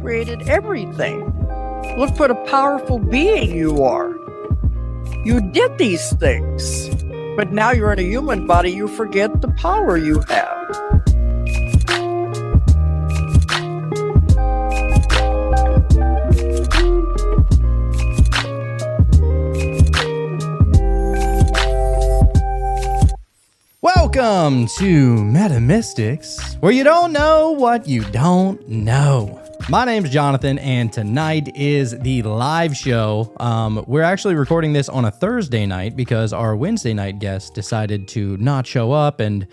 created everything. Look what a powerful being you are. You did these things, but now you're in a human body, you forget the power you have. Welcome to Metamystics, where you don't know what you don't know. My name's Jonathan, and tonight is the live show. We're actually recording this on a Thursday night because our Wednesday night guest decided to not show up, and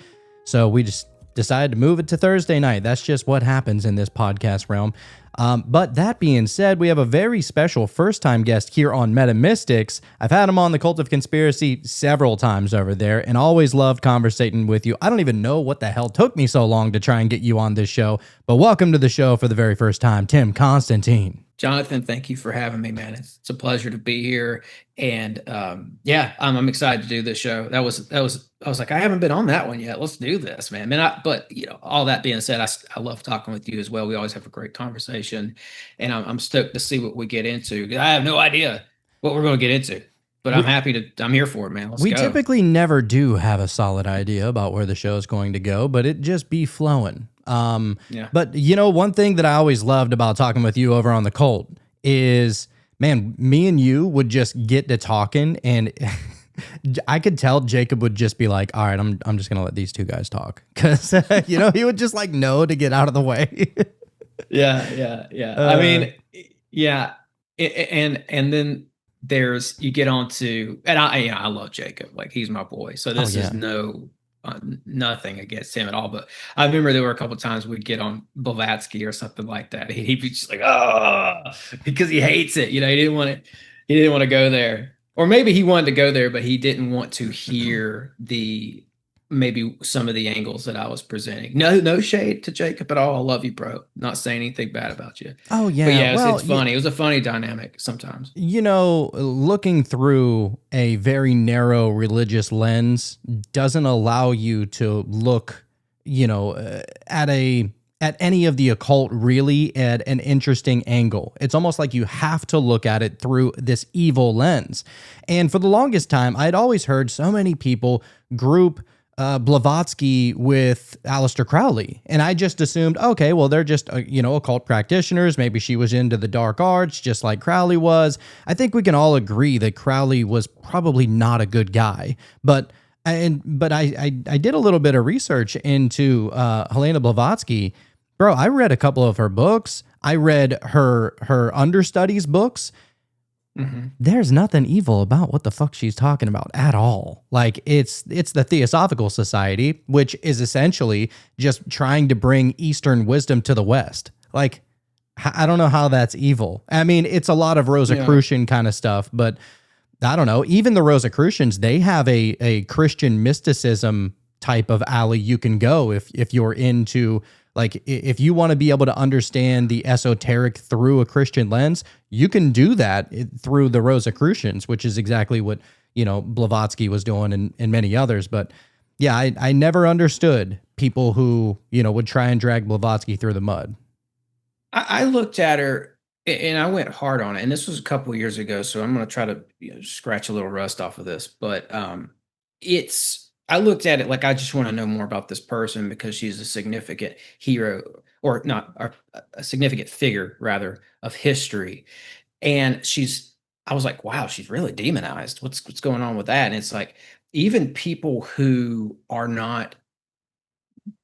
so we just decided to move it to Thursday night. That's just what happens in this podcast realm. But that being said, we have a very special first-time guest here on Metamystics. I've had him on the Cult of Conspiracy several times over there, and always loved conversating with you. I don't even know what the hell took me so long to try and get you on this show, but welcome to the show for the very first time, Tim Constantine. Jonathan, thank you for having me, man. It's a pleasure to be here, and I'm excited to do this show. I was like, I haven't been on that one yet. Let's do this, man. But all that being said, I love talking with you as well. We always have a great conversation, and I'm stoked to see what we get into. I have no idea what we're going to get into, but I'm here for it, man. Let's go. We typically never do have a solid idea about where the show is going to go, but it just be flowing. But one thing that I always loved about talking with you over on the Cult is, man, me and you would just get to talking, and I could tell Jacob would just be like, all right, I'm just gonna let these two guys talk, because he would just know to get out of the way. Yeah. And then you get on to, and I love Jacob, like he's my boy, so this is nothing against him at all, but I remember there were a couple of times we'd get on Blavatsky or something like that. He'd be just like, because he hates it. He didn't want to go there, or maybe he wanted to go there, but he didn't want to hear maybe some of the angles that I was presenting. No shade to Jacob at all. I love you, bro. Not saying anything bad about you. Oh yeah. But yeah, it's funny. It was a funny dynamic sometimes. Looking through a very narrow religious lens doesn't allow you to look, at any of the occult really at an interesting angle. It's almost like you have to look at it through this evil lens. And for the longest time, I'd always heard so many people group Blavatsky with Aleister Crowley, and I just assumed, okay, well, they're just occult practitioners. Maybe she was into the dark arts just like Crowley was. I think we can all agree that Crowley was probably not a good guy, but I did a little bit of research into Helena Blavatsky. Bro, I read a couple of her books. I read her understudies books. Mm-hmm. There's nothing evil about what the fuck she's talking about at all. Like, it's the Theosophical Society, which is essentially just trying to bring Eastern wisdom to the West. Like, I don't know how that's evil. I mean, it's a lot of Rosacrucian kind of stuff, but I don't know. Even the Rosacrucians, they have a Christian mysticism type of alley you can go if you're into, like, if you want to be able to understand the esoteric through a Christian lens, you can do that through the Rosacrucians, which is exactly what, Blavatsky was doing and many others. But yeah, I never understood people who, would try and drag Blavatsky through the mud. I looked at her and I went hard on it. And this was a couple of years ago, so I'm going to try to scratch a little rust off of this. But I looked at it like, I just want to know more about this person because she's a significant hero, or not, or a significant figure rather, of history. And I was like, wow, she's really demonized. What's going on with that? And it's like, even people who are not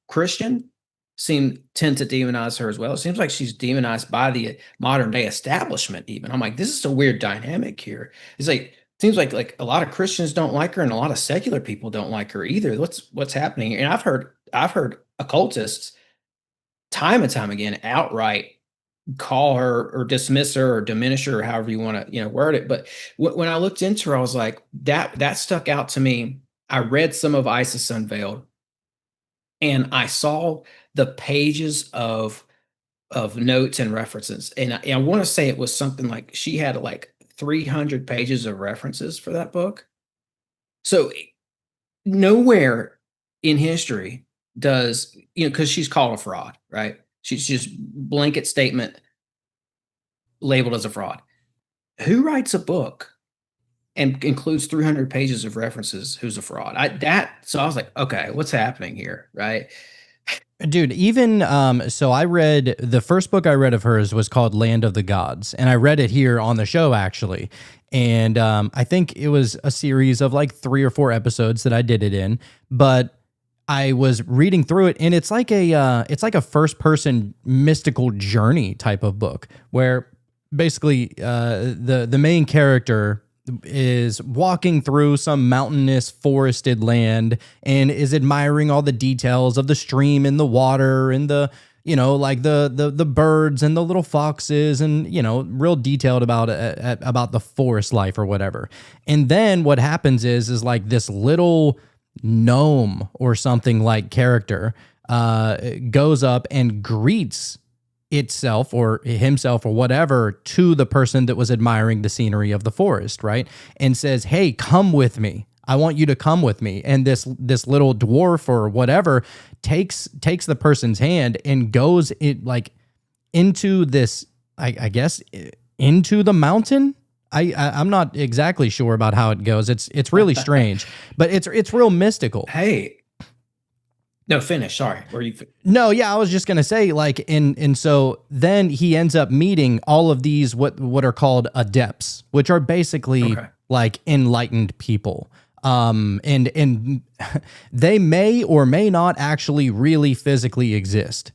Christian tend to demonize her as well. It seems like she's demonized by the modern day establishment even. I'm like, this is a weird dynamic here. It's like, seems like a lot of Christians don't like her, and a lot of secular people don't like her either. What's happening? And I've heard occultists time and time again outright call her or dismiss her or diminish her, or however you want to word it. But when I looked into her, I was like, that stuck out to me. I read some of Isis Unveiled, and I saw the pages of notes and references, and I want to say it was something like she had like 300 pages of references for that book. So nowhere in history does, because she's called a fraud, right? She's just blanket statement. labeled as a fraud. Who writes a book and includes 300 pages of references who's a fraud? So I was like, okay, what's happening here, right? Dude, even so I read the first book I read of hers was called Land of the Gods, and I read it here on the show actually. And I think it was a series of like 3 or 4 episodes that I did it in, but I was reading through it, and it's like a first person mystical journey type of book where basically the main character is walking through some mountainous forested land and is admiring all the details of the stream and the water and the like the birds and the little foxes, and real detailed about the forest life or whatever. And then what happens is like this little gnome or something like character goes up and greets itself or himself or whatever to the person that was admiring the scenery of the forest, right? And says, "Hey, come with me. I want you to come with me." And this little dwarf or whatever takes the person's hand and goes into this, I guess, into the mountain. I'm not exactly sure about how it goes. It's really strange, but it's real mystical. Hey, no, finish. Sorry. No, yeah, I was just gonna say, like, and so then he ends up meeting all of these what are called adepts, which are basically like enlightened people. And they may or may not actually really physically exist.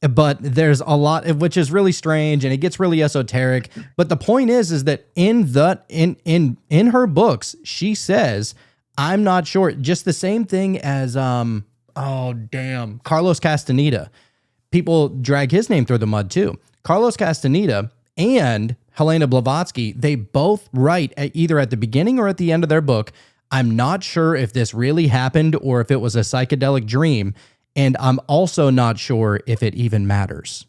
But there's a lot, which is really strange, and it gets really esoteric. But the point is that in her books, she says, "I'm not sure." Just the same thing as oh damn, Carlos Castaneda. People drag his name through the mud too. Carlos Castaneda and Helena Blavatsky, they both write either at the beginning or at the end of their book, "I'm not sure if this really happened or if it was a psychedelic dream. And I'm also not sure if it even matters."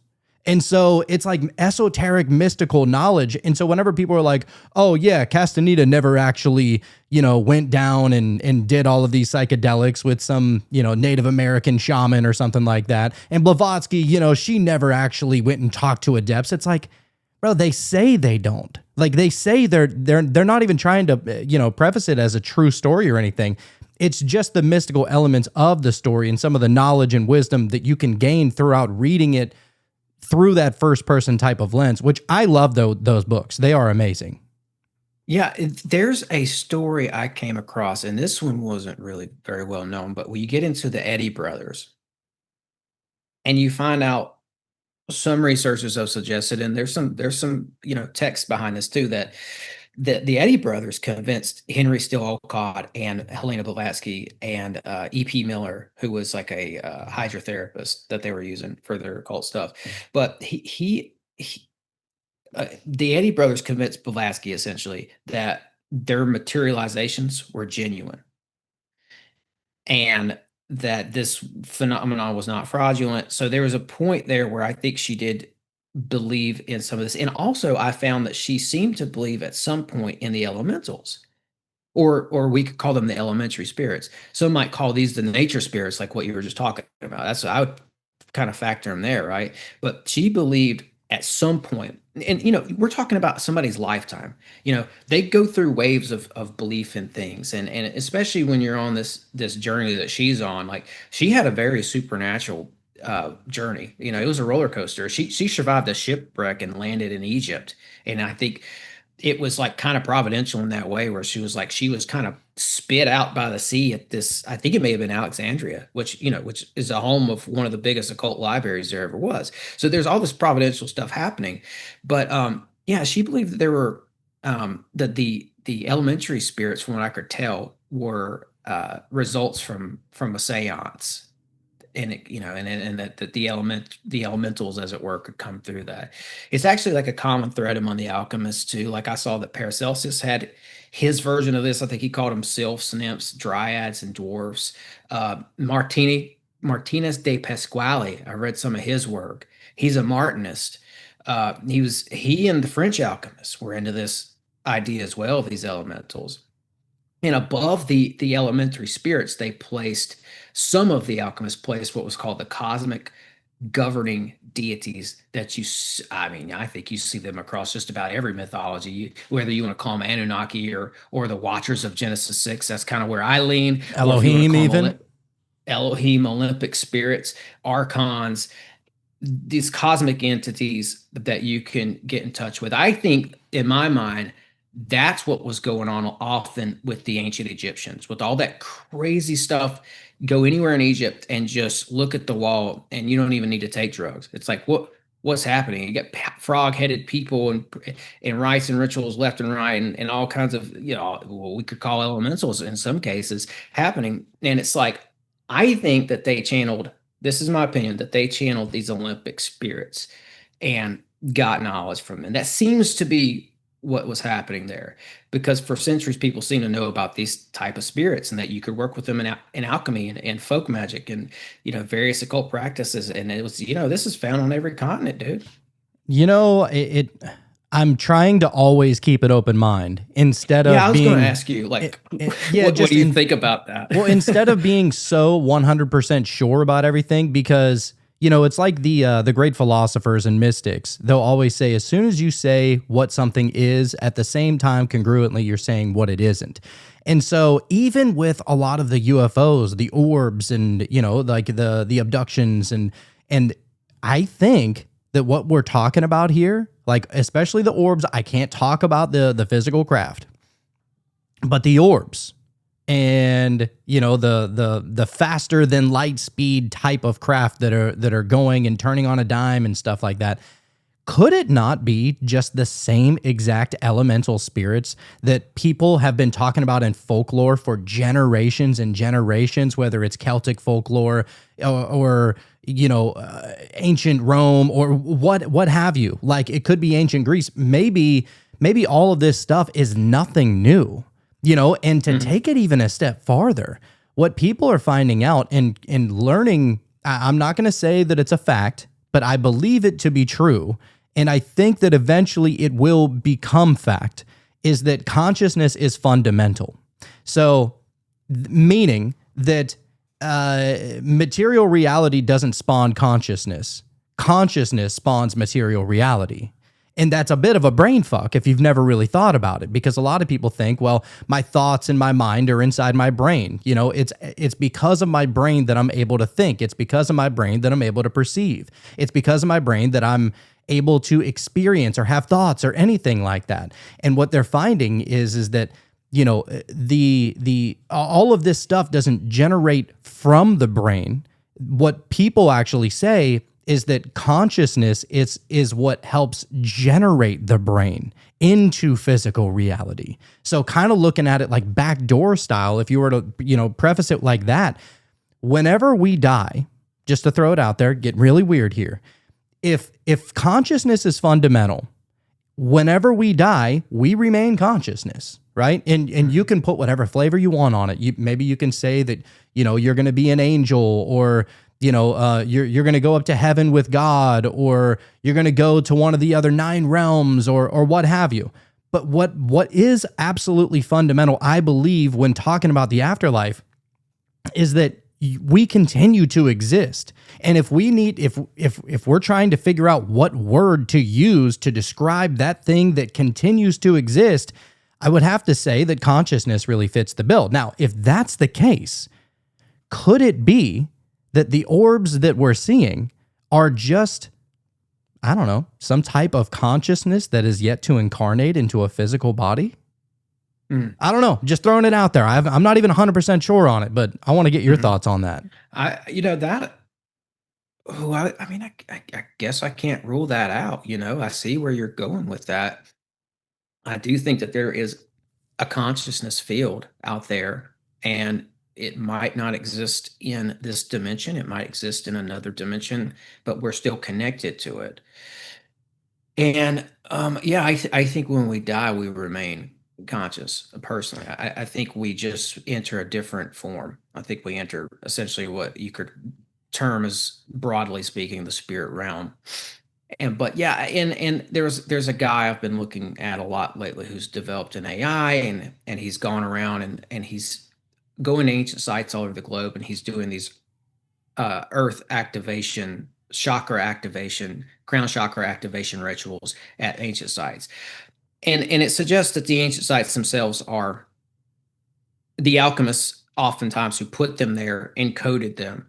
And so it's like esoteric, mystical knowledge. And so whenever people are like, "Oh yeah, Castaneda never actually, went down and did all of these psychedelics with some, Native American shaman or something like that. And Blavatsky, she never actually went and talked to adepts." It's like, bro, they say they don't. Like they say they're not even trying to, preface it as a true story or anything. It's just the mystical elements of the story and some of the knowledge and wisdom that you can gain throughout reading it through that first person type of lens, which I love those books. They are amazing. Yeah, there's a story I came across, and this one wasn't really very well known, but when you get into the Eddy brothers and you find out, some researchers have suggested, and there's some text behind this too, that the Eddy brothers convinced Henry Steele Olcott and Helena Blavatsky and E.P. Miller, who was like a hydrotherapist that they were using for their occult stuff. But the Eddy brothers convinced Blavatsky essentially that their materializations were genuine and that this phenomenon was not fraudulent. So there was a point there where I think she did believe in some of this. And also I found that she seemed to believe at some point in the elementals, or we could call them the elementary spirits. Some might call these the nature spirits, like what you were just talking about. That's what I would kind of factor them there, right? But she believed at some point, and we're talking about somebody's lifetime. They go through waves of belief in things, and especially when you're on this journey that she's on. Like, she had a very supernatural journey. It was a roller coaster. She survived a shipwreck and landed in Egypt, and I think it was like kind of providential in that way, where she was kind of spit out by the sea at this, I think it may have been Alexandria, which is a home of one of the biggest occult libraries there ever was. So there's all this providential stuff happening. But yeah, she believed that there were that the elementary spirits, from what I could tell, were results from a seance. And and that the elementals, as it were, could come through that. It's actually like a common thread among the alchemists too. Like, I saw that Paracelsus had his version of this. I think he called them sylphs, nymphs, dryads, and dwarfs. Martinez de Pasquale, I read some of his work. He's a Martinist. He and the French alchemists were into this idea as well, of these elementals. And above the elementary spirits, some of the alchemists placed what was called the cosmic governing deities that I mean, I think you see them across just about every mythology, whether you want to call them Anunnaki or the Watchers of Genesis 6. That's kind of where I lean. Or if you want to Elohim, call them even. Elohim, Olympic spirits, archons, these cosmic entities that you can get in touch with. I think, in my mind, that's what was going on often with the ancient Egyptians, with all that crazy stuff. Go anywhere in Egypt and just look at the wall, and you don't even need to take drugs. It's like, what's happening? You got frog-headed people and rites and rituals left and right, and all kinds of, what we could call elementals in some cases happening. And it's like, I think that they channeled, this is my opinion, that they channeled these Olympic spirits and got knowledge from them. That seems to be what was happening there, because for centuries people seem to know about these type of spirits, and that you could work with them in alchemy and folk magic and various occult practices. And it was, this is found on every continent, dude. I'm trying to always keep an open mind instead of I was being. going to ask you, like, Yeah, what do you think about that? Well, instead of being so 100% sure about everything, because it's like the great philosophers and mystics. They'll always say, as soon as you say what something is, at the same time, congruently, you're saying what it isn't. And so even with a lot of the UFOs, the orbs, and like the abductions, and I think that what we're talking about here, like especially the orbs, I can't talk about the physical craft, but the orbs and the faster than light speed type of craft that are going and turning on a dime and stuff like that. Could it not be just the same exact elemental spirits that people have been talking about in folklore for generations and generations, whether it's Celtic folklore or ancient Rome or what have you? Like, it could be ancient Greece. Maybe all of this stuff is nothing new, and to take it even a step farther, what people are finding out and learning, I'm not going to say that it's a fact, but I believe it to be true, and I think that eventually it will become fact, is that consciousness is fundamental. So, meaning that material reality doesn't spawn consciousness. Consciousness spawns material reality. And that's a bit of a brain fuck if you've never really thought about it, because a lot of people think, well, my thoughts and my mind are inside my brain. It's because of my brain that I'm able to think. It's because of my brain that I'm able to perceive. It's because of my brain that I'm able to experience or have thoughts or anything like that. And what they're finding is that the all of this stuff doesn't generate from the brain. What people actually say is that consciousness is what helps generate the brain into physical reality. So kind of looking at it like backdoor style, if you were to, preface it like that, whenever we die, just to throw it out there, get really weird here. If consciousness is fundamental, whenever we die, we remain consciousness, right? And you can put whatever flavor you want on it. Maybe you can say that, you're going to be an angel, or you're going to go up to heaven with God, or you're going to go to one of the other 9 realms, or what have you. But what is absolutely fundamental, I believe, when talking about the afterlife, is that we continue to exist. And if we're trying to figure out what word to use to describe that thing that continues to exist, I would have to say that consciousness really fits the bill. Now, if that's the case, could it be that the orbs that we're seeing are just, I don't know, some type of consciousness that is yet to incarnate into a physical body? I don't know. Just throwing it out there. I'm not even 100% sure on it, but I want to get your thoughts on that. I guess I can't rule that out. I see where you're going with that. I do think that there is a consciousness field out there, and it might not exist in this dimension. It might exist in another dimension, but we're still connected to it. And I think when we die, we remain conscious. Personally, I think we just enter a different form. I think we enter essentially what you could term as, broadly speaking, the spirit realm. And there's a guy I've been looking at a lot lately who's developed an AI, and he's gone around and he's going to ancient sites all over the globe, and he's doing these earth activation chakra activation, crown chakra activation rituals at ancient sites. And it suggests that the ancient sites themselves are the alchemists oftentimes who put them there encoded them.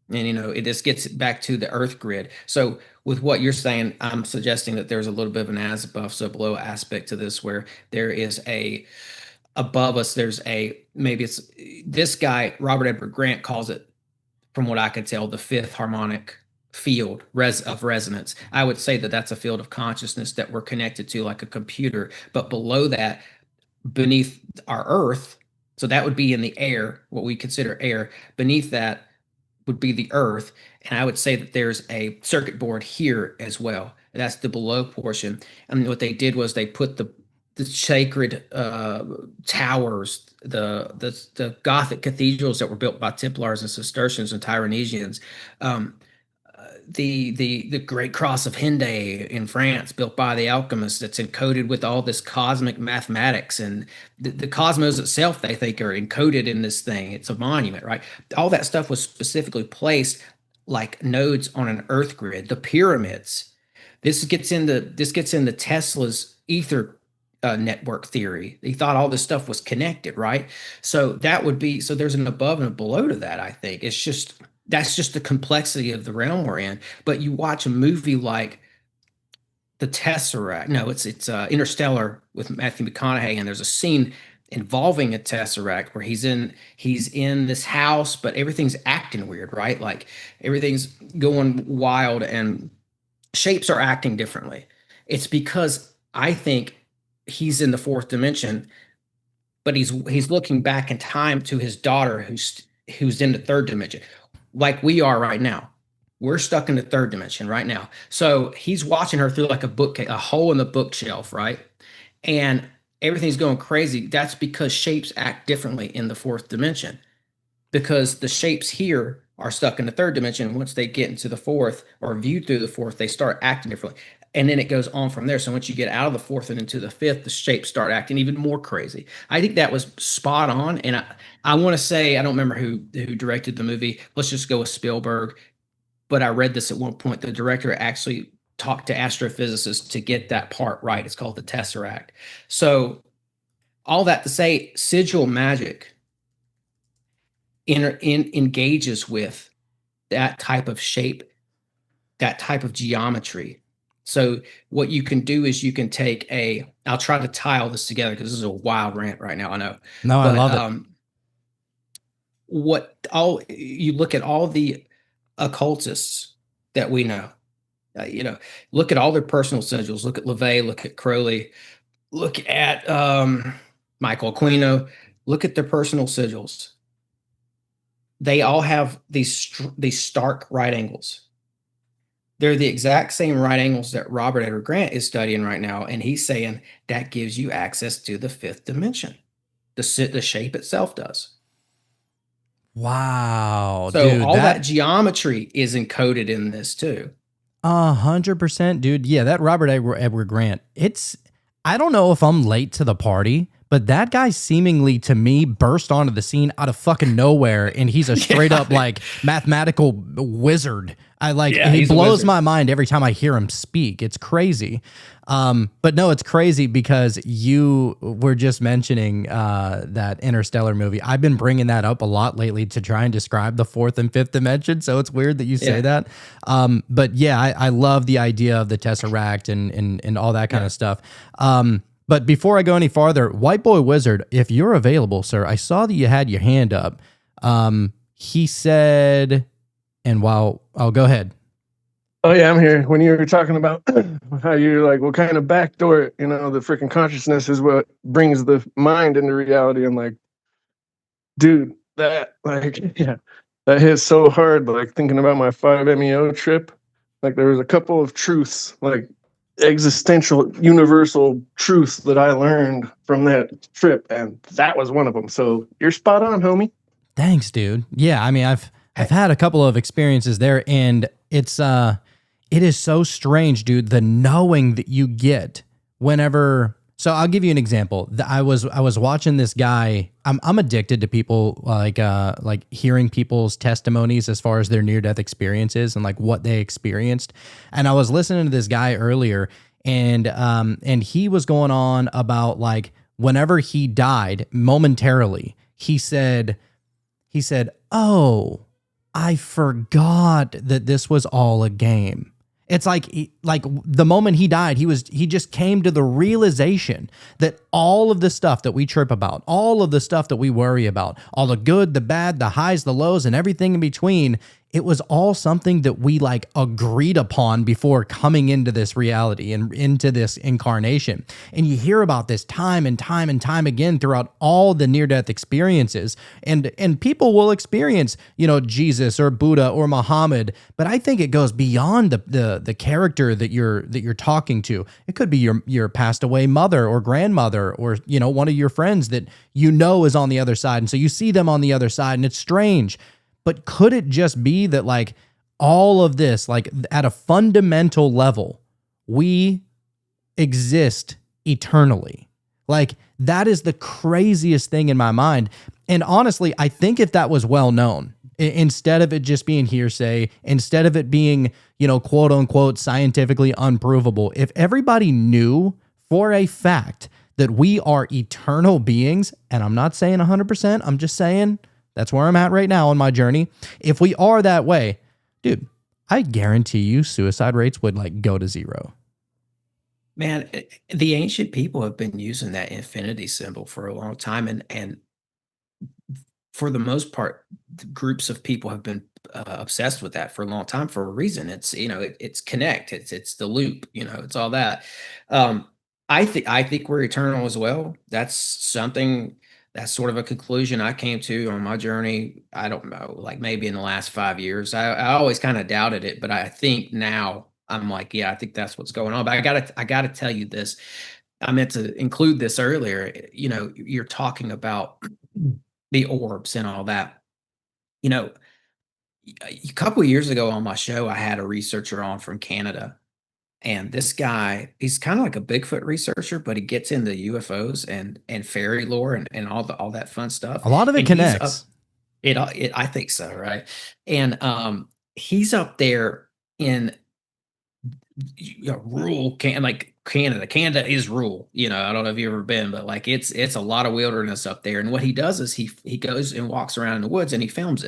And this gets back to the earth grid. So with what you're saying, I'm suggesting that there's a little bit of an as above, so below aspect to this, where there is a above us, there's a, maybe it's this guy, Robert Edward Grant, calls it, from what I could tell, the fifth harmonic field of resonance. I would say that that's a field of consciousness that we're connected to like a computer, but below that, beneath our earth, so that would be in the air, what we consider air. Beneath that would be the earth. And I would say that there's a circuit board here as well. And that's the below portion. And what they did was they put the sacred towers, the Gothic cathedrals that were built by Templars and Cistercians and Tyrannesians, the Great Cross of Hendaye in France, built by the alchemists, that's encoded with all this cosmic mathematics, and the cosmos itself, they think, are encoded in this thing. It's a monument, right? All that stuff was specifically placed like nodes on an earth grid. The pyramids. This gets into Tesla's ether network theory. He thought all this stuff was connected, right? So there's an above and a below to that. I think that's just the complexity of the realm we're in. But you watch a movie like The Tesseract. No, it's Interstellar with Matthew McConaughey, and there's a scene involving a Tesseract where he's in this house, but everything's acting weird, right? Like everything's going wild and shapes are acting differently. It's because I think he's in the fourth dimension, but he's looking back in time to his daughter who's in the third dimension, like we are right now. We're stuck in the third dimension right now. So he's watching her through like a hole in the bookshelf, right? And everything's going crazy. That's because shapes act differently in the fourth dimension, because the shapes here are stuck in the third dimension. Once they get into the fourth or viewed through the fourth, they start acting differently. And then it goes on from there. So once you get out of the fourth and into the fifth, the shapes start acting even more crazy. I think that was spot on. And I want to say, I don't remember who directed the movie. Let's just go with Spielberg. But I read this at one point. The director actually talked to astrophysicists to get that part right. It's called the Tesseract. So all that to say, sigil magic engages with that type of shape, that type of geometry. So what you can do is you can take I'll try to tie all this together because this is a wild rant right now, I know. No, I love it. You look at all the occultists that we know, look at all their personal sigils, look at LaVey, look at Crowley, look at Michael Aquino, look at their personal sigils. They all have these stark right angles. They're the exact same right angles that Robert Edward Grant is studying right now, and he's saying that gives you access to the fifth dimension. The shape itself does. Wow. So dude, all that geometry is encoded in this too. 100%, dude. Yeah, that Robert Edward Grant, I don't know if I'm late to the party, but that guy seemingly, to me, burst onto the scene out of fucking nowhere, and he's a straight up like mathematical wizard. He blows my mind every time I hear him speak. It's crazy. But no, it's crazy because you were just mentioning that Interstellar movie. I've been bringing that up a lot lately to try and describe the fourth and fifth dimension. So it's weird that you say that. But yeah, I love the idea of the Tesseract and all that kind of stuff. But before I go any farther, White Boy Wizard, if you're available, sir, I saw that you had your hand up. He said, and while I'll go ahead. Oh yeah, I'm here. When you were talking about how you're like, what kind of backdoor, the freaking consciousness is what brings the mind into reality. I'm like, dude, that hit so hard. Like thinking about my 5-MeO trip, like there was a couple of truths, like existential, universal truths that I learned from that trip, and that was one of them. So you're spot on, homie. Thanks, dude. Yeah, I mean, I've had a couple of experiences there, and it is so strange, dude, the knowing that you get whenever So I'll give you an example. I was watching this guy. I'm addicted to people like hearing people's testimonies as far as their near death experiences and like what they experienced. And I was listening to this guy earlier, and he was going on about like whenever he died momentarily, he said, "Oh, I forgot that this was all a game." It's like the moment he died, he just came to the realization that all of the stuff that we trip about, all of the stuff that we worry about, all the good, the bad, the highs, the lows, and everything in between, it was all something that we like agreed upon before coming into this reality and into this incarnation. And you hear about this time and time and time again throughout all the near-death experiences. And people will experience, Jesus or Buddha or Muhammad, but I think it goes beyond the character that you're talking to. It could be your passed away mother or grandmother or one of your friends that is on the other side. And so you see them on the other side and it's strange. But could it just be that like all of this, like at a fundamental level, we exist eternally? Like that is the craziest thing in my mind. And honestly, I think if that was well known, instead of it just being hearsay, instead of it being, quote unquote, scientifically unprovable, if everybody knew for a fact that we are eternal beings, and I'm not saying 100%, I'm just saying that's where I'm at right now on my journey. If we are that way, dude, I guarantee you suicide rates would like go to zero. Man, the ancient people have been using that infinity symbol for a long time. And for the most part, groups of people have been obsessed with that for a long time for a reason. It's, it's connect, it's the loop, it's all that. I think we're eternal as well. That's sort of a conclusion I came to on my journey. I don't know, like maybe in the last 5 years. I always kind of doubted it, but I think now I'm like, yeah, I think that's what's going on. But I gotta tell you this. I meant to include this earlier. You're talking about the orbs and all that. A couple of years ago on my show, I had a researcher on from Canada. And this guy, he's kind of like a Bigfoot researcher, but he gets into UFOs and fairy lore and all that fun stuff. A lot of it And connects. I think so, right? And he's up there in rural Canada. Canada is rural. I don't know if you've ever been, but like it's a lot of wilderness up there. And what he does is he goes and walks around in the woods and he films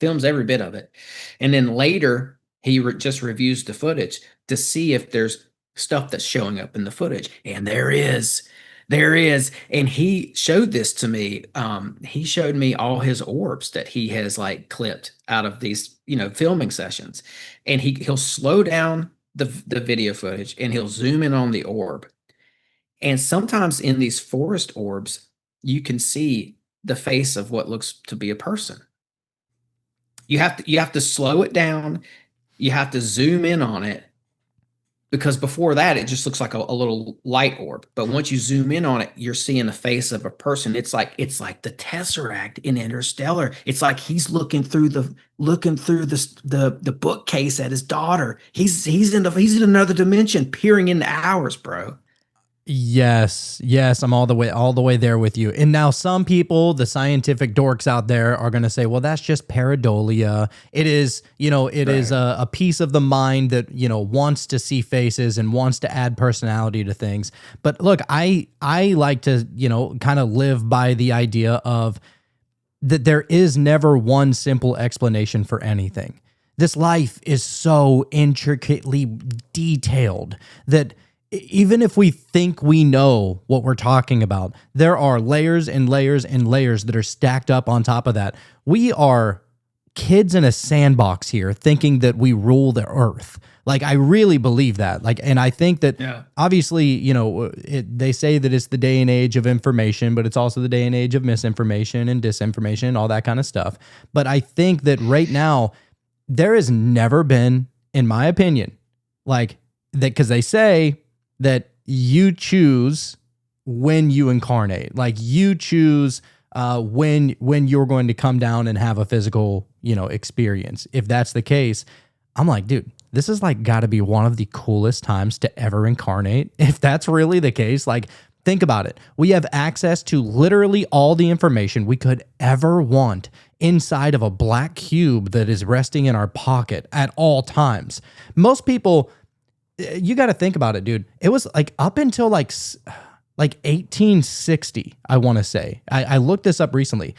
every bit of it, and then later he just reviews the footage to see if there's stuff that's showing up in the footage. And there is. And he showed this to me. He showed me all his orbs that he has like clipped out of these, filming sessions. And he'll slow down the video footage and he'll zoom in on the orb. And sometimes in these forest orbs, you can see the face of what looks to be a person. You have to slow it down. You have to zoom in on it, because before that, it just looks like a little light orb. But once you zoom in on it, you're seeing the face of a person. It's like the Tesseract in Interstellar. It's like he's looking through the bookcase at his daughter. He's in another dimension, peering into ours, bro. Yes, I'm all the way there with you. And now some people, the scientific dorks out there, are going to say, well, that's just pareidolia. It is, it is a piece of the mind that, wants to see faces and wants to add personality to things. But look, I like to, kind of live by the idea of that there is never one simple explanation for anything. This life is so intricately detailed that even if we think we know what we're talking about, there are layers and layers and layers that are stacked up on top of that. We are kids in a sandbox here thinking that we rule the earth. Like, I really believe that. Like, and I think that obviously, they say that it's the day and age of information, but it's also the day and age of misinformation and disinformation and all that kind of stuff. But I think that right now, there has never been, in my opinion, like that, because they say that you choose when you incarnate, like you choose when you're going to come down and have a physical, experience. If that's the case, I'm like, dude, this is like got to be one of the coolest times to ever incarnate. If that's really the case, like Think about it. We have access to literally all the information we could ever want inside of a black cube that is resting in our pocket at all times. Most people, you got to think about it, dude. It was like up until like 1860, I want to say. I looked this up recently.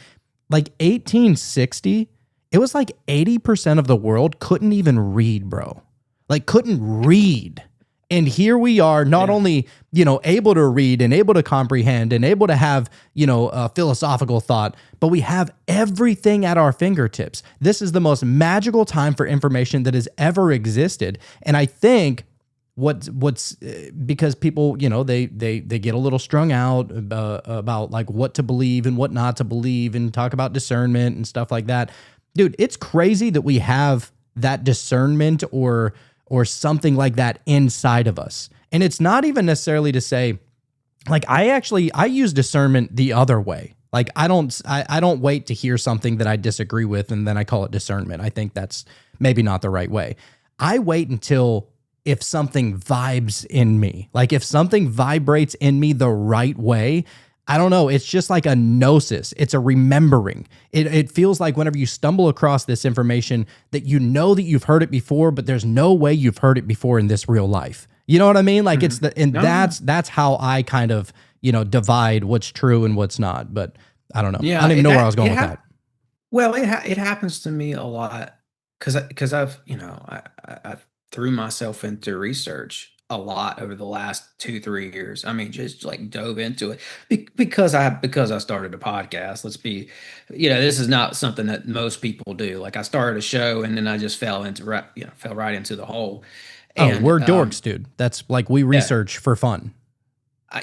Like 1860, it was like 80% of the world couldn't even read, bro. Like couldn't read. And here we are, not only, able to read and able to comprehend and able to have, a philosophical thought, but we have everything at our fingertips. This is the most magical time for information that has ever existed. And I think what's because people, they get a little strung out about like what to believe and what not to believe and talk about discernment and stuff like that. Dude, it's crazy that we have that discernment or something like that inside of us. And it's not even necessarily to say, like, I use discernment the other way. Like, I don't wait to hear something that I disagree with and then I call it discernment. I think that's maybe not the right way. I wait until if something vibes in me, like if something vibrates in me the right way, I don't know. It's just like a gnosis. It's a remembering. It feels like whenever you stumble across this information that you know that you've heard it before, but there's no way you've heard it before in this real life. You know what I mean? Like that's how I kind of, divide what's true and what's not. But I don't know. Yeah, I don't even know where I was going with that. Well, it happens to me a lot because I've I threw myself into research a lot over the last 2-3 years. I mean, just like dove into it because I started a podcast. Let's be, this is not something that most people do. Like I started a show and then I just fell right into the hole. And, we're dorks, dude. That's like we research for fun. I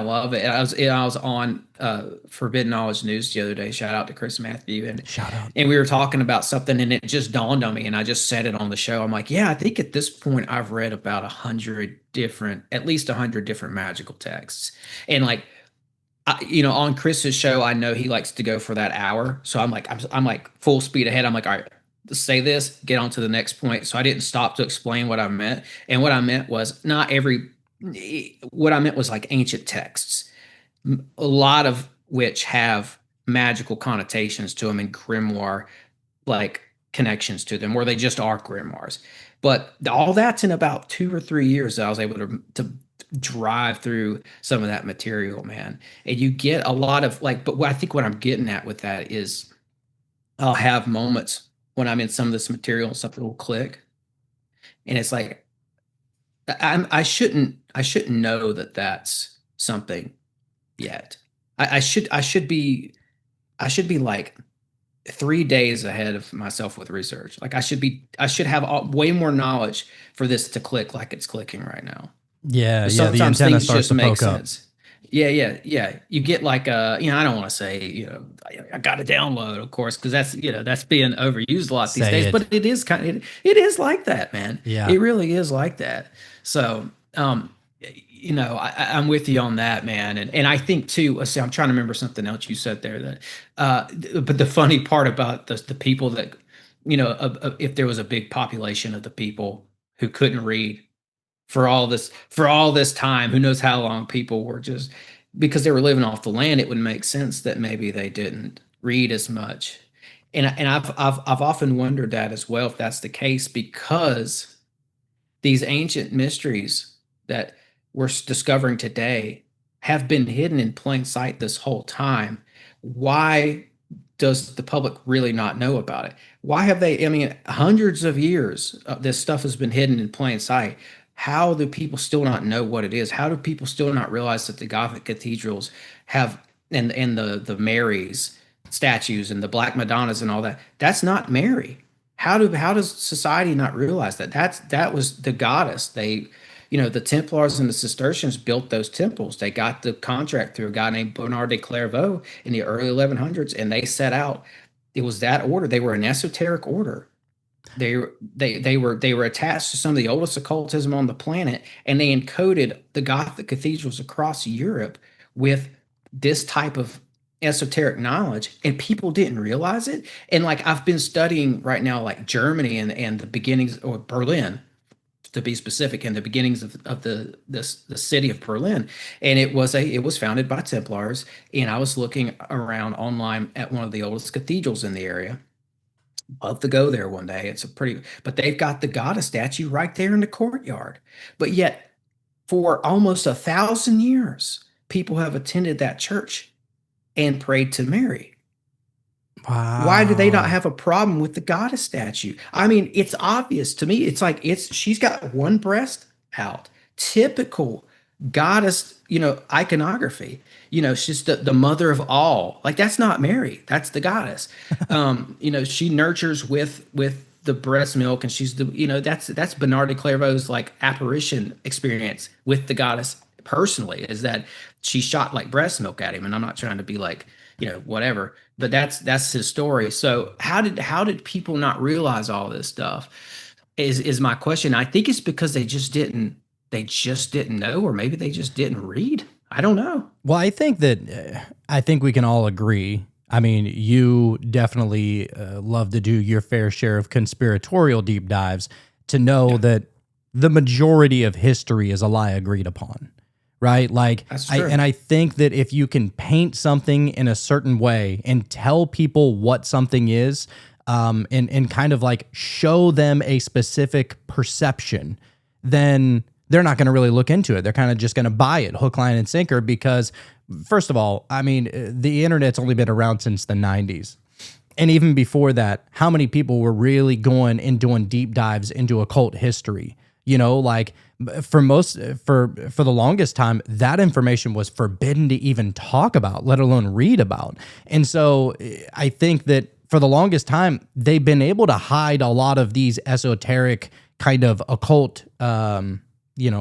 love it. I was on Forbidden Knowledge News the other day. Shout out to Chris Matthew and we were talking about something and it just dawned on me and I just said it on the show. I'm like, yeah, I think at this point I've read about at least 100 different magical texts, and like, on Chris's show, I know he likes to go for that hour. So I'm like full speed ahead. I'm like, all right, say this, get on to the next point. So I didn't stop to explain what I meant, and what I meant was what I meant was like ancient texts, a lot of which have magical connotations to them and grimoire like connections to them, where they just are grimoires. But all that's in about 2 or 3 years that I was able to drive through some of that material, man. And you get a lot of like, but I think what I'm getting at with that is I'll have moments when I'm in some of this material and something will click. And it's like, I shouldn't know that that's something yet. I should be like 3 days ahead of myself with research. Like I should have way more knowledge for this to click like it's clicking right now. Yeah. The antenna starts to poke up. Sense. Yeah. You get like I don't want to say, I got to download, of course, because that's being overused a lot these days. But it is it is like that, man. Yeah. It really is like that. So, I'm with you on that, man. And I think too, let's see, I'm trying to remember something else you said there that, but the funny part about the people that, if there was a big population of the people who couldn't read for all this time, who knows how long people were just because they were living off the land, it would make sense that maybe they didn't read as much. And I've often wondered that as well, if that's the case, because these ancient mysteries that we're discovering today have been hidden in plain sight this whole time. Why does the public really not know about it? Why have they, hundreds of years, this stuff has been hidden in plain sight. How do people still not know what it is? How do people still not realize that the Gothic cathedrals have, and the Marys statues and the Black Madonnas and all that, that's not Mary? How does society not realize that? That was the goddess. They, the Templars and the Cistercians built those temples. They got the contract through a guy named Bernard de Clairvaux in the early 1100s, and they set out. It was that order. They were an esoteric order. They were attached to some of the oldest occultism on the planet, and they encoded the Gothic cathedrals across Europe with this type of esoteric knowledge, and people didn't realize it. And like I've been studying right now, like Germany and the beginnings, or Berlin to be specific, in the beginnings of the city of Berlin. And it was founded by Templars. And I was looking around online at one of the oldest cathedrals in the area. Love to go there one day. But they've got the goddess statue right there in the courtyard. But yet, for almost 1,000 years, people have attended that church and prayed to Mary. Why do they not Wow. have a problem with the goddess statue? I mean, it's obvious to me. It's like she's got one breast out. Typical goddess, iconography. She's the mother of all. Like, that's not Mary. That's the goddess. She nurtures with the breast milk, and she's that's Bernard de Clairvaux's like apparition experience with the goddess personally, is that she shot like breast milk at him. And I'm not trying to be like, whatever, but that's his story. So how did people not realize all this stuff is my question. I think it's because they just didn't know, or maybe they just didn't read. I don't know. Well, I think we can all agree. I mean, you definitely love to do your fair share of conspiratorial deep dives to know that the majority of history is a lie agreed upon, right? Like, That's true. I think that if you can paint something in a certain way and tell people what something is, and kind of like show them a specific perception, then they're not going to really look into it. They're kind of just going to buy it hook, line, and sinker because, first of all, I mean, the internet's only been around since the 90s. And even before that, how many people were really going and doing deep dives into occult history? Like for the longest time, that information was forbidden to even talk about, let alone read about. And so I think that for the longest time, they've been able to hide a lot of these esoteric kind of occult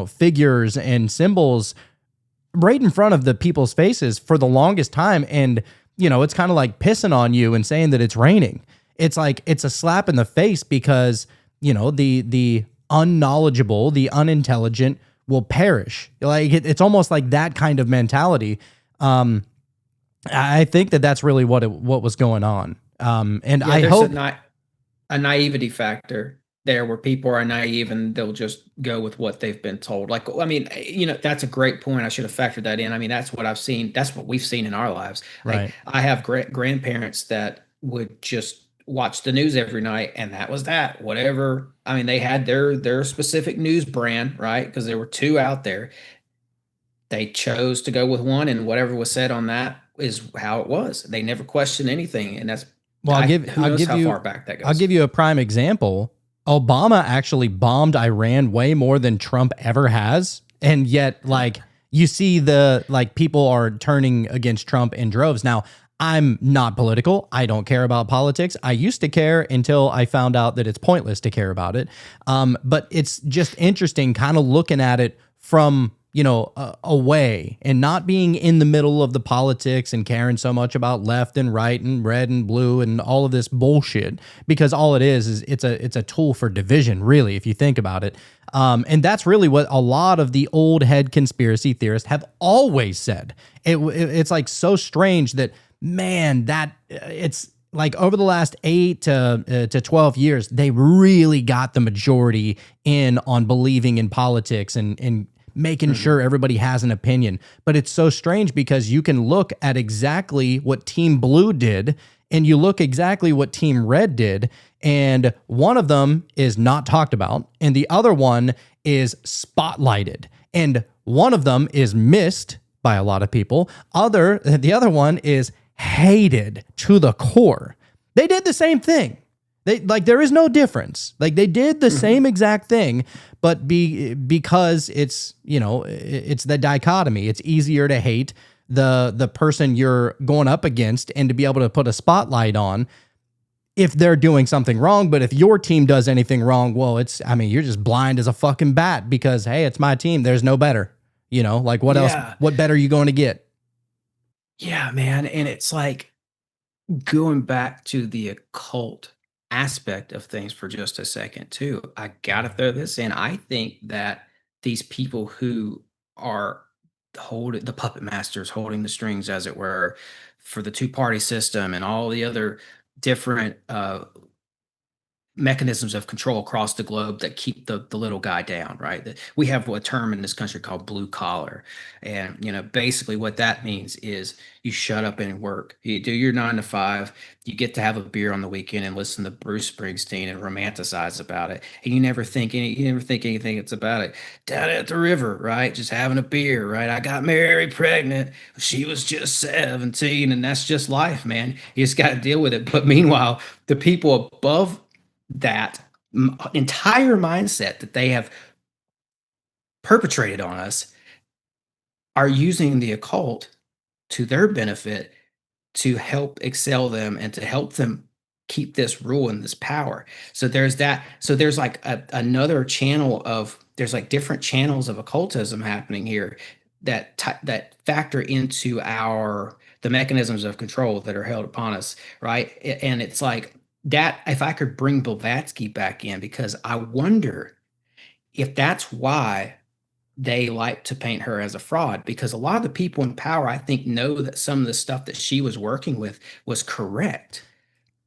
figures and symbols right in front of the people's faces for the longest time. And, it's kind of like pissing on you and saying that it's raining. It's like, it's a slap in the face because, the unknowledgeable, the unintelligent will perish. Like it's almost like that kind of mentality. I think that that's really what was going on. And I hope a naivety factor there, where people are naive and they'll just go with what they've been told. Like, I mean, that's a great point. I should have factored that in. I mean, that's what I've seen. That's what we've seen in our lives. Right. Like, I have grandparents that would just watch the news every night, and that was that. Whatever. I mean, they had their specific news brand, right? Because there were two out there. They chose to go with one, and whatever was said on that is how it was. They never questioned anything, and that's who knows how far back that goes. I'll give you a prime example. Obama actually bombed Iran way more than Trump ever has. And yet, like, you see people are turning against Trump in droves. Now, I'm not political. I don't care about politics. I used to care until I found out that it's pointless to care about it. But it's just interesting kind of looking at it from, away and not being in the middle of the politics and caring so much about left and right and red and blue and all of this bullshit, because all it is it's a tool for division, really, if you think about it. And that's really what a lot of the old head conspiracy theorists have always said. It's like so strange that, man, that it's like over the last 8 to 12 years, they really got the majority in on believing in politics and making sure everybody has an opinion. But it's so strange because you can look at exactly what Team Blue did and you look exactly what Team Red did, and one of them is not talked about and the other one is spotlighted, and one of them is missed by a lot of people. The other one is hated to the core. They did the same thing. There is no difference. Like, they did the same exact thing, but because it's, it's the dichotomy. It's easier to hate the person you're going up against and to be able to put a spotlight on if they're doing something wrong. But if your team does anything wrong, well, you're just blind as a fucking bat because, hey, it's my team. There's no better. What else? What better are you going to get? Yeah, man. And it's like, going back to the occult aspect of things for just a second too, I gotta throw this in. I think that these people who are holding the puppet masters, holding the strings, as it were, for the two-party system and all the other different mechanisms of control across the globe that keep the little guy down, right? We have a term in this country called blue collar. And, basically what that means is you shut up and work. You do your 9 to 5, you get to have a beer on the weekend and listen to Bruce Springsteen and romanticize about it. And you never think anything it's about it. Down at the river, right? Just having a beer, right? I got married pregnant. She was just 17, and that's just life, man. You just got to deal with it. But meanwhile, the people above that entire mindset that they have perpetrated on us are using the occult to their benefit to help excel them and to help them keep this rule and this power. So there's that. So there's like another channel of, there's like different channels of occultism happening here that factor into the mechanisms of control that are held upon us, right? And it's like that, if I could bring Blavatsky back in, because I wonder if that's why they like to paint her as a fraud, because a lot of the people in power, I think, know that some of the stuff that she was working with was correct.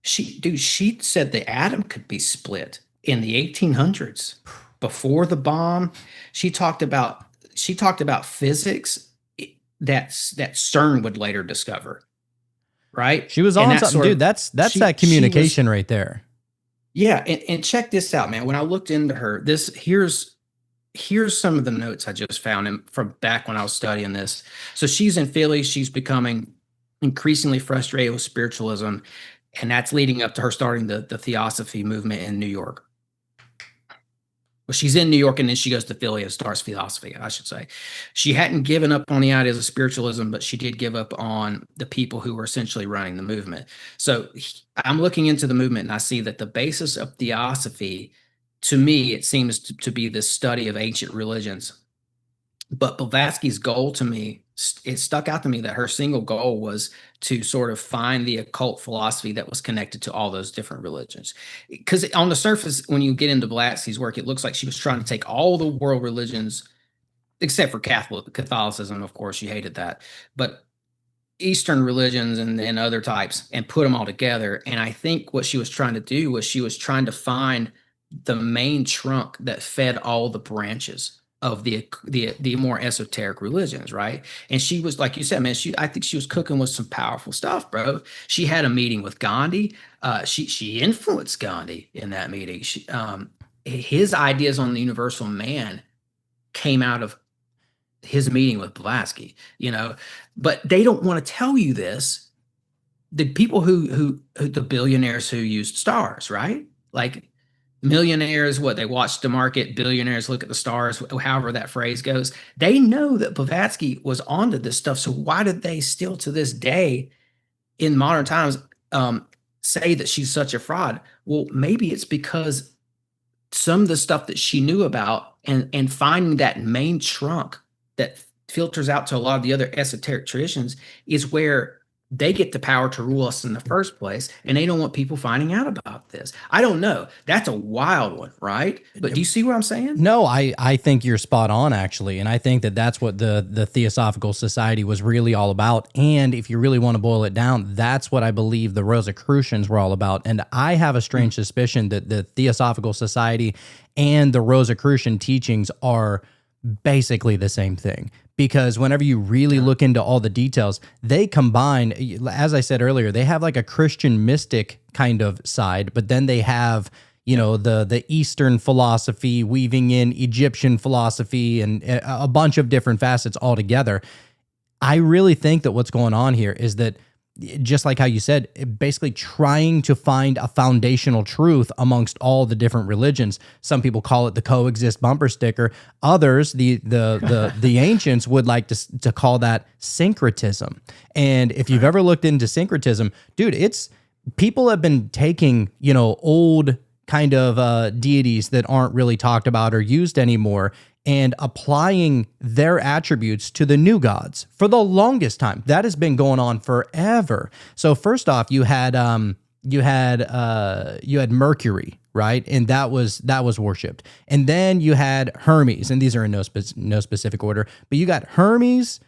She said the atom could be split in the 1800s before the bomb. She talked about physics that CERN would later discover. Right? She was on something, dude. That's that communication right there. Yeah, and check this out, man. When I looked into her, here's some of the notes I just found from back when I was studying this. So she's in Philly. She's becoming increasingly frustrated with spiritualism, and that's leading up to her starting the Theosophy movement in New York. Well, she's in New York, and then she goes to Philly and starts Theosophy, I should say. She hadn't given up on the ideas of spiritualism, but she did give up on the people who were essentially running the movement. So I'm looking into the movement, and I see that the basis of Theosophy, to me, it seems to be the study of ancient religions. But Blavatsky's goal, to me, it stuck out to me that her single goal was to sort of find the occult philosophy that was connected to all those different religions. Because on the surface, when you get into Blavatsky's work, it looks like she was trying to take all the world religions, except for Catholicism, of course, she hated that, but Eastern religions and other types, and put them all together. And I think what she was trying to do was she was trying to find the main trunk that fed all the branches of the more esoteric religions, right? And she was, like you said, man, I think she was cooking with some powerful stuff, bro. She had a meeting with Gandhi. She influenced Gandhi in that meeting. His ideas on the universal man came out of his meeting with Blavatsky, but they don't want to tell you this. The people who the billionaires who used stars, right? Like, millionaires, they watch the market, billionaires look at the stars, however that phrase goes. They know that Blavatsky was onto this stuff. So why did they still, to this day, in modern times, say that she's such a fraud? Well, maybe it's because some of the stuff that she knew about and finding that main trunk that filters out to a lot of the other esoteric traditions is where they get the power to rule us in the first place, and they don't want people finding out about this. I don't know. That's a wild one, right? But do you see what I'm saying? No, I think you're spot on, actually. And I think that that's what the Theosophical Society was really all about. And if you really want to boil it down, that's what I believe the Rosacrucians were all about. And I have a strange suspicion that the Theosophical Society and the Rosacrucian teachings are basically the same thing. Because whenever you really look into all the details, they combine, as I said earlier, they have like a Christian mystic kind of side, but then they have, the Eastern philosophy weaving in Egyptian philosophy and a bunch of different facets all together. I really think that what's going on here is that, just like how you said, basically trying to find a foundational truth amongst all the different religions. Some people call it the coexist bumper sticker. Others, the ancients, would like to call that syncretism. And if you've ever looked into syncretism, dude, people have been taking, old kind of deities that aren't really talked about or used anymore, and applying their attributes to the new gods for the longest time. That has been going on forever. So first off, you had Mercury, right? And that was worshipped. And then you had Hermes, and these are in no specific order, but you got Hermes,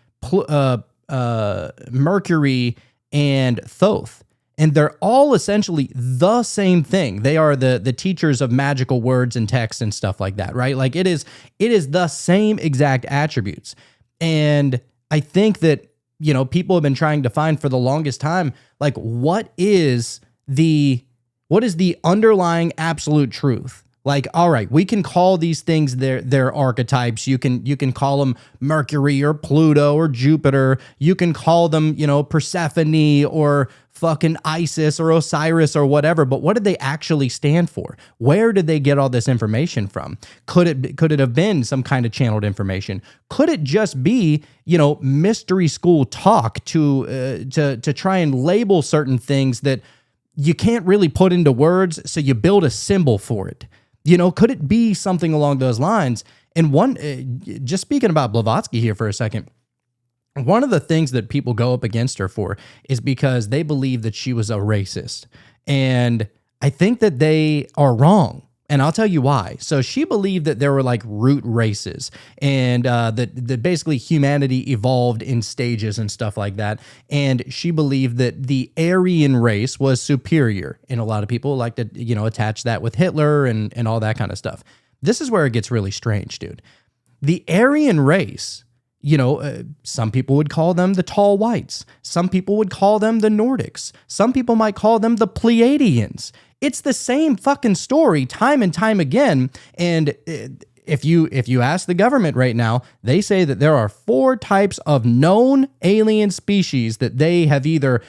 Mercury, and Thoth. and they're all essentially the same thing. They are the teachers of magical words and texts and stuff like that, right? Like it is the same exact attributes. And I think that, you know, people have been trying to find for the longest time, like what is the underlying absolute truth? Like, all right, we can call these things their archetypes. You can call them Mercury or Pluto or Jupiter. You can call them, you know, Persephone or fucking Isis or Osiris or whatever. But what did they actually stand for? Where did they get all this information from? Could it have been some kind of channeled information? Could it just be, you know, mystery school talk to try and label certain things that you can't really put into words, so you build a symbol for it? You know, could it be something along those lines? And just speaking about Blavatsky here for a second, one of the things that people go up against her for is because they believe that she was a racist. And I think that they are wrong. And I'll tell you why. So she believed that there were like root races and that basically humanity evolved in stages and stuff like that. And she believed that the Aryan race was superior. And a lot of people like to, you know, attach that with Hitler and all that kind of stuff. This is where it gets really strange, dude. The Aryan race, you know, some people would call them the tall whites. Some people would call them the Nordics. Some people might call them the Pleiadians. It's the same fucking story time and time again. And if you ask the government right now, they say that there are 4 types of known alien species that they have either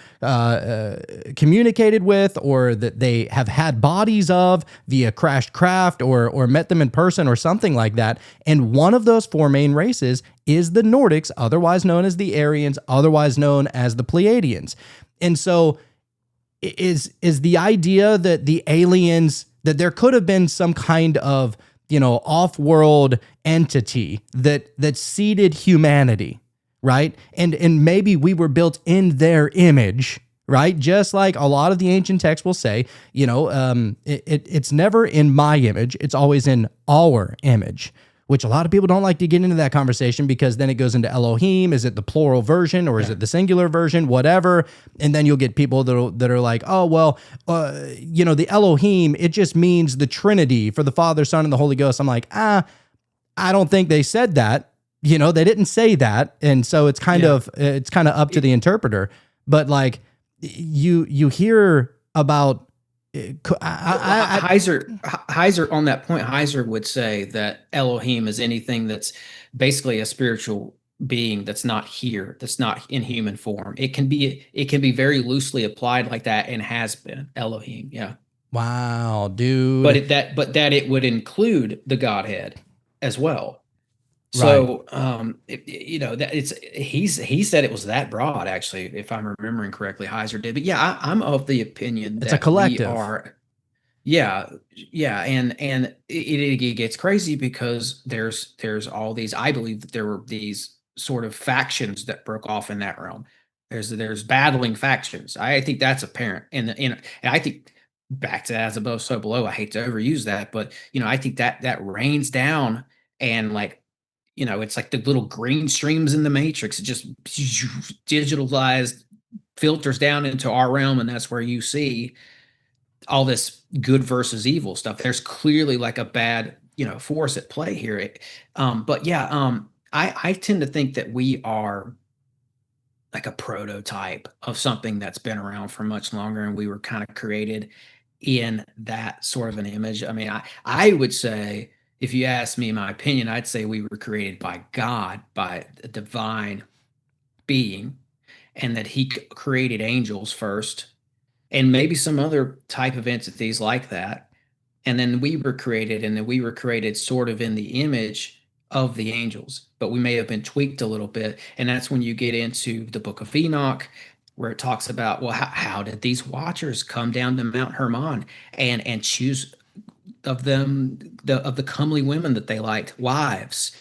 communicated with or that they have had bodies of via crashed craft or met them in person or something like that. And one of those 4 main races is the Nordics, otherwise known as the Aryans, otherwise known as the Pleiadians. And so is the idea that the aliens, that there could have been some kind of, you know, off-world entity that seeded humanity, right? And maybe we were built in their image, right? Just like a lot of the ancient texts will say, you know, it's never in my image, it's always in our image, which a lot of people don't like to get into that conversation because then it goes into Elohim. Is it the plural version or is it the singular version? Whatever. And then you'll get people that are like, oh, well, you know, the Elohim, it just means the Trinity for the Father, Son, and the Holy Ghost. I'm like, I don't think they said that. You know, they didn't say that. And so it's kind of up to the interpreter. But like you hear about Heiser on that point, Heiser would say that Elohim is anything that's basically a spiritual being that's not here, that's not in human form. It can be very loosely applied like that and has been Elohim. Yeah. Wow, dude. But that it would include the Godhead as well. So, you know, that he said it was that broad, actually, if I'm remembering correctly, Heiser did. But yeah, I'm of the opinion it's that a collective. we are. Yeah, and it gets crazy because there's all these. I believe that there were these sort of factions that broke off in that realm. There's battling factions. I think that's apparent, and I think back to as above, so below. I hate to overuse that, but you know, I think that rains down and like. You know, it's like the little green streams in the Matrix. It just digitalized, filters down into our realm, and that's where you see all this good versus evil stuff. There's clearly like a bad, you know, force at play here. But yeah, I tend to think that we are like a prototype of something that's been around for much longer, and we were kind of created in that sort of an image. I mean, I would say, if you ask me my opinion, I'd say we were created by God, by a divine being, and that he created angels first, and maybe some other type of entities like that. And then we were created, and then we were created sort of in the image of the angels, but we may have been tweaked a little bit. And that's when you get into the book of Enoch, where it talks about, well, how did these watchers come down to Mount Hermon and choose of them of the comely women that they liked wives,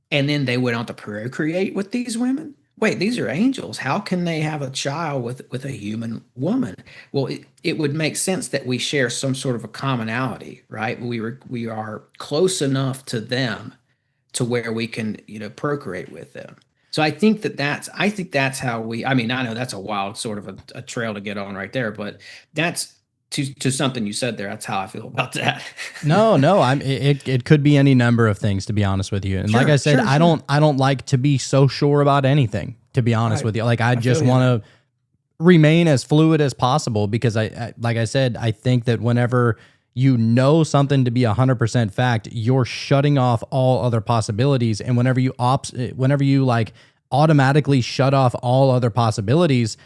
and then they went on to procreate with these women? Wait, these are angels, how can they have a child with a human woman? Well, it would make sense that we share some sort of a commonality, right? We are close enough to them to where we can, you know, procreate with them. So I think that's how we, I mean, I know that's a wild sort of a trail to get on right there, but that's to something you said there. That's how I feel about that. No, no, it could be any number of things, to be honest with you. And like I Sure, said, sure, sure. I don't like to be so sure about anything, to be honest Right. with you. Like I I feel just you, man. want to remain as fluid as possible because like I said, I think that whenever you know something to be 100% fact, you're shutting off all other possibilities. And whenever you like automatically shut off all other possibilities,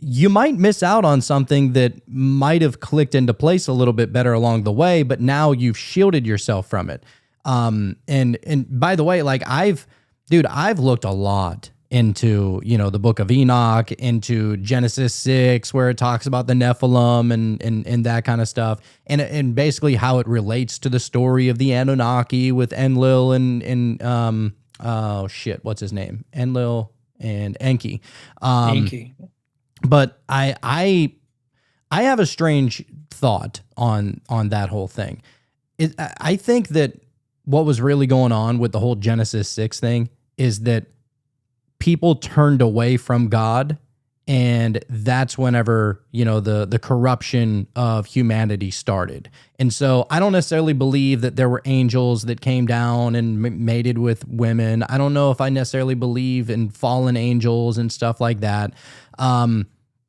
you might miss out on something that might have clicked into place a little bit better along the way, but now you've shielded yourself from it. And by the way, like I've looked a lot into, the book of Enoch, into Genesis 6, where it talks about the Nephilim and that kind of stuff. And basically how it relates to the story of the Anunnaki with Enlil and oh shit, what's his name? Enlil and Enki. Yankee. But I have a strange thought on that whole thing. I think that what was really going on with the whole Genesis 6 thing is that people turned away from God, and that's whenever, the corruption of humanity started. And so I don't necessarily believe that there were angels that came down and mated with women. I don't know if I necessarily believe in fallen angels and stuff like that.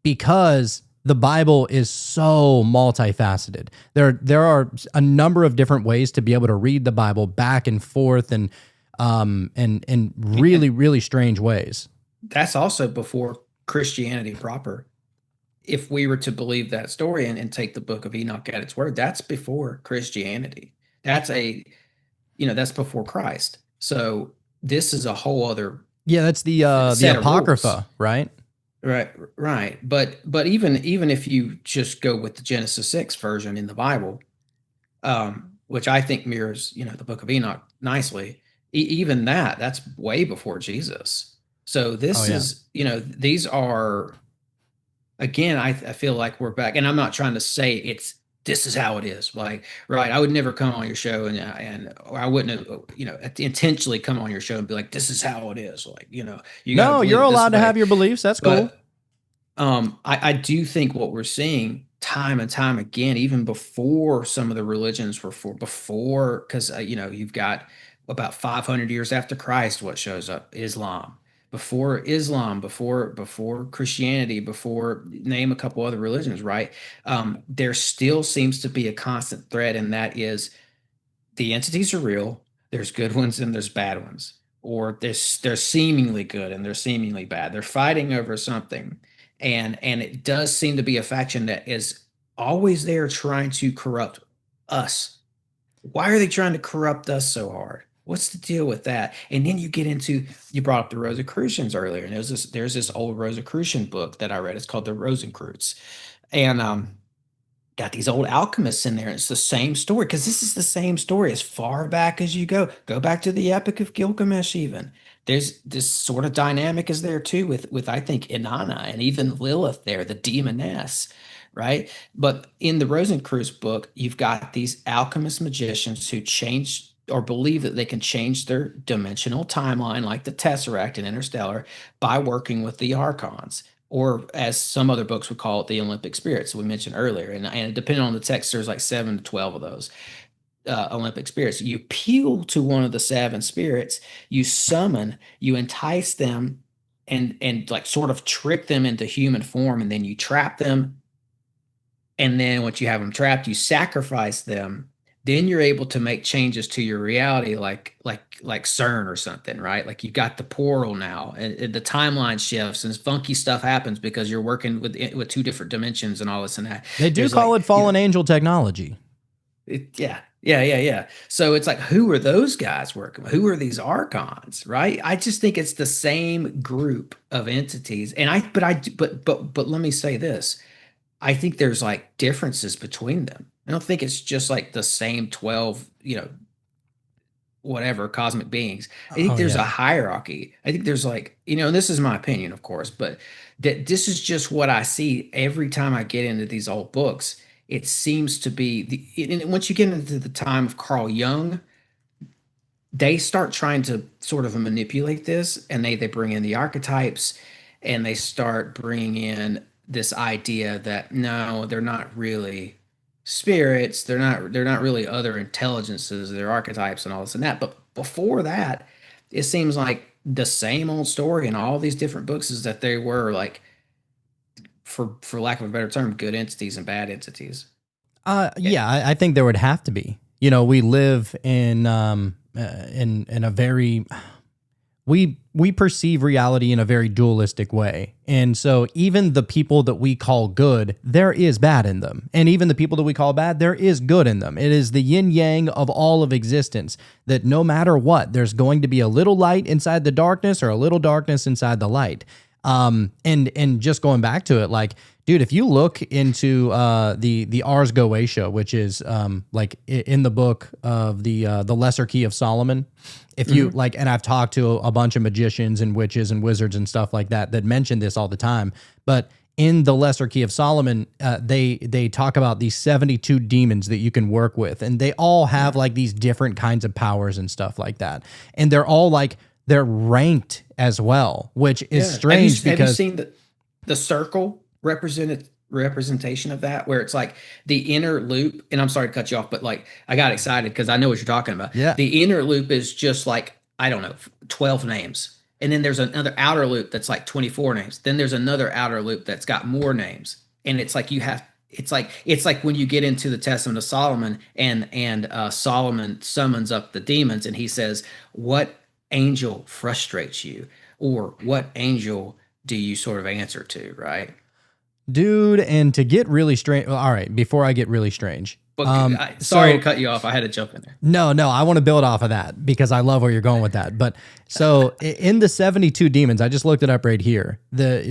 Because the Bible is so multifaceted. There are a number of different ways to be able to read the Bible back and forth and really, really strange ways. That's also before Christianity proper. If we were to believe that story and take the book of Enoch at its word, that's before Christianity. That's before Christ. So this is a whole other Yeah, that's the set of rules. Apocrypha, right? Right. But even if you just go with the Genesis 6 version in the Bible, which I think mirrors, the book of Enoch nicely, even that's way before Jesus. So this is, these are, again, I feel like we're back, and I'm not trying to say this is how it is. Like, right, I would never come on your show or I wouldn't have, intentionally come on your show and be like, this is how it is. Like, you gotta believe you're it this allowed to way. have your beliefs. That's cool. But I do think what we're seeing time and time again, even before some of the religions were before, because you've got about 500 years after Christ, what shows up? Islam. Before Islam, before Christianity, before name a couple other religions, right? There still seems to be a constant thread, and that is the entities are real. There's good ones and there's bad ones, or they're seemingly good and they're seemingly bad. They're fighting over something, and it does seem to be a faction that is always there trying to corrupt us. Why are they trying to corrupt us so hard? What's the deal with that? And then you brought up the Rosacrucians earlier, and there's this old Rosacrucian book that I read. It's called the Rosacrucians, and got these old alchemists in there. It's the same story, because this is the same story as far back as you go. Go back to the Epic of Gilgamesh. Even there's this sort of dynamic is there too with I think Inanna and even Lilith there, the demoness, right? But in the Rosacrucians book, you've got these alchemist magicians who change or believe that they can change their dimensional timeline, like the Tesseract in Interstellar, by working with the archons, or as some other books would call it, the Olympic spirits we mentioned earlier. And depending on the text, there's like 7 to 12 of those Olympic spirits. You appeal to one of the 7 spirits, you summon, you entice them, and like sort of trick them into human form, and then you trap them. And then once you have them trapped, you sacrifice them. Then you're able to make changes to your reality, like CERN or something, right? Like you got the portal now, and the timeline shifts, and funky stuff happens because you're working with 2 different dimensions and all this and that. They do call it fallen angel technology. Yeah. So it's like, who are those guys working with? Who are these archons, right? I just think it's the same group of entities. And but let me say this. I think there's like differences between them. I don't think it's just like the same 12, whatever cosmic beings. I think there's a hierarchy. I think there's like, and this is my opinion, of course, but this is just what I see every time I get into these old books. It seems to be and once you get into the time of Carl Jung, they start trying to sort of manipulate this, and they bring in the archetypes, and they start bringing in this idea that no, they're not really spirits, they're not really other intelligences, they're archetypes and all this and that. But before that, it seems like the same old story in all these different books is that they were like, for lack of a better term, good entities and bad entities. Yeah, I think there would have to be. You know, we live in a very we perceive reality in a very dualistic way. And so even the people that we call good, there is bad in them. And even the people that we call bad, there is good in them. It is the yin yang of all of existence, that no matter what, there's going to be a little light inside the darkness or a little darkness inside the light. And just going back to it, like, dude, if you look into the Ars Goetia, which is like in the book of the Lesser Key of Solomon, if you like, and I've talked to a bunch of magicians and witches and wizards and stuff like that mention this all the time, but in the Lesser Key of Solomon, they talk about these 72 demons that you can work with, and they all have like these different kinds of powers and stuff like that, and they're all like, they're ranked as well, which is strange because... Have you seen the circle representation of that, where it's like the inner loop, and I'm sorry to cut you off, but like I got excited because I know what you're talking about. Yeah. The inner loop is just like, I don't know, 12 names. And then there's another outer loop that's like 24 names. Then there's another outer loop that's got more names. And it's like it's like when you get into the Testament of Solomon, and Solomon summons up the demons, and he says, what angel frustrates you, or what angel do you sort of answer to, right? Dude, and to get really strange. Well, all right, before I get really strange. But sorry to cut you off. I had to jump in there. No, I want to build off of that because I love where you're going with that. But so in the 72 demons, I just looked it up right here.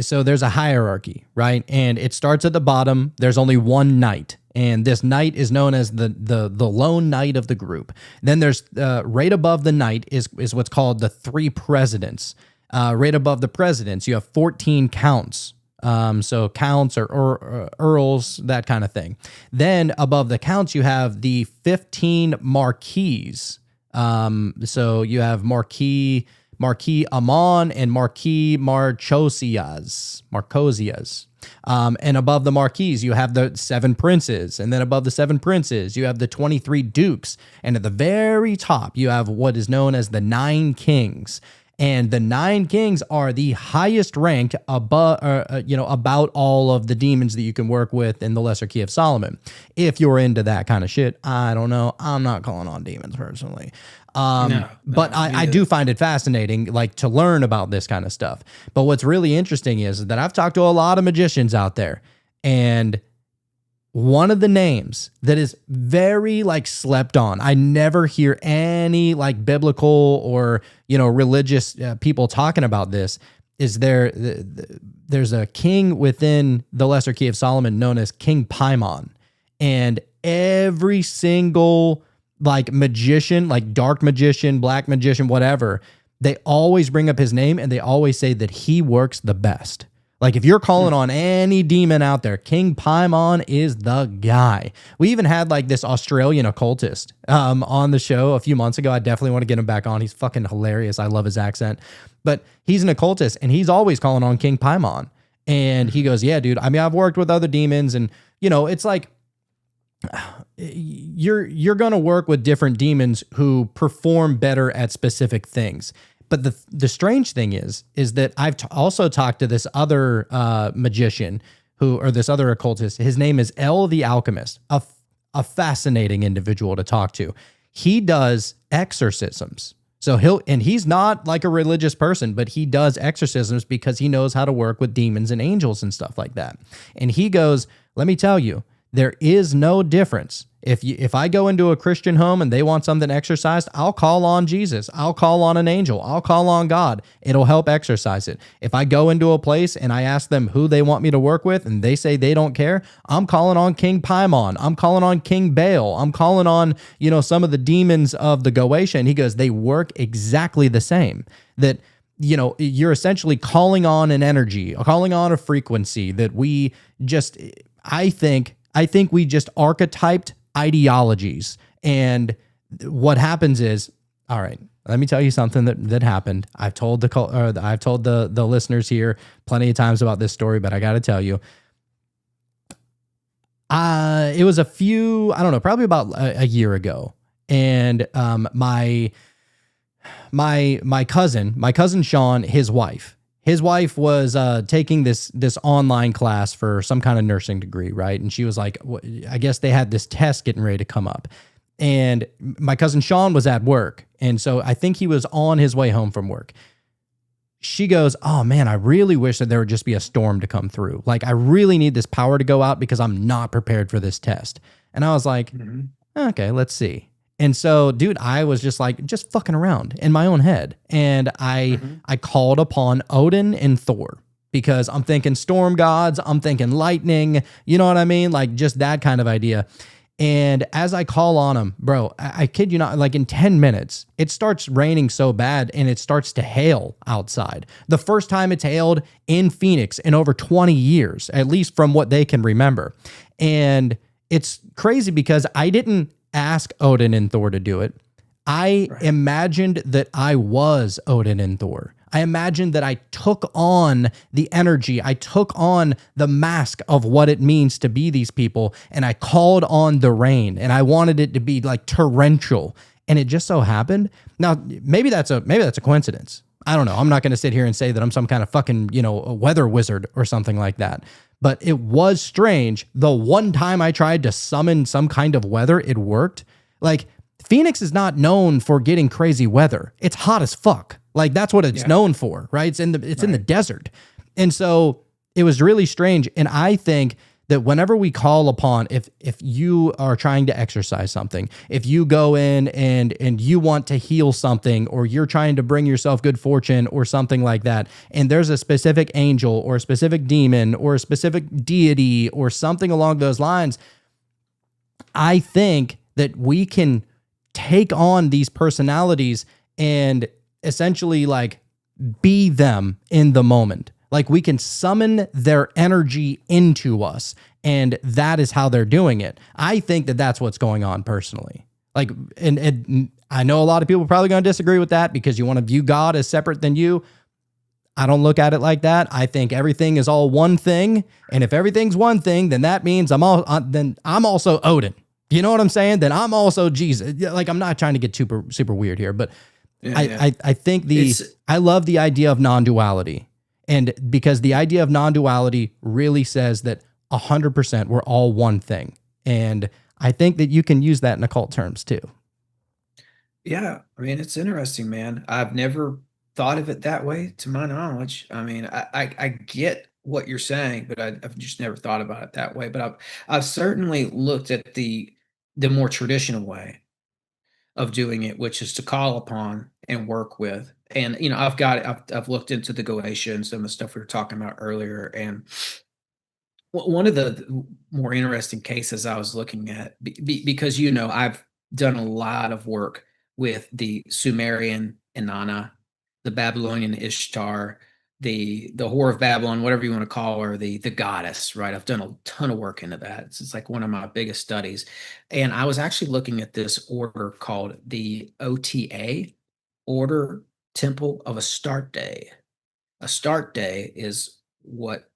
So there's a hierarchy, right? And it starts at the bottom. There's only one knight. And this knight is known as the lone knight of the group. Then there's right above the knight is what's called the three presidents. Right above the presidents, you have 14 counts. So counts or earls, that kind of thing. Then above the counts, you have the 15 marquises. So you have Marquis Amon and Marquis Marchosias. And above the marquis, you have the 7 princes. And then above the 7 princes, you have the 23 dukes. And at the very top, you have what is known as the 9 kings. And the 9 kings are the highest ranked above, about all of the demons that you can work with in the Lesser Key of Solomon. If you're into that kind of shit, I don't know. I'm not calling on demons personally. But I do find it fascinating, like, to learn about this kind of stuff. But what's really interesting is that I've talked to a lot of magicians out there, and one of the names that is very like slept on, I never hear any like biblical or, religious people talking about this, is there's a king within the Lesser Key of Solomon known as King Paimon. And every single like magician, like dark magician, black magician, whatever, they always bring up his name, and they always say that he works the best. Like, if you're calling on any demon out there, King Paimon is the guy. We even had like this Australian occultist on the show a few months ago. I definitely want to get him back on. He's fucking hilarious. I love his accent. But he's an occultist, and he's always calling on King Paimon. And he goes, yeah, dude, I mean, I've worked with other demons, and, it's like, you're going to work with different demons who perform better at specific things. But the strange thing is that I've also talked to this other magician or this other occultist. His name is El the Alchemist, a fascinating individual to talk to. He does exorcisms. So he's not like a religious person, but he does exorcisms because he knows how to work with demons and angels and stuff like that. And he goes, let me tell you, there is no difference. If I go into a Christian home and they want something exorcised, I'll call on Jesus. I'll call on an angel. I'll call on God. It'll help exorcise it. If I go into a place and I ask them who they want me to work with and they say they don't care, I'm calling on King Paimon. I'm calling on King Baal. I'm calling on, some of the demons of the Goetia. And he goes, they work exactly the same. That, you're essentially calling on an energy, calling on a frequency that we just, I think we just archetyped ideologies. And what happens is All right. Let me tell you something that happened. I've told the listeners here plenty of times about this story, but I got to tell you, it was I don't know, probably about a year ago. And my cousin Sean, his wife was taking this online class for some kind of nursing degree, right? And she was like, I guess they had this test getting ready to come up. And my cousin Sean was at work. And so I think he was on his way home from work. She goes, oh man, I really wish that there would just be a storm to come through. Like, I really need this power to go out because I'm not prepared for this test. And I was like, okay, let's see. And so, dude, I was just like, just fucking around in my own head. And I called upon Odin and Thor because I'm thinking storm gods, I'm thinking lightning, you know what I mean? Like just that kind of idea. And as I call on them, bro, I kid you not, like in 10 minutes, it starts raining so bad and it starts to hail outside. The first time it's hailed in Phoenix in over 20 years, at least from what they can remember. And it's crazy because I didn't ask Odin and Thor to do it. I imagined that I was Odin and Thor. I imagined that I took on the energy. I took on the mask of what it means to be these people. And I called on the rain and I wanted it to be like torrential. And it just so happened. Now, maybe that's a coincidence. I don't know. I'm not going to sit here and say that I'm some kind of fucking, a weather wizard or something like that. But it was strange. The one time I tried to summon some kind of weather, it worked. Like, Phoenix is not known for getting crazy weather. It's hot as fuck. Like, that's what it's known for, right? It's in the desert. And so it was really strange. And I think that whenever we call upon, if you are trying to exercise something, if you go in and you want to heal something, or you're trying to bring yourself good fortune or something like that, and there's a specific angel or a specific demon or a specific deity or something along those lines, I think that we can take on these personalities and essentially like be them in the moment. Like, we can summon their energy into us, and that is how they're doing it. I think that that's what's going on personally. Like, and I know a lot of people are probably going to disagree with that because you want to view God as separate than you. I don't look at it like that. I think everything is all one thing, and if everything's one thing, then that means I'm also Odin. You know what I'm saying? Then I'm also Jesus. Like, I'm not trying to get super weird here, but I think I love the idea of non-duality. And because the idea of non-duality really says that 100% we're all one thing. And I think that you can use that in occult terms too. Yeah. I mean, it's interesting, man. I've never thought of it that way, to my knowledge. I mean, I get what you're saying, but I've just never thought about it that way. But I've certainly looked at the more traditional way of doing it, which is to call upon and work with. And I've looked into the Goetia and some of the stuff we were talking about earlier. And one of the more interesting cases I was looking at, because I've done a lot of work with the Sumerian Inanna, the Babylonian Ishtar, the Whore of Babylon, whatever you want to call her, the goddess, right? I've done a ton of work into that. It's like one of my biggest studies. And I was actually looking at this order called the OTA, Order Temple of Astarte. Astarte is what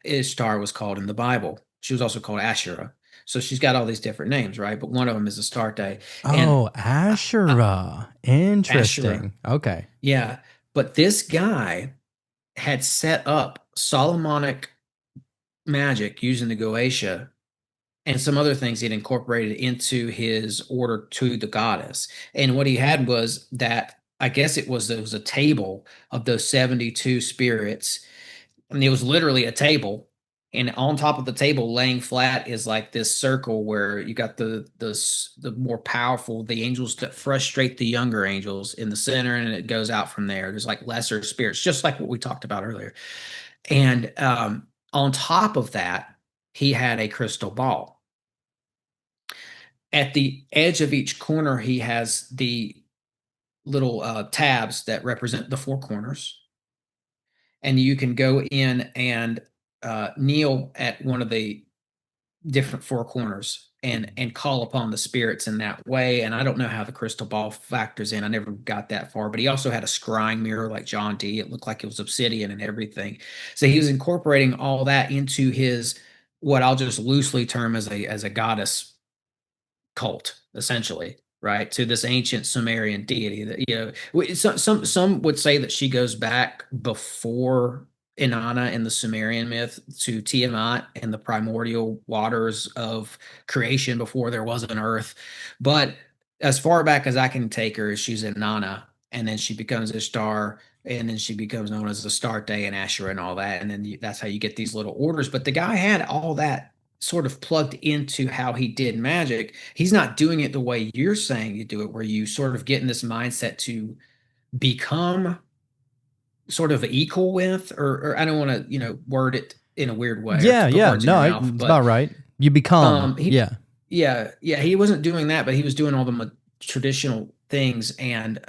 Ishtar was called in the Bible. She was also called Asherah. So she's got all these different names, right? But one of them is Astarte. Oh, Asherah. Interesting. Asherah. Okay. Yeah. But this guy had set up Solomonic magic using the Goetia and some other things he'd incorporated into his order to the goddess. And what he had was that, I guess it was a table of those 72 spirits. And it was literally a table. And on top of the table, laying flat, is like this circle where you got the more powerful, the angels that frustrate the younger angels in the center, and it goes out from there. There's like lesser spirits, just like what we talked about earlier. And on top of that, he had a crystal ball. At the edge of each corner, he has the little tabs that represent the four corners. And you can go in and kneel at one of the different four corners and call upon the spirits in that way. And I don't know how the crystal ball factors in. I never got that far, but he also had a scrying mirror like John Dee. It looked like it was obsidian and everything. So he was incorporating all that into his, what I'll just loosely term as a goddess cult, essentially, right? To this ancient Sumerian deity that, some would say that she goes back before Inanna in the Sumerian myth to Tiamat and the primordial waters of creation before there was an earth. But as far back as I can take her, she's Inanna, and then she becomes Ishtar, and then she becomes known as Astarte and Asherah and all that. And then that's how you get these little orders. But the guy had all that sort of plugged into how he did magic. He's not doing it the way you're saying you do it, where you sort of get in this mindset to become sort of equal with, or I don't want to, word it in a weird way. Yeah, yeah. No, it's about right. You become, yeah. He wasn't doing that, but he was doing all the traditional things. And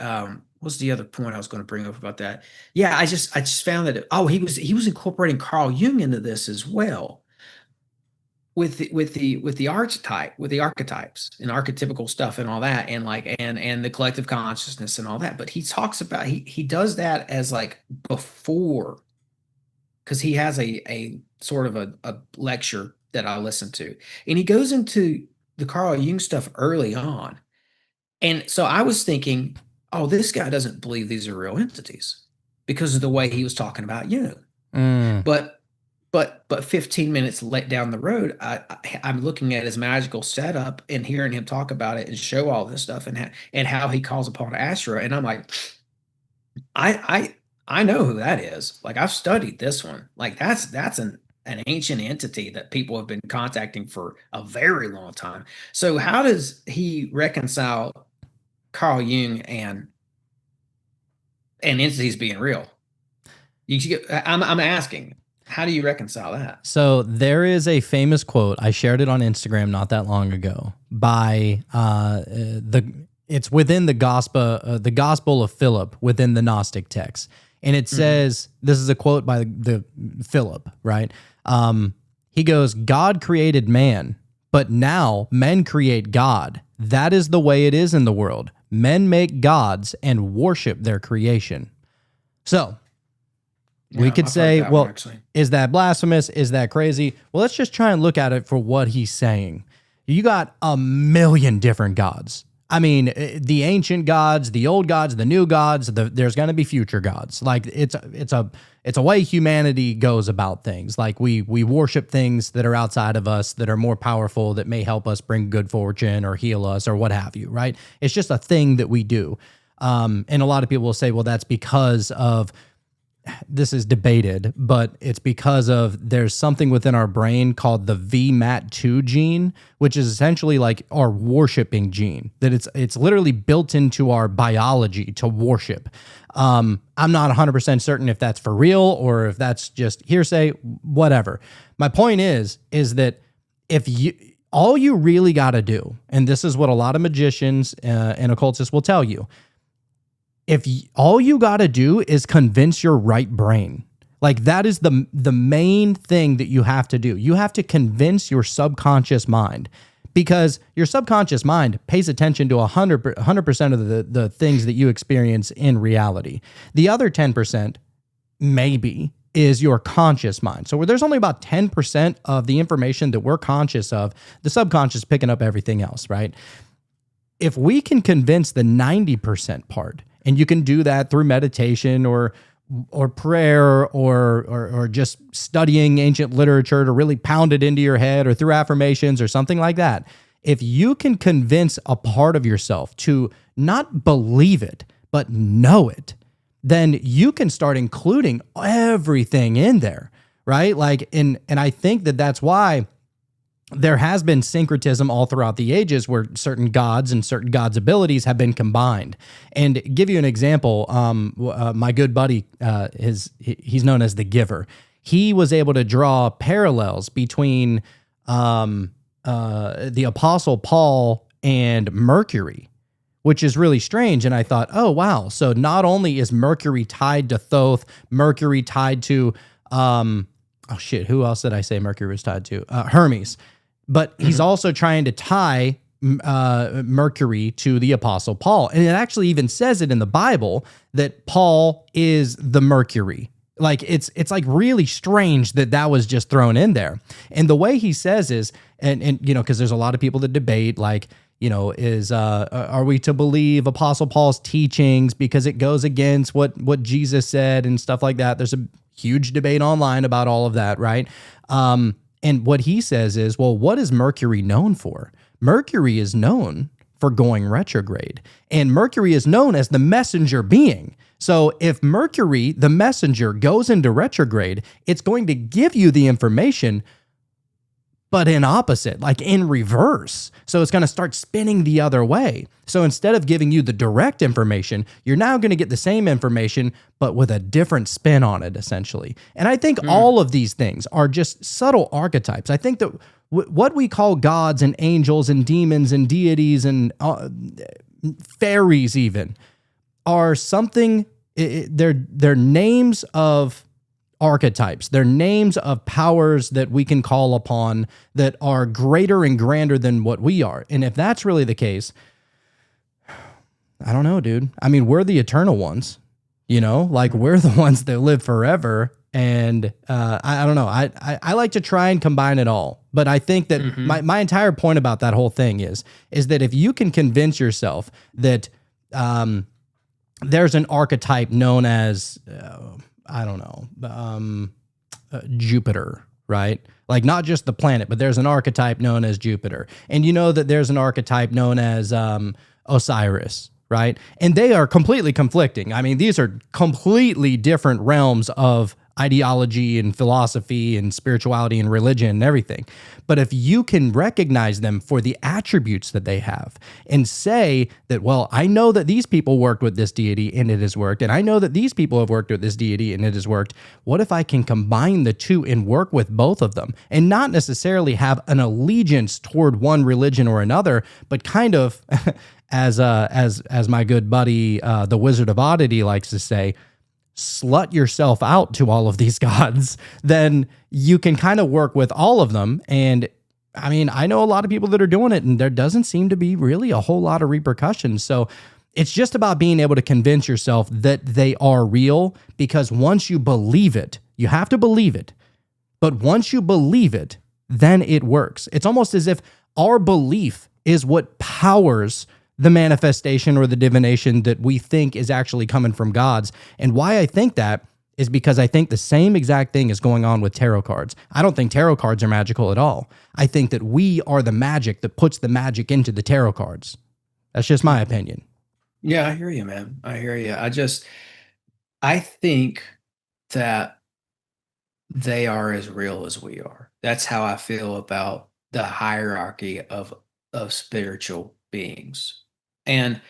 what's the other point I was going to bring up about that? Yeah, I just found that he was incorporating Carl Jung into this as well, with the archetype, with the archetypes and archetypical stuff and all that, and and the collective consciousness and all that. But he talks about, he does that as like before, because he has a sort of a lecture that I listen to, and he goes into the Carl Jung stuff early on. And so I was thinking, oh, this guy doesn't believe these are real entities because of the way he was talking about Jung. But 15 minutes down the road, I'm looking at his magical setup and hearing him talk about it and show all this stuff and how he calls upon Asherah, and I'm like, I know who that is. Like, I've studied this one. Like, that's an ancient entity that people have been contacting for a very long time. So how does he reconcile Carl Jung and entities being real? I'm asking. How do you reconcile that? So there is a famous quote. I shared it on Instagram not that long ago by it's within the Gospel of Philip within the Gnostic text. And it says, this is a quote by the Philip, right? He goes, God created man, but now men create God. That is the way it is in the world. Men make gods and worship their creation. So we could say, well, is that blasphemous? Is that crazy? Well, let's just try and look at it for what he's saying. You got a million different gods. I mean, the ancient gods, the old gods, the new gods, there's going to be future gods. Like, it's a way humanity goes about things. Like, we worship things that are outside of us, that are more powerful, that may help us bring good fortune or heal us or what have you, right? It's just a thing that we do. And a lot of people will say, well, that's because of, this is debated, but it's because of there's something within our brain called the VMAT2 gene, which is essentially like our worshiping gene, that it's literally built into our biology to worship. I'm not 100% certain if that's for real or if that's just hearsay, whatever. My point is that all you really got to do, and this is what a lot of magicians and occultists will tell you, all you got to do is convince your right brain. Like, that is the main thing that you have to do. You have to convince your subconscious mind, because your subconscious mind pays attention to 100% of the things that you experience in reality. The other 10% maybe is your conscious mind. So there's only about 10% of the information that we're conscious of, the subconscious picking up everything else, right? If we can convince the 90% part, and you can do that through meditation or prayer or just studying ancient literature to really pound it into your head, or through affirmations or something like that. If you can convince a part of yourself to not believe it, but know it, then you can start including everything in there, right? Like, and I think that's why there has been syncretism all throughout the ages, where certain gods and certain gods' abilities have been combined. And give you an example, my good buddy, he's known as the Giver. He was able to draw parallels between the Apostle Paul and Mercury, which is really strange. And I thought, oh, wow. So not only is Mercury tied to Thoth, Mercury tied to, who else did I say Mercury was tied to? Hermes. but he's also trying to tie Mercury to the Apostle Paul. And it actually even says it in the Bible that Paul is the Mercury. Like it's like really strange that that was just thrown in there. And the way he says is, and you know, because there's a lot of people that debate, like, you know, are we to believe Apostle Paul's teachings because it goes against what Jesus said and stuff like that. There's a huge debate online about all of that, right? And what he says is, well, what is Mercury known for? Mercury is known for going retrograde, and Mercury is known as the messenger being. So if Mercury, the messenger, goes into retrograde, it's going to give you the information, but in opposite, like in reverse. So it's going to start spinning the other way. So instead of giving you the direct information, you're now going to get the same information, but with a different spin on it, essentially. And I think all of these things are just subtle archetypes. I think that what we call gods and angels and demons and deities and fairies even are something, they're names of archetypes. They're names of powers that we can call upon that are greater and grander than what we are. And if that's really the case, I don't know, dude. I mean, we're the eternal ones, you know, like we're the ones that live forever. And I don't know. I like to try and combine it all. But I think that my entire point about that whole thing is that if you can convince yourself that there's an archetype known as, I don't know, Jupiter, right? Like not just the planet, but there's an archetype known as Jupiter. And you know that there's an archetype known as Osiris, right? And they are completely conflicting. I mean, these are completely different realms of ideology and philosophy and spirituality and religion and everything. But if you can recognize them for the attributes that they have and say that, well, I know that these people worked with this deity and it has worked, and I know that these people have worked with this deity and it has worked, what if I can combine the two and work with both of them and not necessarily have an allegiance toward one religion or another, but kind of, as my good buddy, the Wizard of Oddity likes to say, slut yourself out to all of these gods, then you can kind of work with all of them. And I mean, I know a lot of people that are doing it, and there doesn't seem to be really a whole lot of repercussions. So it's just about being able to convince yourself that they are real, because once you believe it, you have to believe it. But once you believe it, then it works. It's almost as if our belief is what powers the manifestation or the divination that we think is actually coming from gods. And why I think that is because I think the same exact thing is going on with tarot cards. I don't think tarot cards are magical at all. I think that we are the magic that puts the magic into the tarot cards. That's just my opinion. Yeah, I hear you, man. I hear you. I think that they are as real as we are. That's how I feel about the hierarchy of spiritual beings. And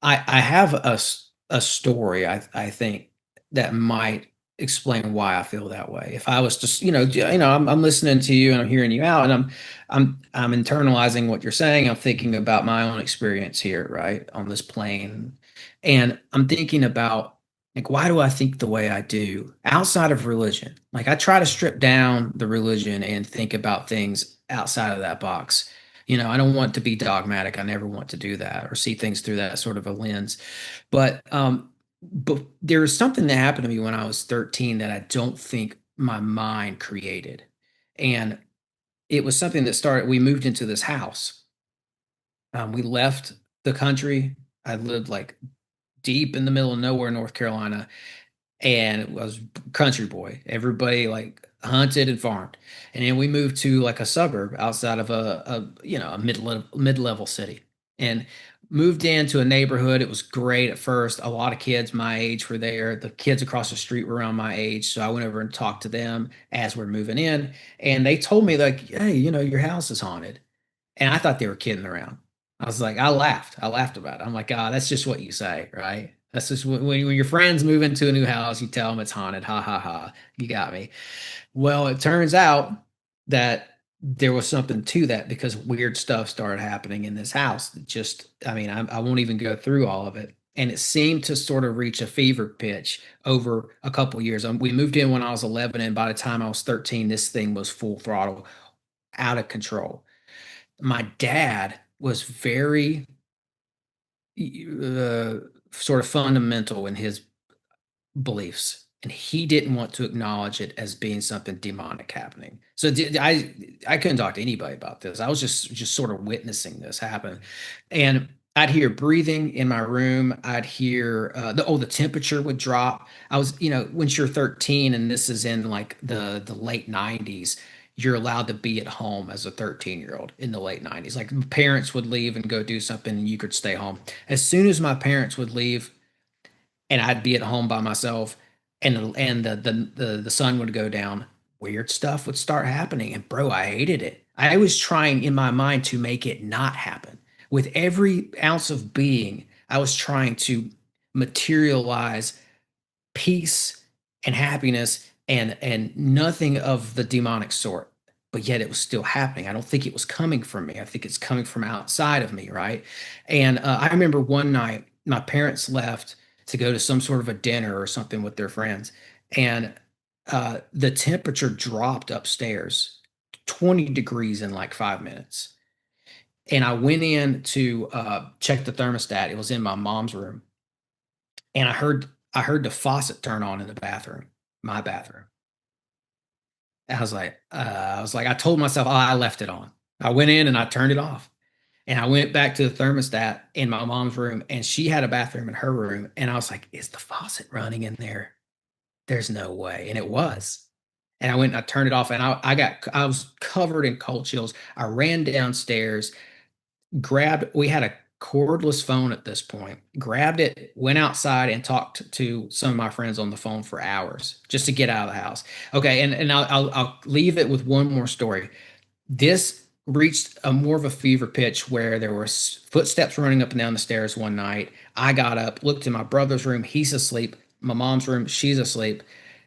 I have a story, I think, that might explain why I feel that way. If I was just, I'm listening to you and I'm hearing you out, and I'm internalizing what you're saying. I'm thinking about my own experience here, right, on this plane, and I'm thinking about, like, why do I think the way I do outside of religion? Like, I try to strip down the religion and think about things outside of that box. I don't want to be dogmatic. I never want to do that or see things through that sort of a lens. But there was something that happened to me when I was 13 that I don't think my mind created. And it was something that started, we moved into this house. We left the country. I lived like deep in the middle of nowhere, North Carolina. And I was country boy. Everybody like hunted and farmed. And then we moved to like a suburb outside of a mid-level city, and moved into a neighborhood. It was great at first. A lot of kids my age were there. The kids across the street were around my age. So I went over and talked to them as we're moving in. And they told me, like, hey, your house is haunted. And I thought they were kidding around. I was like, I laughed about it. I'm like, that's just what you say, right? That's just when your friends move into a new house, you tell them it's haunted. Ha ha ha. You got me. Well, it turns out that there was something to that, because weird stuff started happening in this house. I won't even go through all of it. And it seemed to sort of reach a fever pitch over a couple years. We moved in when I was 11, and by the time I was 13, this thing was full throttle, out of control. my dad was very sort of fundamental in his beliefs, and he didn't want to acknowledge it as being something demonic happening. So I couldn't talk to anybody about this. I was just sort of witnessing this happen, and I'd hear breathing in my room. I'd hear the temperature would drop. I was, once you're 13, and this is in like the late 90s, you're allowed to be at home as a 13-year-old in the late 90s. Like parents would leave and go do something, and you could stay home. As soon as my parents would leave, and I'd be at home by myself, and the sun would go down. Weird stuff would start happening, and bro, I hated it. I was trying in my mind to make it not happen. With every ounce of being, I was trying to materialize peace and happiness and nothing of the demonic sort. But yet it was still happening. I don't think it was coming from me. I think it's coming from outside of me, right? And I remember one night my parents left to go to some sort of a dinner or something with their friends, and the temperature dropped upstairs 20 degrees in like 5 minutes. And I went in to check the thermostat. It was in my mom's room, and I heard the faucet turn on in the bathroom, my bathroom. I told myself, oh, I left it on. I went in and I turned it off. And I went back to the thermostat in my mom's room, and she had a bathroom in her room. And I was like, is the faucet running in there? There's no way. And it was. And I went and I turned it off, and I was covered in cold chills. I ran downstairs, we had a cordless phone at this point, grabbed it, went outside and talked to some of my friends on the phone for hours just to get out of the house. Okay. And I'll leave it with one more story. This reached a more of a fever pitch where there were footsteps running up and down the stairs one night. I got up, looked in my brother's room. He's asleep. My mom's room, she's asleep.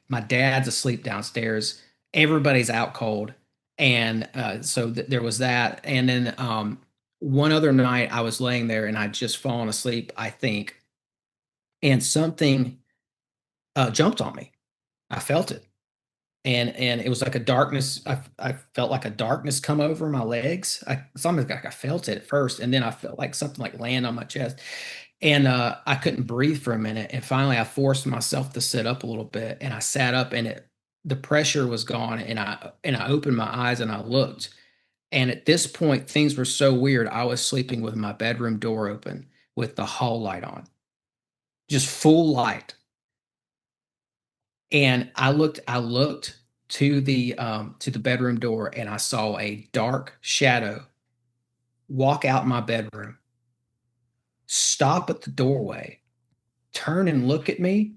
My dad's asleep downstairs. Everybody's out cold. And so there was that. And then one other night I was laying there and I'd just fallen asleep, I think, and something jumped on me. I felt it. And it was like a darkness. I felt like a darkness come over my legs. It's almost like I felt it at first, and then I felt like something like land on my chest, and I couldn't breathe for a minute. And finally, I forced myself to sit up a little bit, and I sat up, and the pressure was gone, and I opened my eyes and I looked, and at this point, things were so weird. I was sleeping with my bedroom door open, with the hall light on, just full light. And I looked to the bedroom door, and I saw a dark shadow walk out my bedroom, stop at the doorway, turn and look at me,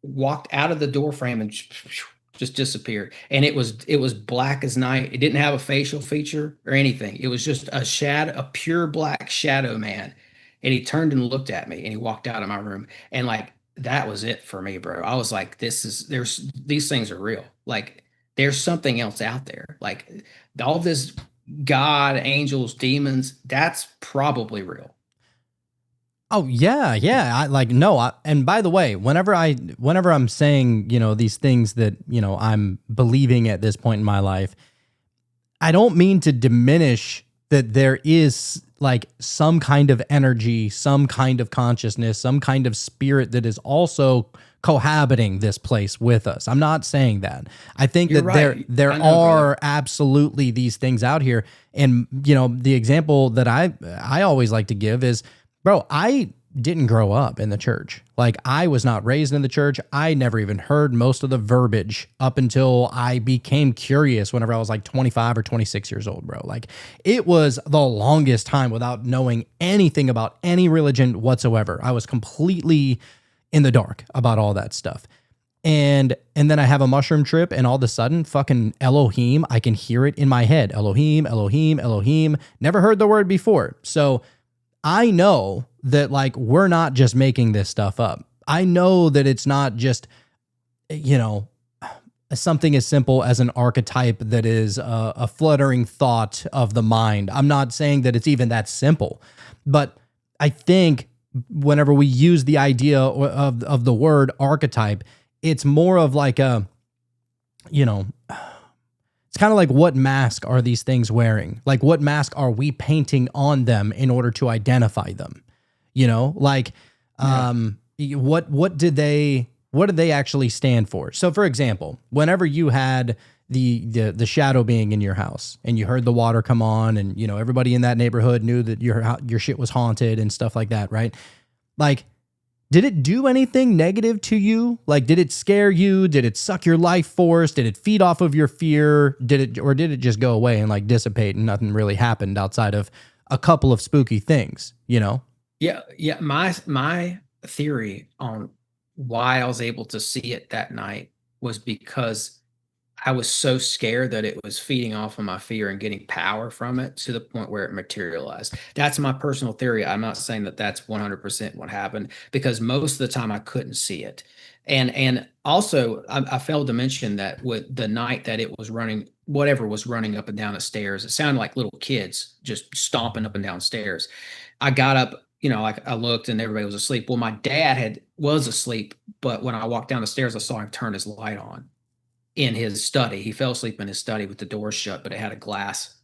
walked out of the door frame, and just disappeared. And it was black as night. It didn't have a facial feature or anything. It was just a pure black shadow man. And he turned and looked at me, and he walked out of my room. And like, that was it for me, bro. I was like, these things are real. Like, there's something else out there. Like, all this God, angels, demons, that's probably real. Oh yeah, yeah. And by the way, whenever I'm saying, these things that, I'm believing at this point in my life, I don't mean to diminish that there is like some kind of energy, some kind of consciousness, some kind of spirit that is also cohabiting this place with us. I'm not saying that. I think You're that right. there are absolutely these things out here. And, the example that I always like to give is, bro, I didn't grow up in the church. Like, I was not raised in the church. I never even heard most of the verbiage up until I became curious whenever I was like 25 or 26 years old, bro. Like, it was the longest time without knowing anything about any religion whatsoever. I was completely in the dark about all that stuff. And then I have a mushroom trip, and all of a sudden, fucking Elohim, I can hear it in my head. Elohim, Elohim, Elohim. Never heard the word before. So I know that, like, we're not just making this stuff up. I know that it's not just, something as simple as an archetype that is a fluttering thought of the mind. I'm not saying that it's even that simple, but I think whenever we use the idea of the word archetype, it's more of like it's It's kind of like, what mask are these things wearing? Like, what mask are we painting on them in order to identify them? You know, like, what did they actually stand for? So, for example, whenever you had the shadow being in your house and you heard the water come on, and you know everybody in that neighborhood knew that your shit was haunted and stuff like that, right? Like, did it do anything negative to you? Like, did it scare you? Did it suck your life force? Did it feed off of your fear? Did it just go away and like dissipate and nothing really happened outside of a couple of spooky things, you know? Yeah, yeah. My theory on why I was able to see it that night was because I was so scared that it was feeding off of my fear and getting power from it to the point where it materialized. That's my personal theory. I'm not saying that that's 100% what happened, because most of the time I couldn't see it. And also I failed to mention that with the night that it was running, whatever was running up and down the stairs, it sounded like little kids just stomping up and down stairs. I got up, you know, like I looked and everybody was asleep. Well, my dad was asleep, but when I walked down the stairs, I saw him turn his light on in his study. He fell asleep in his study with the door shut, but it had a glass,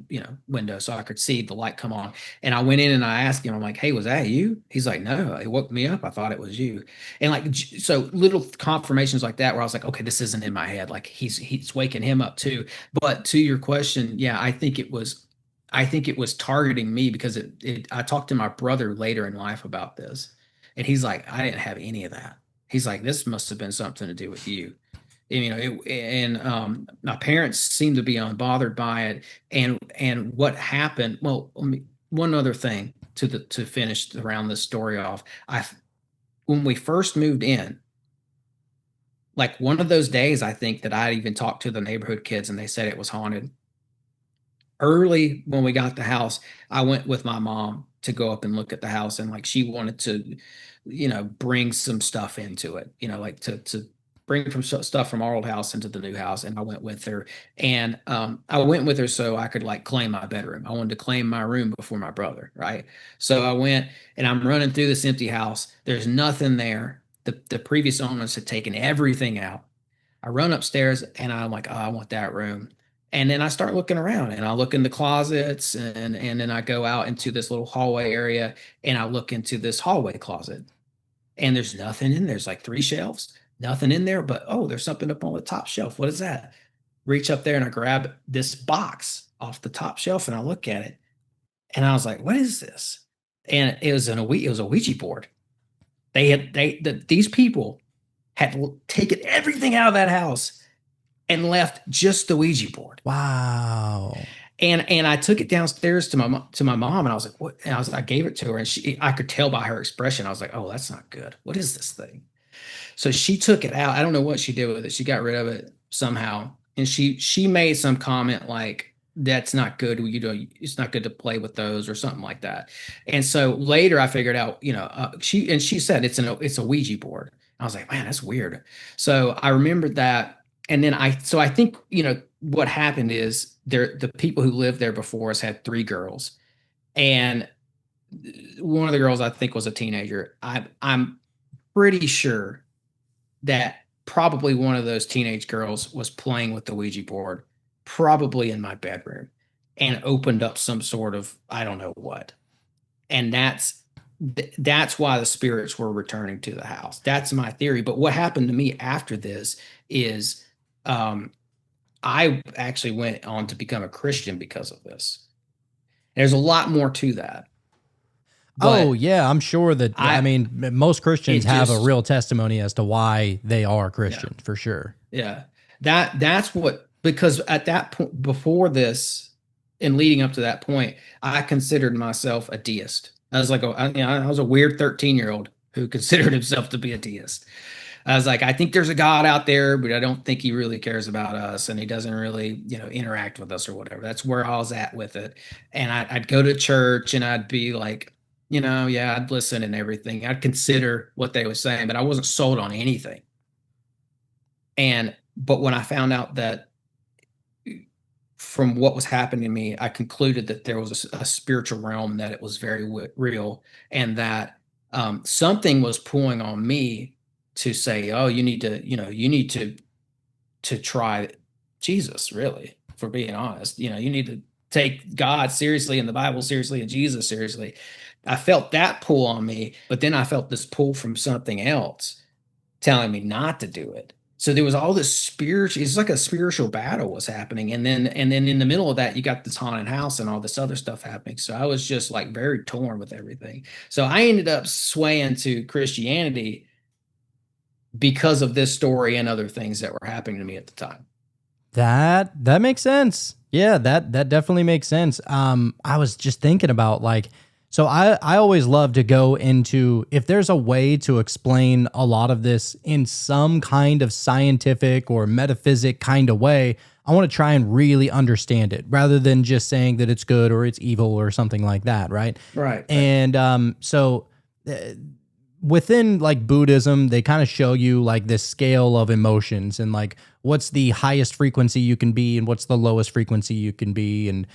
you know, window, so I could see the light come on. And I went in and I asked him, I'm like, "Hey, was that you?" He's like, "No, it woke me up. I thought it was you." And like, so little confirmations like that, where I was like, "Okay, this isn't in my head. Like he's waking him up too." But to your question, yeah, I think it was targeting me because I talked to my brother later in life about this, and he's like, "I didn't have any of that." He's like, "This must have been something to do with you." And, you know, my parents seemed to be unbothered by it. And what happened? Well, one other thing to finish to round this story off. When we first moved in, like one of those days, I think that I even talked to the neighborhood kids and they said it was haunted. Early when we got the house, I went with my mom to go up and look at the house, and like she wanted to, you know, bring some stuff into it, you know, like to bring stuff from our old house into the new house. And I went with her, and I went with her so I could like claim my bedroom. I wanted to claim my room before my brother, right? So I went and I'm running through this empty house. There's nothing there. The previous owners had taken everything out. I run upstairs and I'm like, "Oh, I want that room." And then I start looking around and I look in the closets, and then I go out into this little hallway area and I look into this hallway closet, and there's nothing in there. There's like 3 shelves, nothing in there, but oh, there's something up on the top shelf. What is that? Reach up there and I grab this box off the top shelf and I look at it and I was like, "What is this?" And it was a Ouija board. These people had taken everything out of that house and left just the Ouija board. Wow. And I took it downstairs to my mom, and I was like, "What?" And I gave it to her, and I could tell by her expression. I was like, "Oh, that's not good. What is this thing?" So she took it out. I don't know what she did with it. She got rid of it somehow, and she made some comment like, "That's not good. You know, it's not good to play with those," or something like that. And so later, I figured out, you know, she said it's a Ouija board. I was like, "Man, that's weird." So I remembered that, and then I think, you know, what happened is the people who lived there before us had 3 girls, and one of the girls I think was a teenager. I'm pretty sure that probably one of those teenage girls was playing with the Ouija board, probably in my bedroom, and opened up some sort of, I don't know what. And that's why the spirits were returning to the house. That's my theory. But what happened to me after this is I actually went on to become a Christian because of this. There's a lot more to that. Oh yeah, I'm sure that. I mean, most Christians have a real testimony as to why they are Christian, for sure. Yeah, that's what, because at that point, before this and leading up to that point, I considered myself a deist. I was like, I was a weird 13-year-old who considered himself to be a deist. I was like, I think there's a God out there, but I don't think he really cares about us, and he doesn't really, you know, interact with us or whatever. That's where I was at with it. And I'd go to church and I'd be like, you know, yeah, I'd listen and everything. I'd consider what they were saying, but I wasn't sold on anything. But when I found out that from what was happening to me, I concluded that there was a spiritual realm, that it was very real, and that something was pulling on me to say, "Oh, you need to try Jesus, really, for being honest. You know, you need to take God seriously and the Bible seriously and Jesus seriously. I felt that pull on me, but then I felt this pull from something else telling me not to do it. So there was all this spiritual, it's like a spiritual battle was happening. And then in the middle of that, you got this haunted house and all this other stuff happening. So I was just like very torn with everything. So I ended up swaying to Christianity because of this story and other things that were happening to me at the time. That makes sense. Yeah, that definitely makes sense. I was just thinking about like, so I always love to go into, if there's a way to explain a lot of this in some kind of scientific or metaphysic kind of way, I want to try and really understand it rather than just saying that it's good or it's evil or something like that, right? Right. And so within like Buddhism, they kind of show you like this scale of emotions and like what's the highest frequency you can be and what's the lowest frequency you can be, and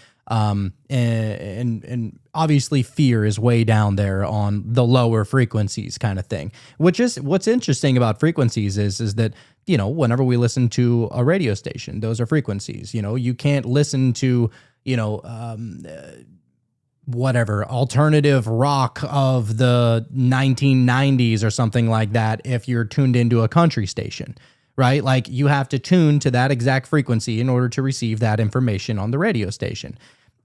obviously fear is way down there on the lower frequencies kind of thing. Which is what's interesting about frequencies is that, you know, whenever we listen to a radio station, those are frequencies. You know, you can't listen to, you know, whatever alternative rock of the 1990s or something like that if you're tuned into a country station, right? Like you have to tune to that exact frequency in order to receive that information on the radio station.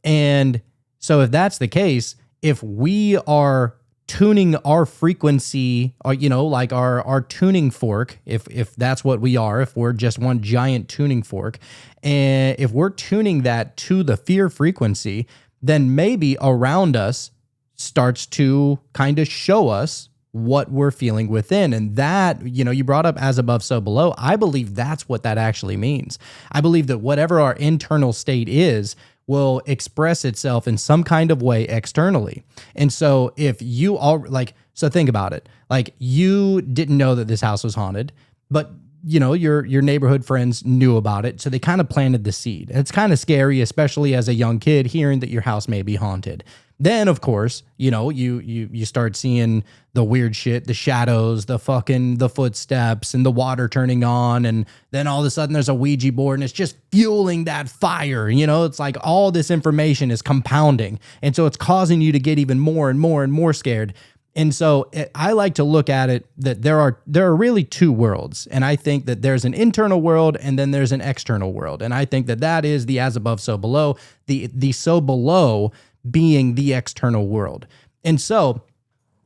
And so if that's the case, if we are tuning our frequency, or, you know, like our tuning fork, if that's what we are, if we're just one giant tuning fork, and if we're tuning that to the fear frequency, then maybe around us starts to kind of show us what we're feeling within. And that, you know, you brought up as above, so below. I believe that's what that actually means. I believe that whatever our internal state is will express itself in some kind of way externally. And so if you all like, so think about it, like you didn't know that this house was haunted, but you know, your neighborhood friends knew about it. So they kind of planted the seed. And it's kind of scary, especially as a young kid, hearing that your house may be haunted. Then, of course, you know, you start seeing the weird shit, the shadows, the footsteps and the water turning on. And then all of a sudden there's a Ouija board and it's just fueling that fire. You know, it's like all this information is compounding. And so it's causing you to get even more and more and more scared. And so I like to look at it that there are really two worlds. And I think that there's an internal world and then there's an external world. And I think that that is the as above, so below, the so below being the external world. And so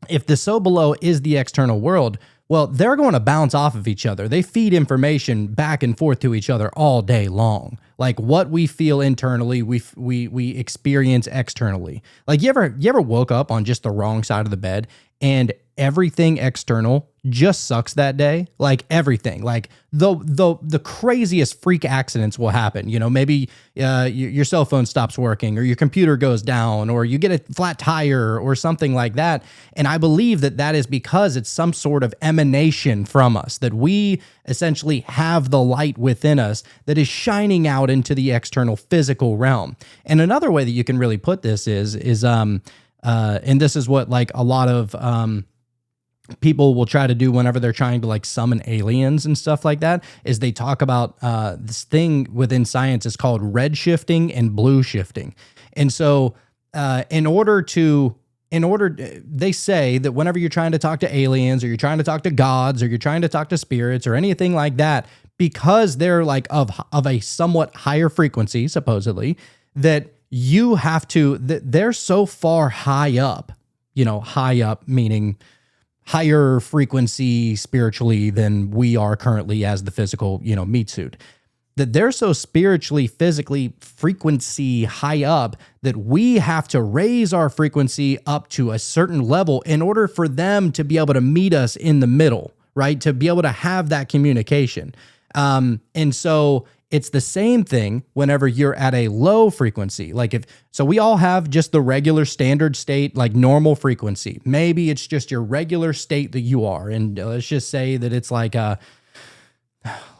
if the so below is the external world, well, they're going to bounce off of each other. They feed information back and forth to each other all day long. Like what we feel internally, we experience externally. Like you ever woke up on just the wrong side of the bed and everything external just sucks that day? Like everything, like the craziest freak accidents will happen. You know, maybe your cell phone stops working or your computer goes down or you get a flat tire or something like that. And I believe that that is because it's some sort of emanation from us, that we essentially have the light within us that is shining out into the external physical realm. And another way that you can really put this is and this is what like a lot of people will try to do whenever they're trying to like summon aliens and stuff like that, is they talk about this thing within science is called red shifting and blue shifting. And so in order they say that whenever you're trying to talk to aliens or you're trying to talk to gods or you're trying to talk to spirits or anything like that, because they're like of a somewhat higher frequency, supposedly, that you have to, they're so far high up, you know, high up meaning higher frequency spiritually than we are currently as the physical, you know, meat suit, that they're so spiritually, physically, frequency high up that we have to raise our frequency up to a certain level in order for them to be able to meet us in the middle, right? To be able to have that communication. And so it's the same thing whenever you're at a low frequency. Like so we all have just the regular standard state, like normal frequency. Maybe it's just your regular state that you are. And let's just say that it's like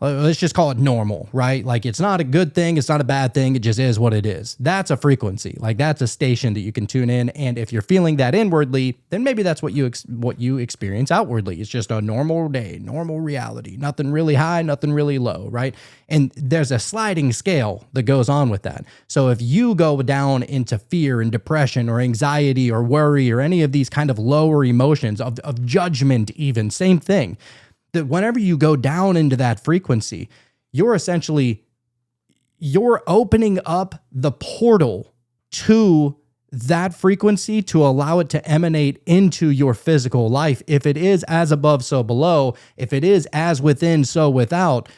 let's just call it normal, right? Like it's not a good thing, it's not a bad thing, it just is what it is. That's a frequency. Like that's a station that you can tune in, and if you're feeling that inwardly, then maybe that's what you experience outwardly. It's just a normal day, normal reality. Nothing really high, nothing really low, right? And there's a sliding scale that goes on with that. So if you go down into fear and depression or anxiety or worry or any of these kind of lower emotions of judgment, even same thing, that whenever you go down into that frequency, you're opening up the portal to that frequency to allow it to emanate into your physical life. If it is as above, so below, if it is as within, so without,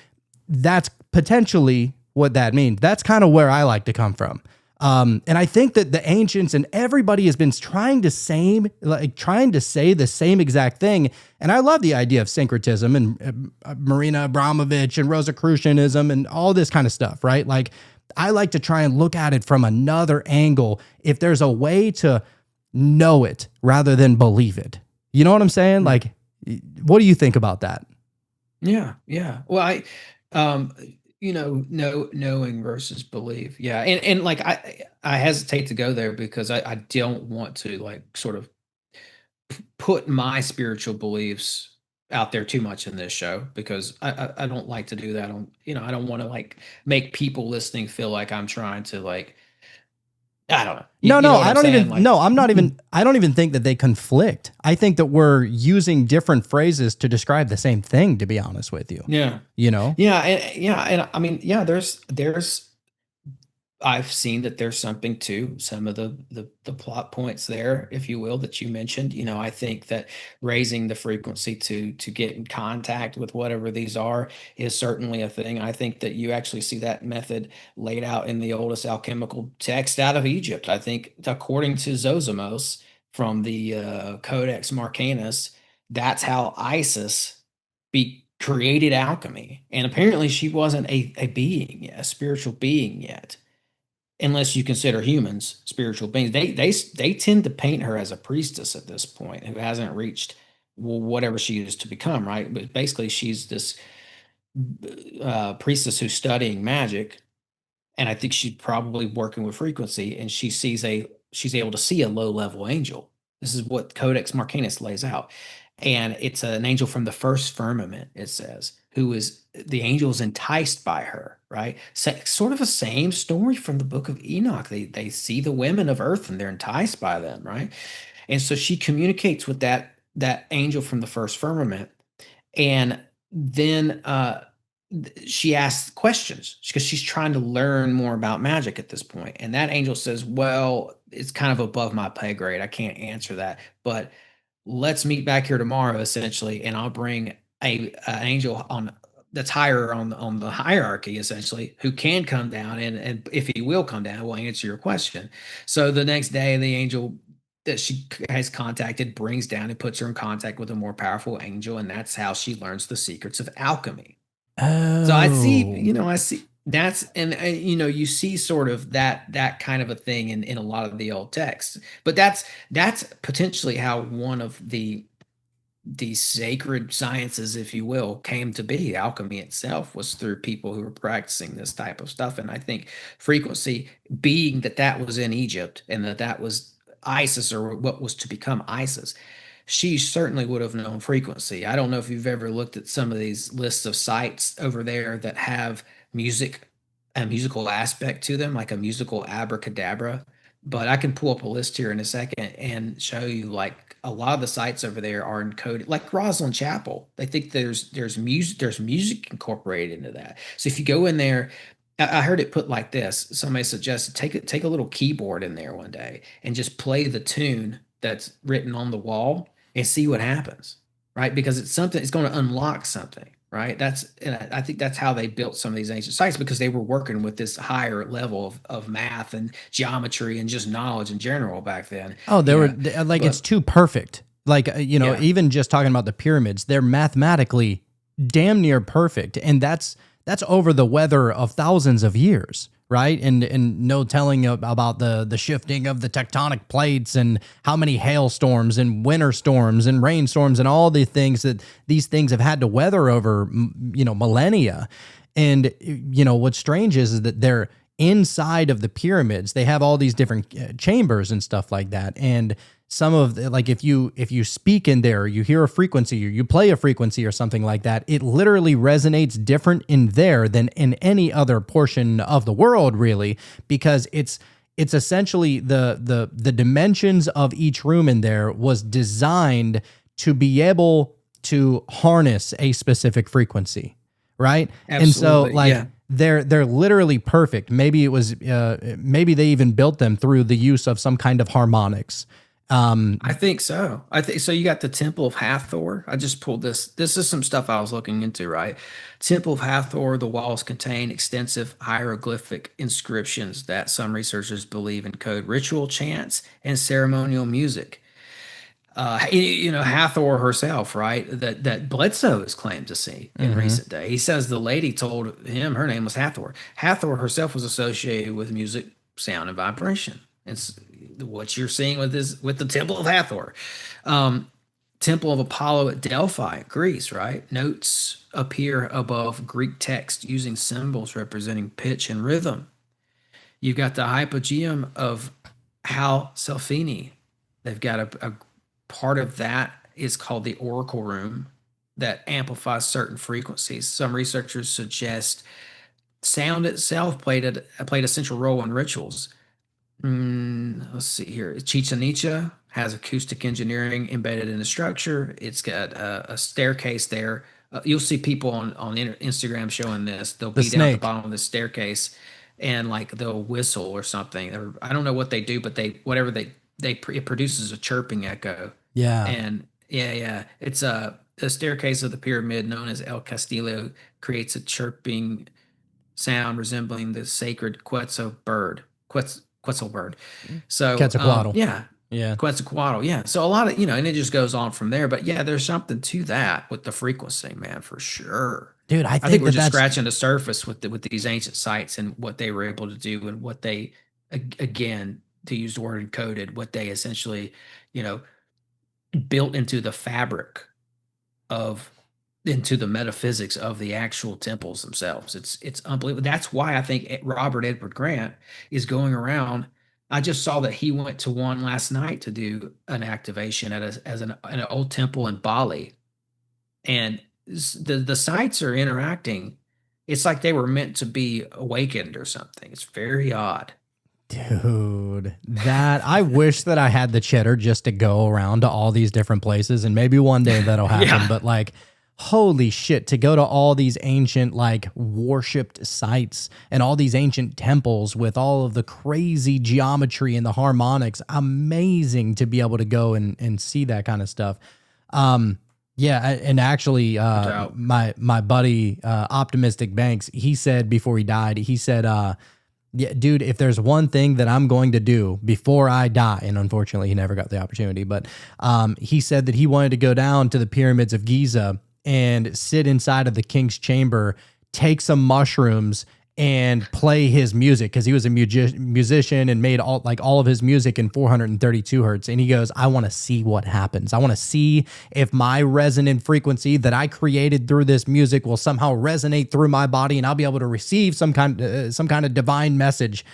that's potentially what that means. That's kind of where I like to come from. And I think that the ancients and everybody has been trying to say the same exact thing. And I love the idea of syncretism and Marina Abramovich and Rosacrucianism and all this kind of stuff, right? Like I like to try and look at it from another angle. If there's a way to know it rather than believe it, you know what I'm saying? Like, what do you think about that? Yeah. Well, knowing versus believe. Yeah. And like, I hesitate to go there because I don't want to like sort of put my spiritual beliefs out there too much in this show because I don't like to do that I don't want to like make people listening feel like I'm trying to like, I don't know. No, I don't even, like, no, I'm not even, I don't even think that they conflict. I think that we're using different phrases to describe the same thing, to be honest with you. Yeah. You know? Yeah. And I mean, yeah, I've seen that there's something to some of the plot points there, if you will, that you mentioned. I think that raising the frequency to get in contact with whatever these are is certainly a thing. I think that you actually see that method laid out in the oldest alchemical text out of Egypt. I think according to Zosimos from the Codex Marcanus, that's how Isis created alchemy. And apparently she wasn't a being, a spiritual being yet. Unless you consider humans spiritual beings, they tend to paint her as a priestess at this point who hasn't reached whatever she is to become, right? But basically, she's this priestess who's studying magic, and I think she's probably working with frequency, and she's able to see a low level angel. This is what Codex Marcanus lays out, and it's an angel from the first firmament. It says who is the angel is enticed by her, right? Sort of the same story from the book of Enoch. They see the women of earth and they're enticed by them, right? And so she communicates with that angel from the first firmament, and then she asks questions because she's trying to learn more about magic at this point. And that angel says, "Well, it's kind of above my pay grade. I can't answer that, but let's meet back here tomorrow, essentially, and I'll bring an angel that's higher on the hierarchy, essentially, who can come down, and if he will come down, will answer your question." So the next day, the angel that she has contacted brings down and puts her in contact with a more powerful angel, and that's how she learns the secrets of alchemy. Oh. So I see that's, and you see sort of that kind of a thing in a lot of the old texts, but that's potentially how one of the sacred sciences, if you will, came to be. Alchemy itself was through people who were practicing this type of stuff. And I think frequency, being that was in Egypt and that was Isis, or what was to become Isis, she certainly would have known frequency. I don't know if you've ever looked at some of these lists of sites over there that have a musical aspect to them, like a musical abracadabra. But I can pull up a list here in a second and show you, like, a lot of the sites over there are encoded, like Rosslyn Chapel. They think there's music incorporated into that. So if you go in there, I heard it put like this. Somebody suggested take a little keyboard in there one day and just play the tune that's written on the wall and see what happens, right? Because it's going to unlock something, right? And I think that's how they built some of these ancient sites, because they were working with this higher level of math and geometry and just knowledge in general back then. Oh, it's too perfect. Like, even just talking about the pyramids, they're mathematically damn near perfect. And that's over the weather of thousands of years, right? And no telling about the shifting of the tectonic plates and how many hailstorms and winter storms and rainstorms and all the things that these things have had to weather over, millennia. And, what's strange is that they're inside of the pyramids. They have all these different chambers and stuff like that. And some of like if you speak in there, you hear a frequency or you play a frequency or something like that, it literally resonates different in there than in any other portion of the world, really, because it's essentially the dimensions of each room in there was designed to be able to harness a specific frequency, right? Absolutely, and so like yeah. they're literally perfect. Maybe it was maybe they even built them through the use of some kind of harmonics. I think so. I think so. You got the Temple of Hathor. I just pulled this. This is some stuff I was looking into, right? Temple of Hathor, the walls contain extensive hieroglyphic inscriptions that some researchers believe encode ritual chants and ceremonial music. Hathor herself, right? That Bledsoe has claimed to see in recent day. He says the lady told him her name was Hathor. Hathor herself was associated with music, sound, and vibration. It's what you're seeing with the Temple of Hathor. Temple of Apollo at Delphi, Greece, right? Notes appear above Greek text using symbols representing pitch and rhythm. You've got the hypogeum of Halcyon. They've got a part of that is called the Oracle Room that amplifies certain frequencies. Some researchers suggest sound itself played a central role in rituals. Let's see here. Chichen Itza has acoustic engineering embedded in the structure. It's got a staircase there. You'll see people on Instagram showing this. They'll be down at the bottom of the staircase, and like they'll whistle or something. Or I don't know what they do, but it produces a chirping echo. Yeah. And yeah. It's the staircase of the pyramid known as El Castillo creates a chirping sound resembling the sacred Quetzal bird. Quetzal bird. So Quetzalcoatl. yeah. Quetzalcoatl. Yeah. So a lot of, and it just goes on from there. But yeah, there's something to that with the frequency, man, for sure. Dude, I think we're just scratching the surface with these ancient sites and what they were able to do and what they, again, to use the word encoded, what they essentially, built into the fabric into the metaphysics of the actual temples themselves. It's unbelievable. That's why I think Robert Edward Grant is going around. I just saw that he went to one last night to do an activation at an old temple in Bali, and the sites are interacting. It's like they were meant to be awakened or something. It's very odd. Dude, I wish that I had the cheddar just to go around to all these different places, and maybe one day that'll happen. Yeah. But like, holy shit, to go to all these ancient like worshipped sites and all these ancient temples with all of the crazy geometry and the harmonics, amazing to be able to go and see that kind of stuff. Yeah, and actually, my buddy Optimistic Banks, he said before he died, he said, yeah, dude, if there's one thing that I'm going to do before I die, and unfortunately he never got the opportunity, but he said that he wanted to go down to the pyramids of Giza and sit inside of the king's chamber, take some mushrooms, and play his music, because he was a musician and made all of his music in 432 hertz. And he goes, I want to see what happens. I want to see if my resonant frequency that I created through this music will somehow resonate through my body, and I'll be able to receive some kind of divine message.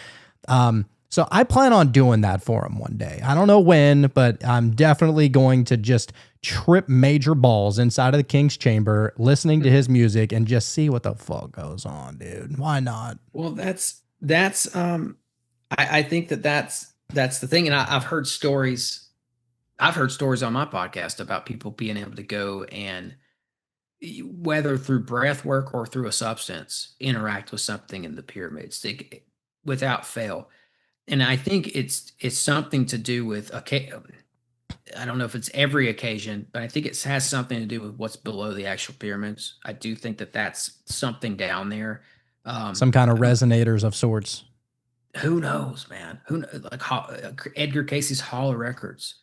So I plan on doing that for him one day. I don't know when, but I'm definitely going to just trip major balls inside of the king's chamber, listening to his music, and just see what the fuck goes on, dude. Why not? Well, I think that's the thing. And I've heard stories on my podcast about people being able to go and, whether through breath work or through a substance, interact with something in the pyramids without fail. And I think it's something to do with, I don't know if it's every occasion, but I think it has something to do with what's below the actual pyramids. I do think that's something down there. Some kind of resonators of sorts. Who knows, man? Like Edgar Casey's Hall of Records.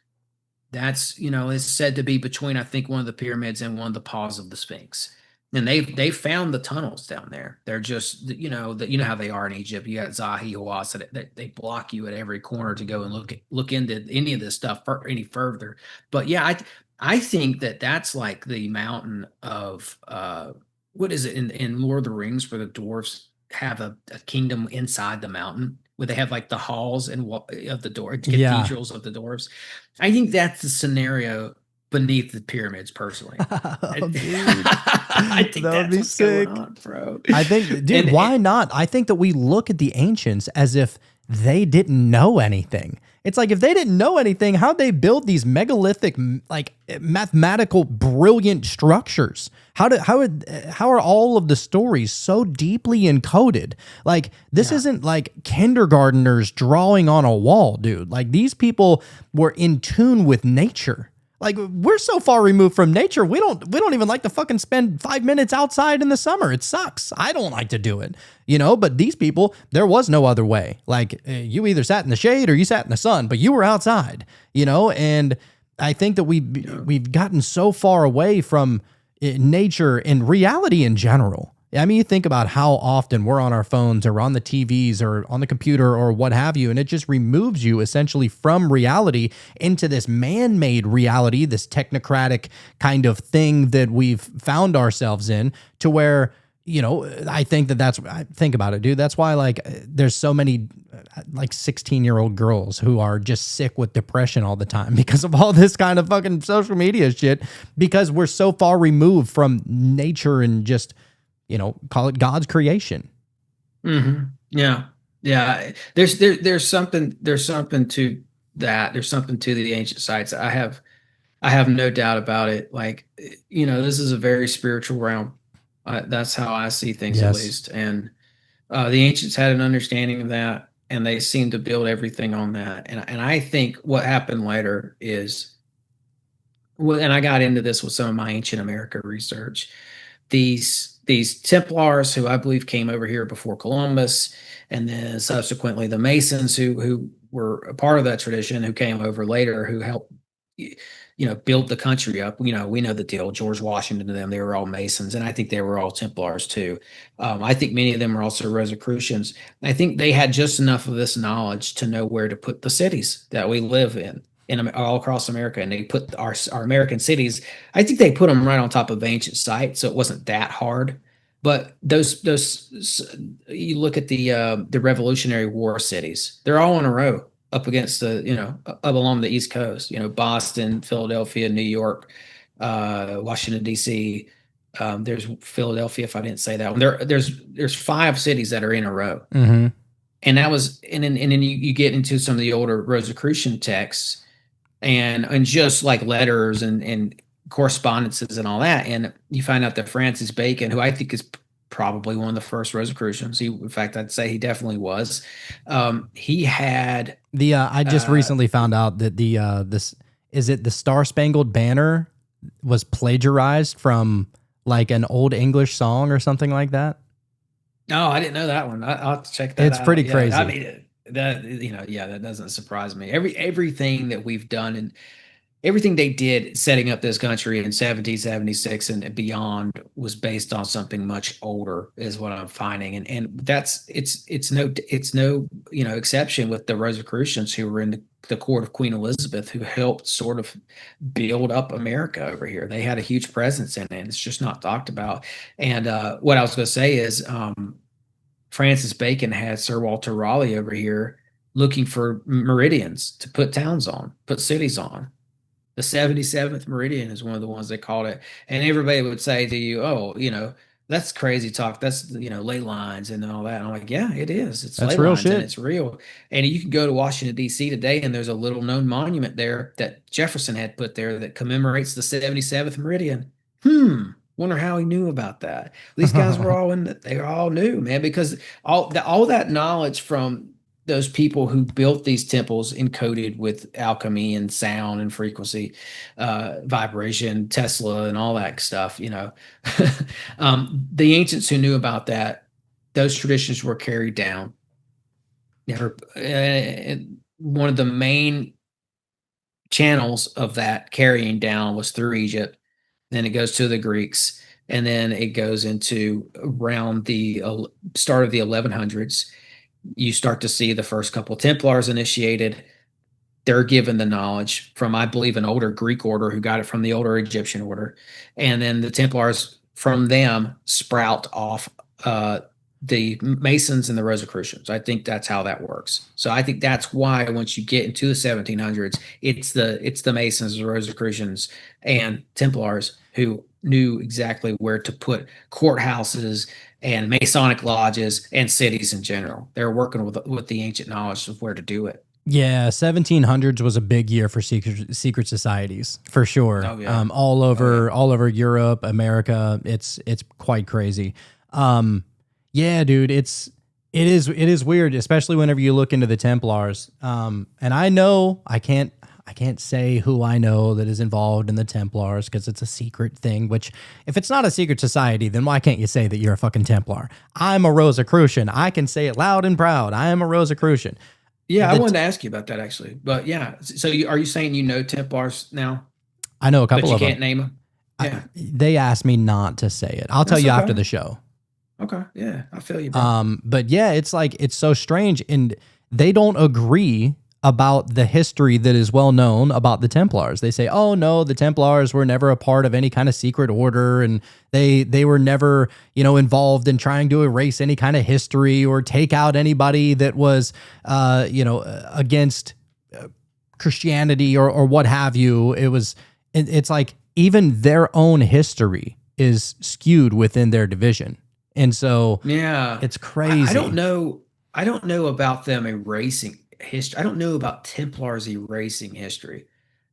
That's, it's said to be between, I think, one of the pyramids and one of the paws of the Sphinx. And they found the tunnels down there. They're just, you know how they are in Egypt. You got Zahi Hawass that they block you at every corner to go and look into any of this stuff any further. But yeah, I think that's like the mountain of what is it in Lord of the Rings, where the dwarves have a kingdom inside the mountain, where they have like the halls and of the Yeah. cathedrals of the dwarves. I think that's the scenario beneath the pyramids, personally. Oh, dude. I think That would that's be what's sick. going on, bro. I think, dude, And why not? I think that we look at the ancients as if they didn't know anything. It's like, if they didn't know anything, how'd they build these megalithic, like mathematical, brilliant structures? How are all of the stories so deeply encoded? Like, this isn't like kindergartners drawing on a wall, dude. Like, these people were in tune with nature. Like, we're so far removed from nature, we don't even like to fucking spend 5 minutes outside in the summer. It sucks. I don't like to do it, but these people, there was no other way. Like, you either sat in the shade or you sat in the sun, but you were outside, and I think that we've gotten so far away from nature and reality in general. I mean, you think about how often we're on our phones or on the TVs or on the computer or what have you, and it just removes you essentially from reality into this man-made reality, this technocratic kind of thing that we've found ourselves in, to where, I think think about it, dude. That's why, like, there's so many like 16-year-old girls who are just sick with depression all the time because of all this kind of fucking social media shit, because we're so far removed from nature and just, call it God's creation. Mm-hmm. Yeah. Yeah. There's something to that. There's something to the ancient sites. I have no doubt about it. Like, this is a very spiritual realm. That's how I see things, at Yes. least. And the ancients had an understanding of that, and they seem to build everything on that. And I think what happened later is, well, and I got into this with some of my ancient America research. These Templars, who I believe came over here before Columbus, and then subsequently the Masons, who were a part of that tradition, who came over later, who helped build the country up. We know the deal. George Washington and them, they were all Masons, and I think they were all Templars too. I think many of them were also Rosacrucians. I think they had just enough of this knowledge to know where to put the cities that we live in all across America, and they put our American cities. I think they put them right on top of ancient sites, so it wasn't that hard. But those you look at the Revolutionary War cities; they're all in a row up against up along the East Coast. Boston, Philadelphia, New York, Washington D.C. There's Philadelphia, if I didn't say that one. There's 5 cities that are in a row. Mm-hmm. And that was, and then you get into some of the older Rosicrucian texts, and just like letters and correspondences and all that, and you find out that Francis Bacon, who I think is probably one of the first Rosicrucians, in fact, I'd say he definitely was. He had I just recently found out that the Star Spangled Banner was plagiarized from like an old English song or something like that. Oh, I didn't know that one. I'll have to check that out. It's pretty crazy. I mean, that doesn't surprise me. Everything that we've done and everything they did setting up this country in 1776 and beyond was based on something much older, is what I'm finding. And that's it's no exception with the Rosicrucians, who were in the court of Queen Elizabeth, who helped sort of build up America over here. They had a huge presence in it, and it's just not talked about. And what I was going to say is, Francis Bacon had Sir Walter Raleigh over here looking for meridians to put towns on, put cities on. The 77th meridian is one of the ones they called it. And everybody would say to you, oh, that's crazy talk. That's, ley lines and all that. And I'm like, yeah, it is. It's That's ley real lines shit. and it's real. And you can go to Washington, D.C. today, and there's a little known monument there that Jefferson had put there that commemorates the 77th meridian. Wonder how he knew about that. These guys were they all knew, man, because all that knowledge from those people who built these temples, encoded with alchemy and sound and frequency, vibration, Tesla and all that stuff, the ancients who knew about that, those traditions were carried down. One of the main channels of that carrying down was through Egypt. Then it goes to the Greeks. and then it goes into around the start of the 1100s. You start to see the first couple Templars initiated. They're given the knowledge from, I believe, an older Greek order who got it from the older Egyptian order. And then the Templars from them sprout off the Masons and the Rosacrucians. I think that's how that works. So I think that's why once you get into the 1700s, it's the Masons, the Rosacrucians, and Templars who knew exactly where to put courthouses and Masonic lodges and cities in general. They're working with the ancient knowledge of where to do it. Yeah, 1700s was a big year for secret societies, for sure. Oh, yeah. All over Europe, America, it's quite crazy. Yeah, dude, it is weird, especially whenever you look into the Templars. And I know I can't say who I know that is involved in the Templars because it's a secret thing, which if it's not a secret society, then why can't you say that you're a fucking Templar? I'm a Rosacrucian. I can say it loud and proud. I am a Rosacrucian. Yeah, I wanted to ask you about that actually, but yeah. So are you saying you know Templars now? I know a couple but of you them. can't name them. Yeah. They asked me not to say it. I'll tell you after the show. Okay. Yeah, I feel you, bro. But yeah, it's like it's so strange, and they don't agree about the history that is well known about the Templars. They say, "Oh no, the Templars were never a part of any kind of secret order, and they were never, involved in trying to erase any kind of history or take out anybody that was, against Christianity or what have you." It's like even their own history is skewed within their division, and so yeah, it's crazy. I don't know about them erasing history. I don't know about Templars erasing history.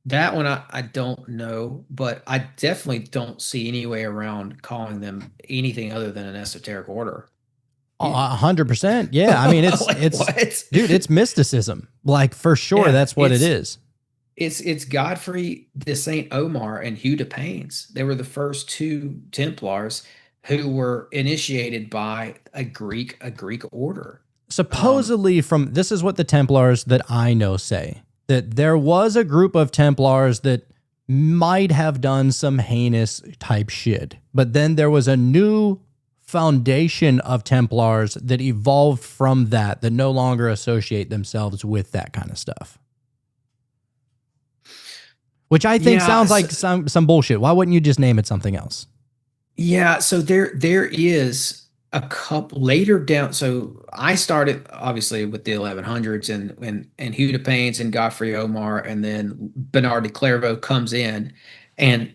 That one I don't know, but I definitely don't see any way around calling them anything other than an esoteric order. 100%. Yeah. I mean, it's dude, it's mysticism. Like for sure. Yeah, that's what it is. It's Godfrey de Saint Omar and Hugh de Paynes. They were the first two Templars who were initiated by a Greek order. Supposedly this is what the Templars that I know say, that there was a group of Templars that might have done some heinous type shit, but then there was a new foundation of Templars that evolved from that no longer associate themselves with that kind of stuff. Which I think sounds like some bullshit. Why wouldn't you just name it something else? Yeah, so there is a couple later down. So I started obviously with the 1100s and Hugh de Paynes and Godfrey Omar, and then Bernard de Clairvaux comes in and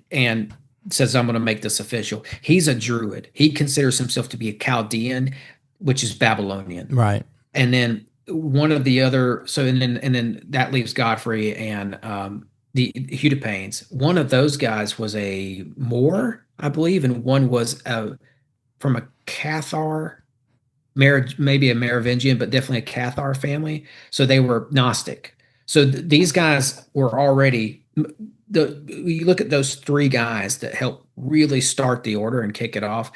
says, "I'm going to make this official." He's a Druid. He considers himself to be a Chaldean, which is Babylonian, right? And then one of the other, and then that leaves Godfrey and the Hugh de Paynes. One of those guys was a Moor, I believe, and one was from a Cathar marriage, maybe a Merovingian, but definitely a Cathar family. So they were Gnostic. So these guys were already you look at those three guys that helped really start the order and kick it off.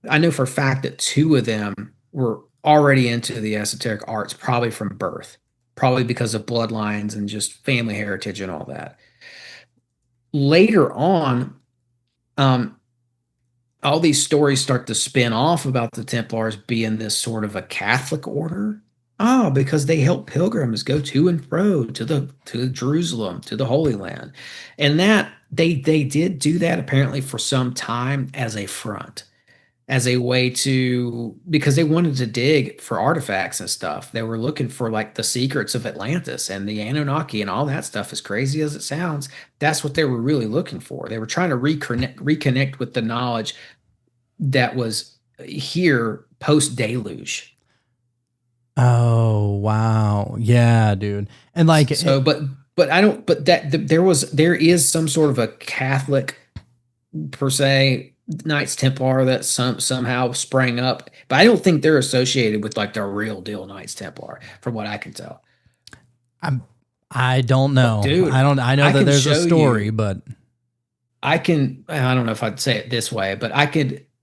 I know for a fact that two of them were already into the esoteric arts, probably from birth, probably because of bloodlines and just family heritage and all that. Later on, all these stories start to spin off about the Templars being this sort of a Catholic order. Oh, because they help pilgrims go to and fro to Jerusalem, to the Holy Land. And that they did do that apparently for some time as a front, as a way to, because they wanted to dig for artifacts and stuff. They were looking for like the secrets of Atlantis and the Anunnaki and all that stuff. As crazy as it sounds, that's what they were really looking for. They were trying to reconnect with the knowledge that was here post deluge. Oh, wow. Yeah, dude. And like, so, but there is some sort of a Catholic per se Knights Templar that somehow sprang up, but I don't think they're associated with like the real deal Knights Templar, from what I can tell. I don't know, dude. I know that there's a story, but I don't know if I'd say it this way, but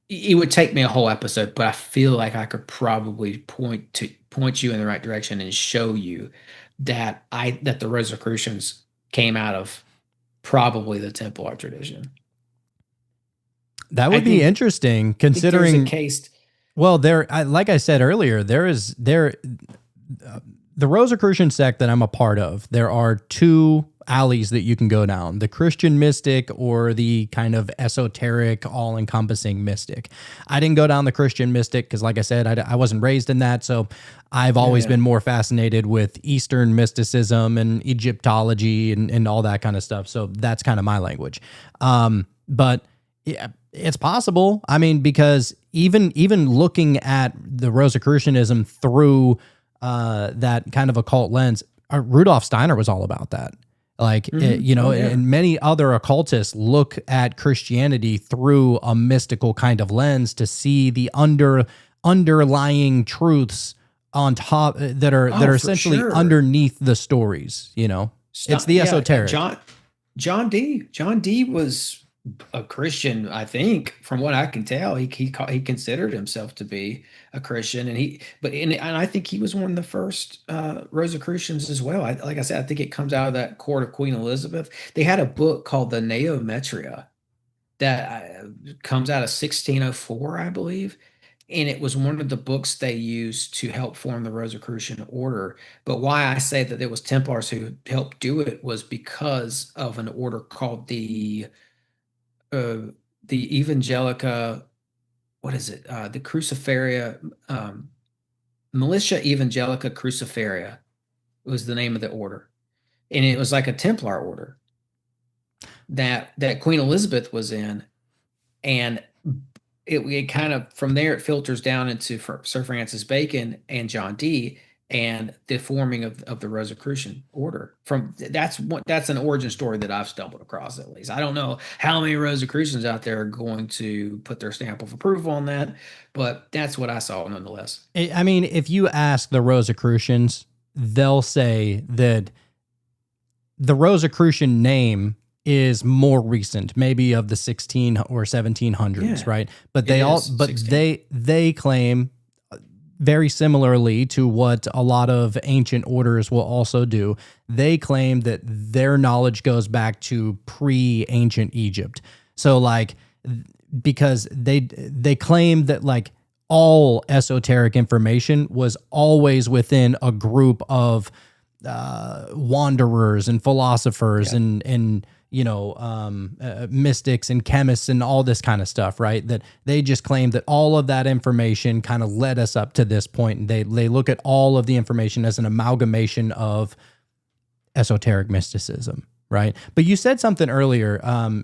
it would take me a whole episode, but I feel like I could probably point you in the right direction and show you that the Rosacrucians came out of probably the Templar tradition. That would be interesting, considering there's a case. Well, like I said earlier, the Rosacrucian sect that I'm a part of. There are two alleys that you can go down: the Christian mystic or the kind of esoteric, all-encompassing mystic. I didn't go down the Christian mystic because, like I said, I wasn't raised in that. So I've always been more fascinated with Eastern mysticism and Egyptology and all that kind of stuff. So that's kind of my language. But yeah, it's possible. I mean, because even looking at the Rosicrucianism through that kind of occult lens, Rudolf Steiner was all about that. Like, and many other occultists look at Christianity through a mystical kind of lens to see the underlying truths on top that are essentially underneath the stories. It's the esoteric. John Dee was a Christian, I think, from what I can tell. He considered himself to be a Christian, and I think he was one of the first Rosicrucians as well. Like I said, I think it comes out of that court of Queen Elizabeth. They had a book called the Neometria that comes out of 1604, I believe, and it was one of the books they used to help form the Rosicrucian order. But why I say that it was Templars who helped do it was because of an order called the Evangelica, what is it? The Cruciferia, Militia Evangelica Cruciferia was the name of the order. And it was like a Templar order that Queen Elizabeth was in. And it kind of, from there, it filters down into Sir Francis Bacon and John Dee and the forming of the Rosicrucian order. That's an origin story that I've stumbled across, at least. I don't know how many Rosicrucians out there are going to put their stamp of approval on that, but that's what I saw nonetheless. I mean, if you ask the Rosicrucians, they'll say that the Rosicrucian name is more recent, maybe of the 16 or 1700s, right? But they claim, very similarly to what a lot of ancient orders will also do, they claim that their knowledge goes back to pre-ancient Egypt. So like, because they claim that like all esoteric information was always within a group of wanderers and philosophers and mystics and chemists and all this kind of stuff, right? That they just claim that all of that information kind of led us up to this point. And they look at all of the information as an amalgamation of esoteric mysticism, right? But you said something earlier.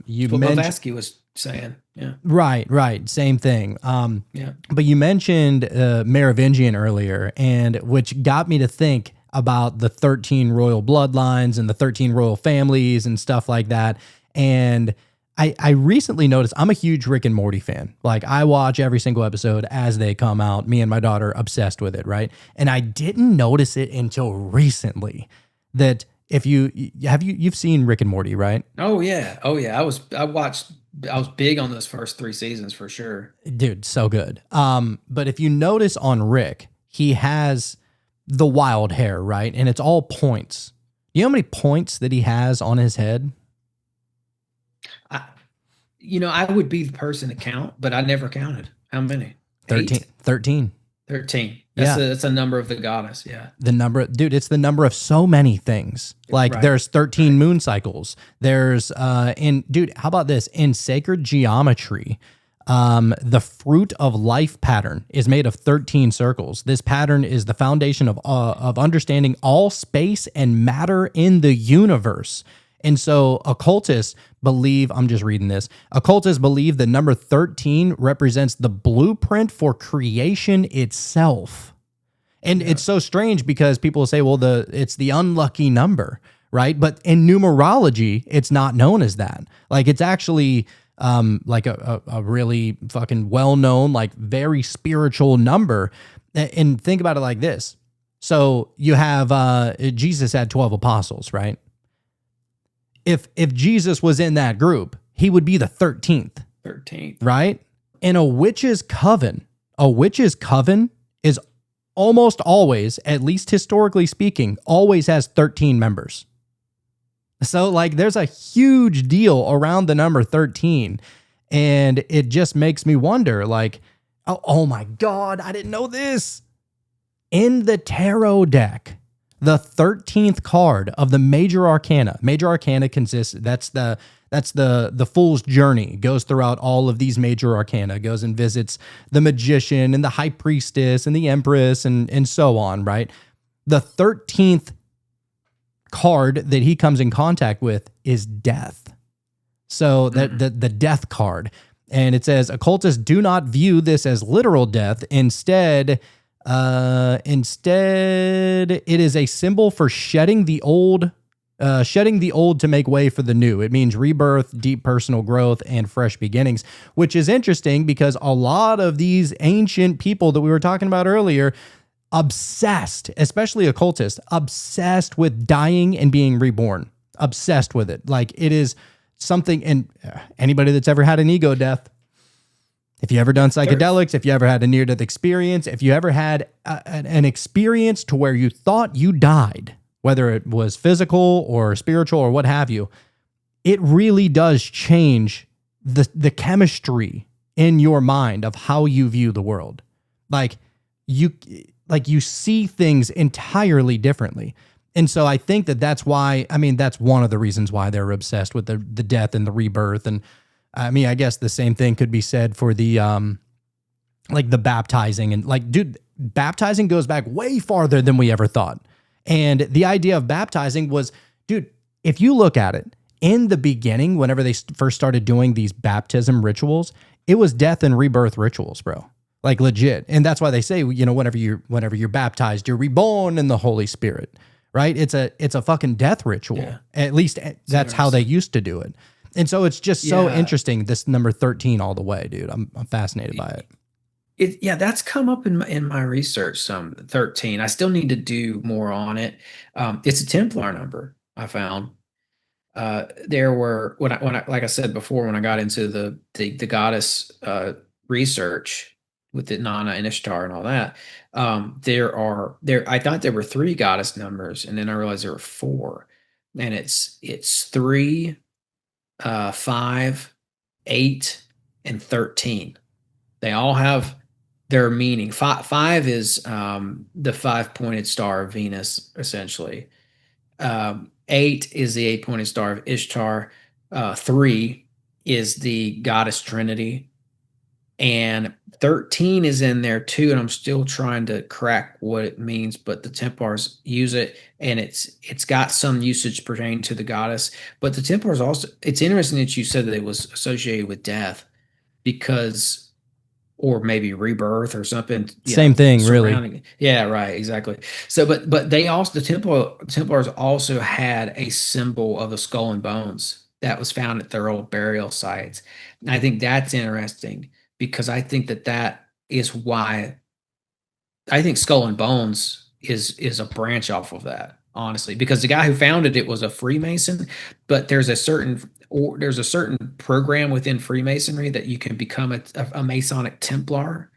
You mentioned Blavatsky was saying, yeah. Right. Same thing. But you mentioned Merovingian earlier, and which got me to think about the 13 royal bloodlines and the 13 royal families and stuff like that. And I recently noticed, I'm a huge Rick and Morty fan. Like, I watch every single episode as they come out. Me and my daughter obsessed with it, right? And I didn't notice it until recently that you've seen Rick and Morty, right? Oh yeah. I was big on those first 3 seasons for sure. Dude, so good. But if you notice on Rick, he has the wild hair, right? And it's all points. You know how many points that he has on his head? I would be the person to count, but I never counted. How many? 13. 13. 13. That's a number of the goddess. Yeah. The number, dude, it's the number of so many things. Like there's 13 moon cycles. There's, dude, how about this? In sacred geometry, the fruit of life pattern is made of 13 circles. This pattern is the foundation of understanding all space and matter in the universe. And so occultists believe, I'm just reading this, occultists believe the number 13 represents the blueprint for creation itself. And it's so strange because people say, well, it's the unlucky number, right? But in numerology, it's not known as that. Like, it's actually like a really fucking well-known, like very spiritual number. And think about it like this. So you have, Jesus had 12 apostles, right? If Jesus was in that group, he would be the 13th. 13th. Right? And a witch's coven is almost always, at least historically speaking, always has 13 members. So like there's a huge deal around the number 13. And it just makes me wonder, like, oh my God, I didn't know this. In the tarot deck, the 13th card of the major arcana consists, that's the fool's journey, goes throughout all of these major arcana, goes and visits the magician and the high priestess and the empress and so on, right? The 13th card that he comes in contact with is death. So that the death card. And it says, occultists do not view this as literal death. Instead, it is a symbol for shedding the old to make way for the new. It means rebirth, deep personal growth, and fresh beginnings, which is interesting because a lot of these ancient people that we were talking about earlier, obsessed, especially occultists, obsessed with dying and being reborn, obsessed with it. Like it is something, and anybody that's ever had an ego death, if you ever done psychedelics, if you ever had a near-death experience, if you ever had an experience to where you thought you died, whether it was physical or spiritual or what have you, it really does change the chemistry in your mind of how you view the world. Like you see things entirely differently. And so I think that's why, I mean, that's one of the reasons why they're obsessed with the death and the rebirth. And I mean, I guess the same thing could be said for the, like the baptizing and like, dude, baptizing goes back way farther than we ever thought. And the idea of baptizing was, dude, if you look at it in the beginning, whenever they first started doing these baptism rituals, it was death and rebirth rituals, bro. Like legit. And that's why they say, you know, whenever you're baptized, you're reborn in the Holy Spirit, right? It's a fucking death ritual. Yeah. At least that's how they used to do it. And so it's just so interesting, this number 13 all the way, dude. I'm fascinated by it. That's come up in my research, some 13. I still need to do more on it. It's a Templar number I found. There were, when I like I said before, when I got into the goddess research with the Nana and Ishtar and all that, I thought there were 3 goddess numbers, and then I realized there were 4. And it's 3, 5, 8, and 13. They all have their meaning. 5 is the 5-pointed star of Venus, essentially. 8 is the 8-pointed star of Ishtar. 3 is the goddess Trinity. And 13 is in there too, and I'm still trying to crack what it means, but the Templars use it, and it's got some usage pertaining to the goddess. But the Templars also, it's interesting that you said that it was associated with death, because, or maybe rebirth or something. Same thing, really. Yeah, right, exactly. So, but they also, the Templars also had a symbol of a skull and bones that was found at their old burial sites. And I think that's interesting, because I think that is why I think Skull and Bones is a branch off of that, honestly, because the guy who founded it was a Freemason, but there's a certain program within Freemasonry that you can become a Masonic Templar.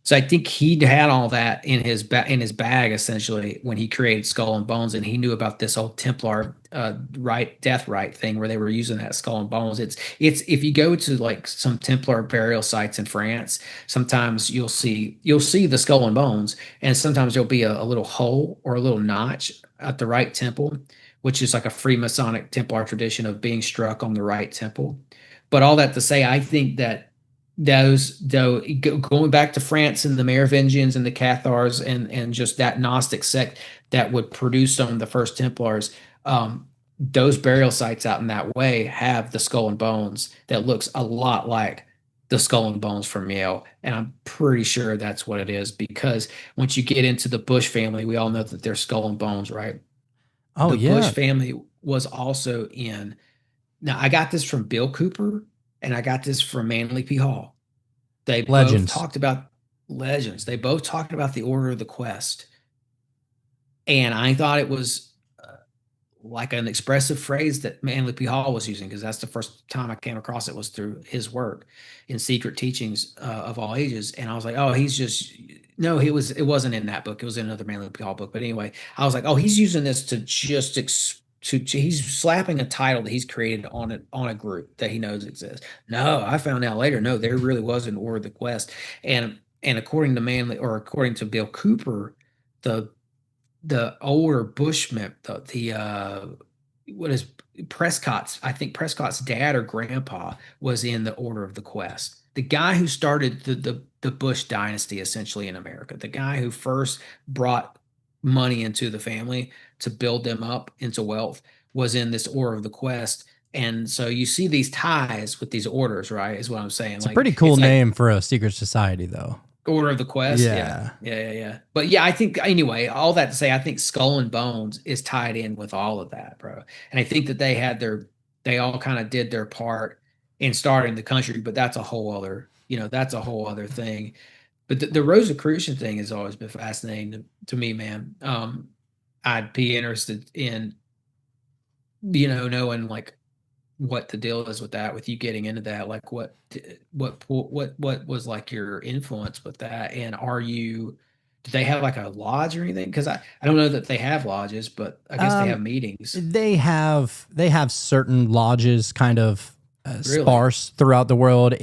So I think he had all that in his bag, essentially, when he created Skull and Bones, and he knew about this old Templar death rite thing where they were using that Skull and Bones. It's if you go to like some Templar burial sites in France, sometimes you'll see the Skull and Bones, and sometimes there'll be a little hole or a little notch at the right temple, which is like a Freemasonic Templar tradition of being struck on the right temple. But all that to say, I think that going back to France and the Merovingians and the Cathars and just that Gnostic sect that would produce some of the first Templars, those burial sites out in that way have the Skull and Bones that looks a lot like the Skull and Bones from Yale. And I'm pretty sure that's what it is, because once you get into the Bush family, we all know that they're Skull and Bones, right? Oh, the Bush family was also in. Now, I got this from Bill Cooper, and I got this from Manly P. Hall. They both talked about legends. They both talked about the Order of the Quest. And I thought it was like an expressive phrase that Manly P. Hall was using, because that's the first time I came across it, was through his work in Secret Teachings of All Ages. And I was like, oh, it wasn't in that book. It was in another Manly P. Hall book. But anyway, I was like, oh, he's using this to just he's slapping a title that he's created on a group that he knows exists. No, I found out later. No, there really was an Order of the Quest, and according to Manley, or according to Bill Cooper, the older Bushmen, what is Prescott's? I think Prescott's dad or grandpa was in the Order of the Quest. The guy who started the Bush dynasty essentially in America, the guy who first brought money into the family to build them up into wealth, was in this Order of the Quest. And so you see these ties with these orders, right? Is what I'm saying. It's a pretty cool name for a secret society, though. Order of the Quest. Yeah. But yeah, I think anyway, all that to say, I think Skull and Bones is tied in with all of that, bro. And I think that they all kind of did their part in starting the country, but that's a whole other thing. But the Rosacrucian thing has always been fascinating to me, man. I'd be interested in, knowing like what the deal is with that, with you getting into that, like what was like your influence with that, and do they have like a lodge or anything? Because I don't know that they have lodges, but I guess they have meetings. They have certain lodges kind of sparse throughout the world.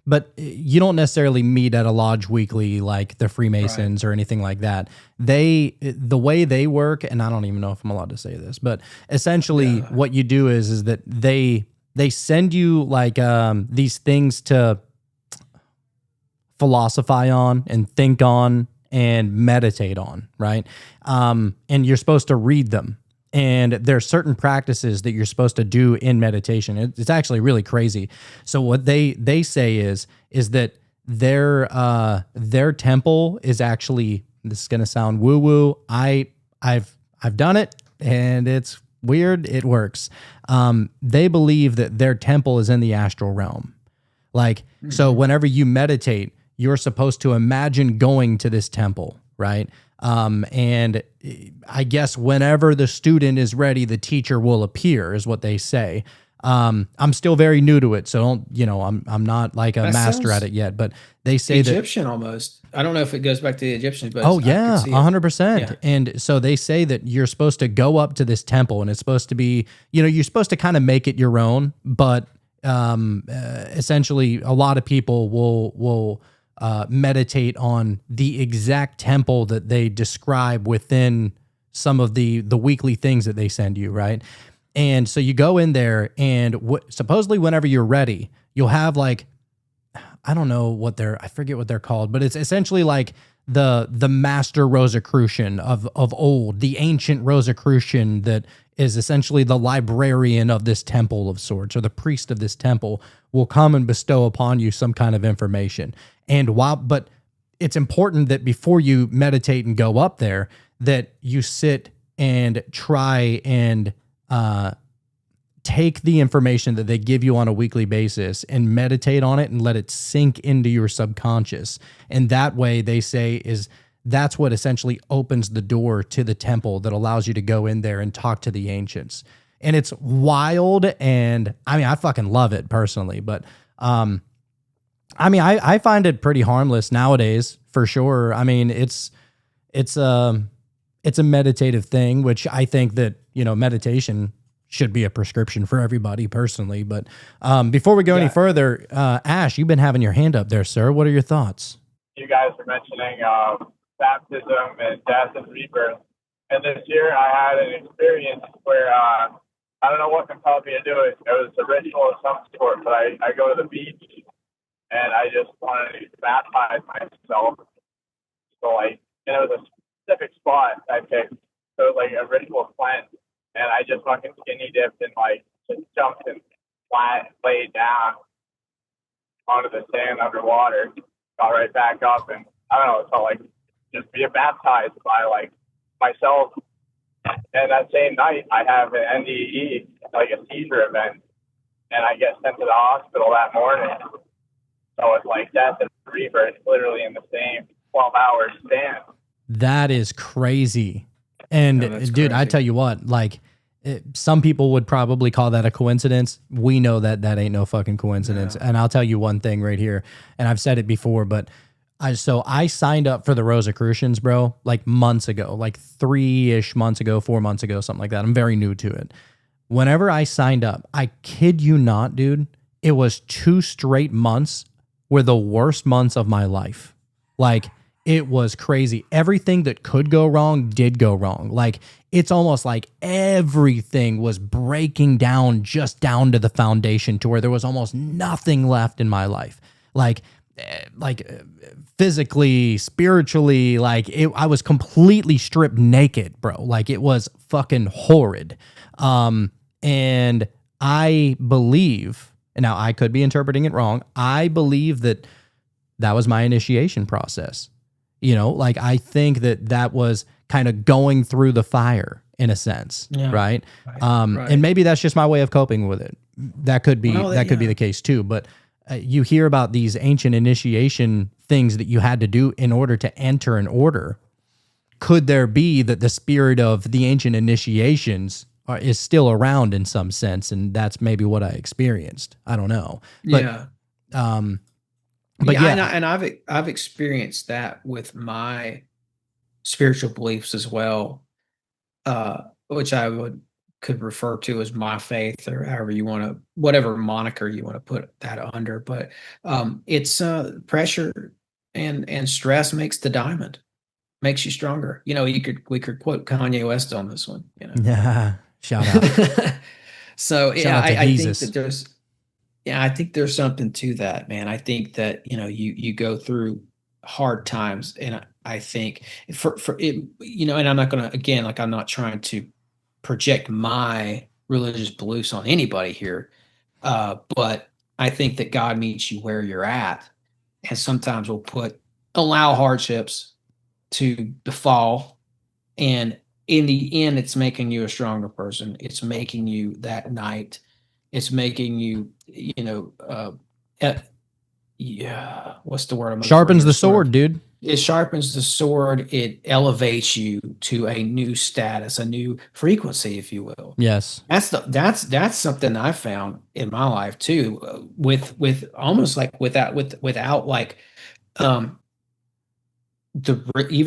But you don't necessarily meet at a lodge weekly like the Freemasons or anything like that. The way they work, and I don't even know if I'm allowed to say this, but essentially what you do is that they send you like these things to philosophize on and think on and meditate on, right? And you're supposed to read them. And there are certain practices that you're supposed to do in meditation. It's actually really crazy. So what they say is that their temple is actually, this is going to sound woo woo. I've done it and it's weird. It works. They believe that their temple is in the astral realm. Like, so whenever you meditate, you're supposed to imagine going to this temple, right? And I guess whenever the student is ready, the teacher will appear, is what they say. I'm still very new to it, so I'm not like a master at it yet, but they say Egyptian almost. I don't know if it goes back to the Egyptians, but 100%. And so they say that you're supposed to go up to this temple, and it's supposed to be, you're supposed to kind of make it your own, but essentially a lot of people will meditate on the exact temple that they describe within some of the weekly things that they send you, right? And so you go in there, and supposedly whenever you're ready, you'll have like, I don't know I forget what they're called, but it's essentially like the master Rosacrucian of old, the ancient Rosacrucian that is essentially the librarian of this temple of sorts, or the priest of this temple, will come and bestow upon you some kind of information. But it's important that before you meditate and go up there, that you sit and try and take the information that they give you on a weekly basis and meditate on it and let it sink into your subconscious. And that way, they say, that's what essentially opens the door to the temple that allows you to go in there and talk to the ancients. And it's wild, and I mean, I fucking love it personally, but I find it pretty harmless nowadays, for sure. I mean, it's a meditative thing, which I think that, meditation should be a prescription for everybody personally. But before we go any further, Ash, you've been having your hand up there, sir. What are your thoughts? You guys were mentioning baptism and death and rebirth. And this year I had an experience where I don't know what compelled me to do it. It was a ritual of some sort, but I go to the beach and I just wanted to baptize myself. So and it was a specific spot I picked. So it was like a ritual cleanse. And I just fucking skinny dipped and just jumped and laid down onto the sand underwater, got right back up, and I don't know, it felt like just being baptized by myself. And that same night I have an NDE, like a seizure event, and I get sent to the hospital that morning. So it's like death and rebirth literally in the same 12-hour span. That is crazy. And dude, I tell you what, some people would probably call that a coincidence. We know that ain't no fucking coincidence. No. And I'll tell you one thing right here, and I've said it before, but So I signed up for the Rosacrucians, bro, like months ago, like 3-ish months ago, 4 months ago, something like that. I'm very new to it. Whenever I signed up, I kid you not, dude, it was 2 straight months were the worst months of my life. Like, it was crazy. Everything that could go wrong did go wrong. Like, it's almost like everything was breaking down just down to the foundation to where there was almost nothing left in my life. Like physically, spiritually, I was completely stripped naked, bro. Like, it was fucking horrid. And I believe, and now I could be interpreting it wrong, I believe that was my initiation process. Like, I think that was kind of going through the fire in a sense, right? Right. And maybe that's just my way of coping with it. That could be could be the case too. But you hear about these ancient initiation things that you had to do in order to enter an order. Could there be that the spirit of the ancient initiations is still around in some sense, and that's maybe what I experienced? I don't know. But, and I've experienced that with my spiritual beliefs as well, which I could refer to as my faith, or however you want to, whatever moniker you want to put that under. But it's pressure and stress makes the diamond, makes you stronger. We could quote Kanye West on this one. Yeah, shout out. So I think that there's. Yeah, I think there's something to that, man. I think that, you go through hard times, and I think for it, and I'm not going to, again, like, I'm not trying to project my religious beliefs on anybody here. But I think that God meets you where you're at, and sometimes will allow hardships to befall. And in the end, it's making you a stronger person. It's making you that knight. It's making you, what's the word? Sharpens the sword, dude. It sharpens the sword. It elevates you to a new status, a new frequency, if you will. Yes. That's something I found in my life too, with almost like without like, even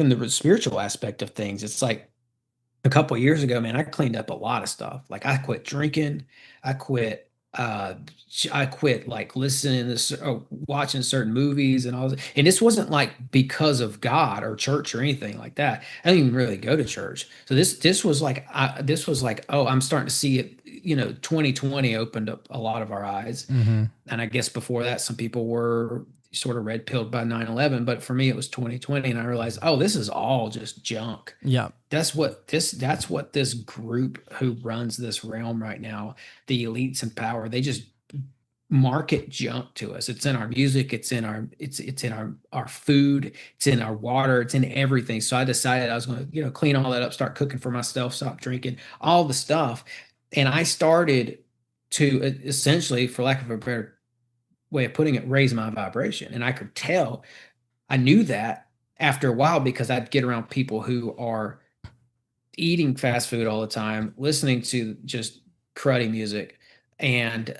the spiritual aspect of things. It's like, a couple of years ago, man, I cleaned up a lot of stuff. Like, I quit drinking. I quit like listening to watching certain movies and all that. And this wasn't like because of God or church or anything like that. I didn't even really go to church. So this was like, oh, I'm starting to see it. 2020 opened up a lot of our eyes. Mm-hmm. And I guess before that, some people were sort of red pilled by 9/11, but for me it was 2020, and I realized, oh, this is all just junk. Yeah. That's what this group who runs this realm right now, the elites in power, they just market junk to us. It's in our music, it's in our food, it's in our water, it's in everything. So I decided I was going to, clean all that up, start cooking for myself, stop drinking, all the stuff. And I started to essentially, for lack of a better way of putting it, raise my vibration. And I could tell, I knew that after a while, because I'd get around people who are eating fast food all the time, listening to just cruddy music, and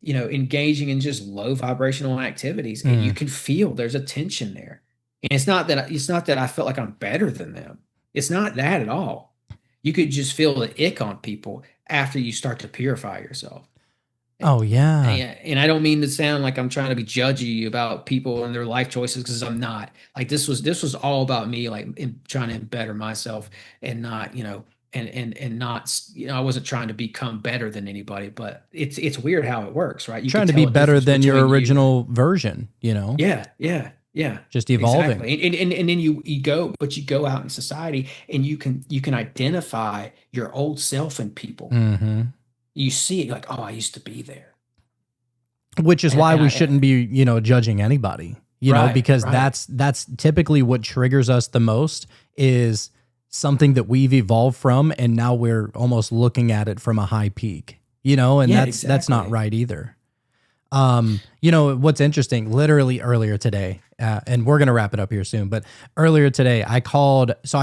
engaging in just low vibrational activities. And you can feel there's a tension there. And it's not that I felt like I'm better than them. It's not that at all. You could just feel the ick on people after you start to purify yourself. Oh yeah. And I don't mean to sound like I'm trying to be judgy about people and their life choices, because I'm not. Like, this was all about me, like, trying to better myself, and not, and not, I wasn't trying to become better than anybody, but it's weird how it works, right? You trying to be better than your original version, Yeah. Just evolving. Exactly. And then you go out in society, and you can identify your old self in people. Mm-hmm. You see it, like, oh, I used to be there. Which is why we shouldn't be, judging anybody, because that's typically what triggers us the most, is something that we've evolved from, and now we're almost looking at it from a high peak, and that's not right either. What's interesting, literally earlier today, and we're going to wrap it up here soon, but earlier today I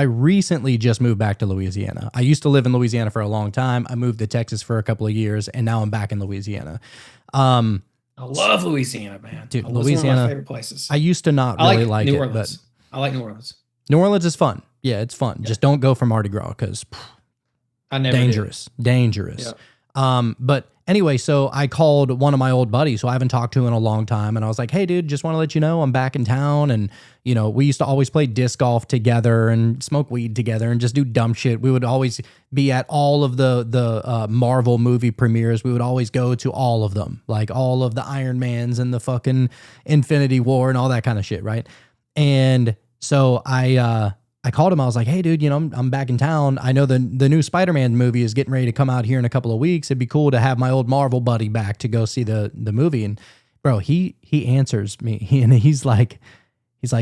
recently just moved back to Louisiana. I used to live in Louisiana for a long time. I moved to Texas for a couple of years, and now I'm back in Louisiana. I love Louisiana, man. Dude, It was one of Louisiana, my favorite places. I used to not I really like New it, Orleans. but I like New Orleans. New Orleans is fun. Yeah, it's fun. Just don't go for Mardi Gras because I never dangerous. Yeah. But anyway, so I called one of my old buddies who I haven't talked to in a long time, and I was like, "Hey, dude, just want to let you know I'm back in town." And we used to always play disc golf together and smoke weed together and just do dumb shit. We would always be at all of the Marvel movie premieres. We would always go to all of them, like all of the Iron Mans and the fucking Infinity War and all that kind of shit, right? And so I called him. I was like, "Hey, dude, I'm back in town. I know the new Spider-Man movie is getting ready to come out here in a couple of weeks. It'd be cool to have my old Marvel buddy back to go see the movie." And bro, he answers me, he's like,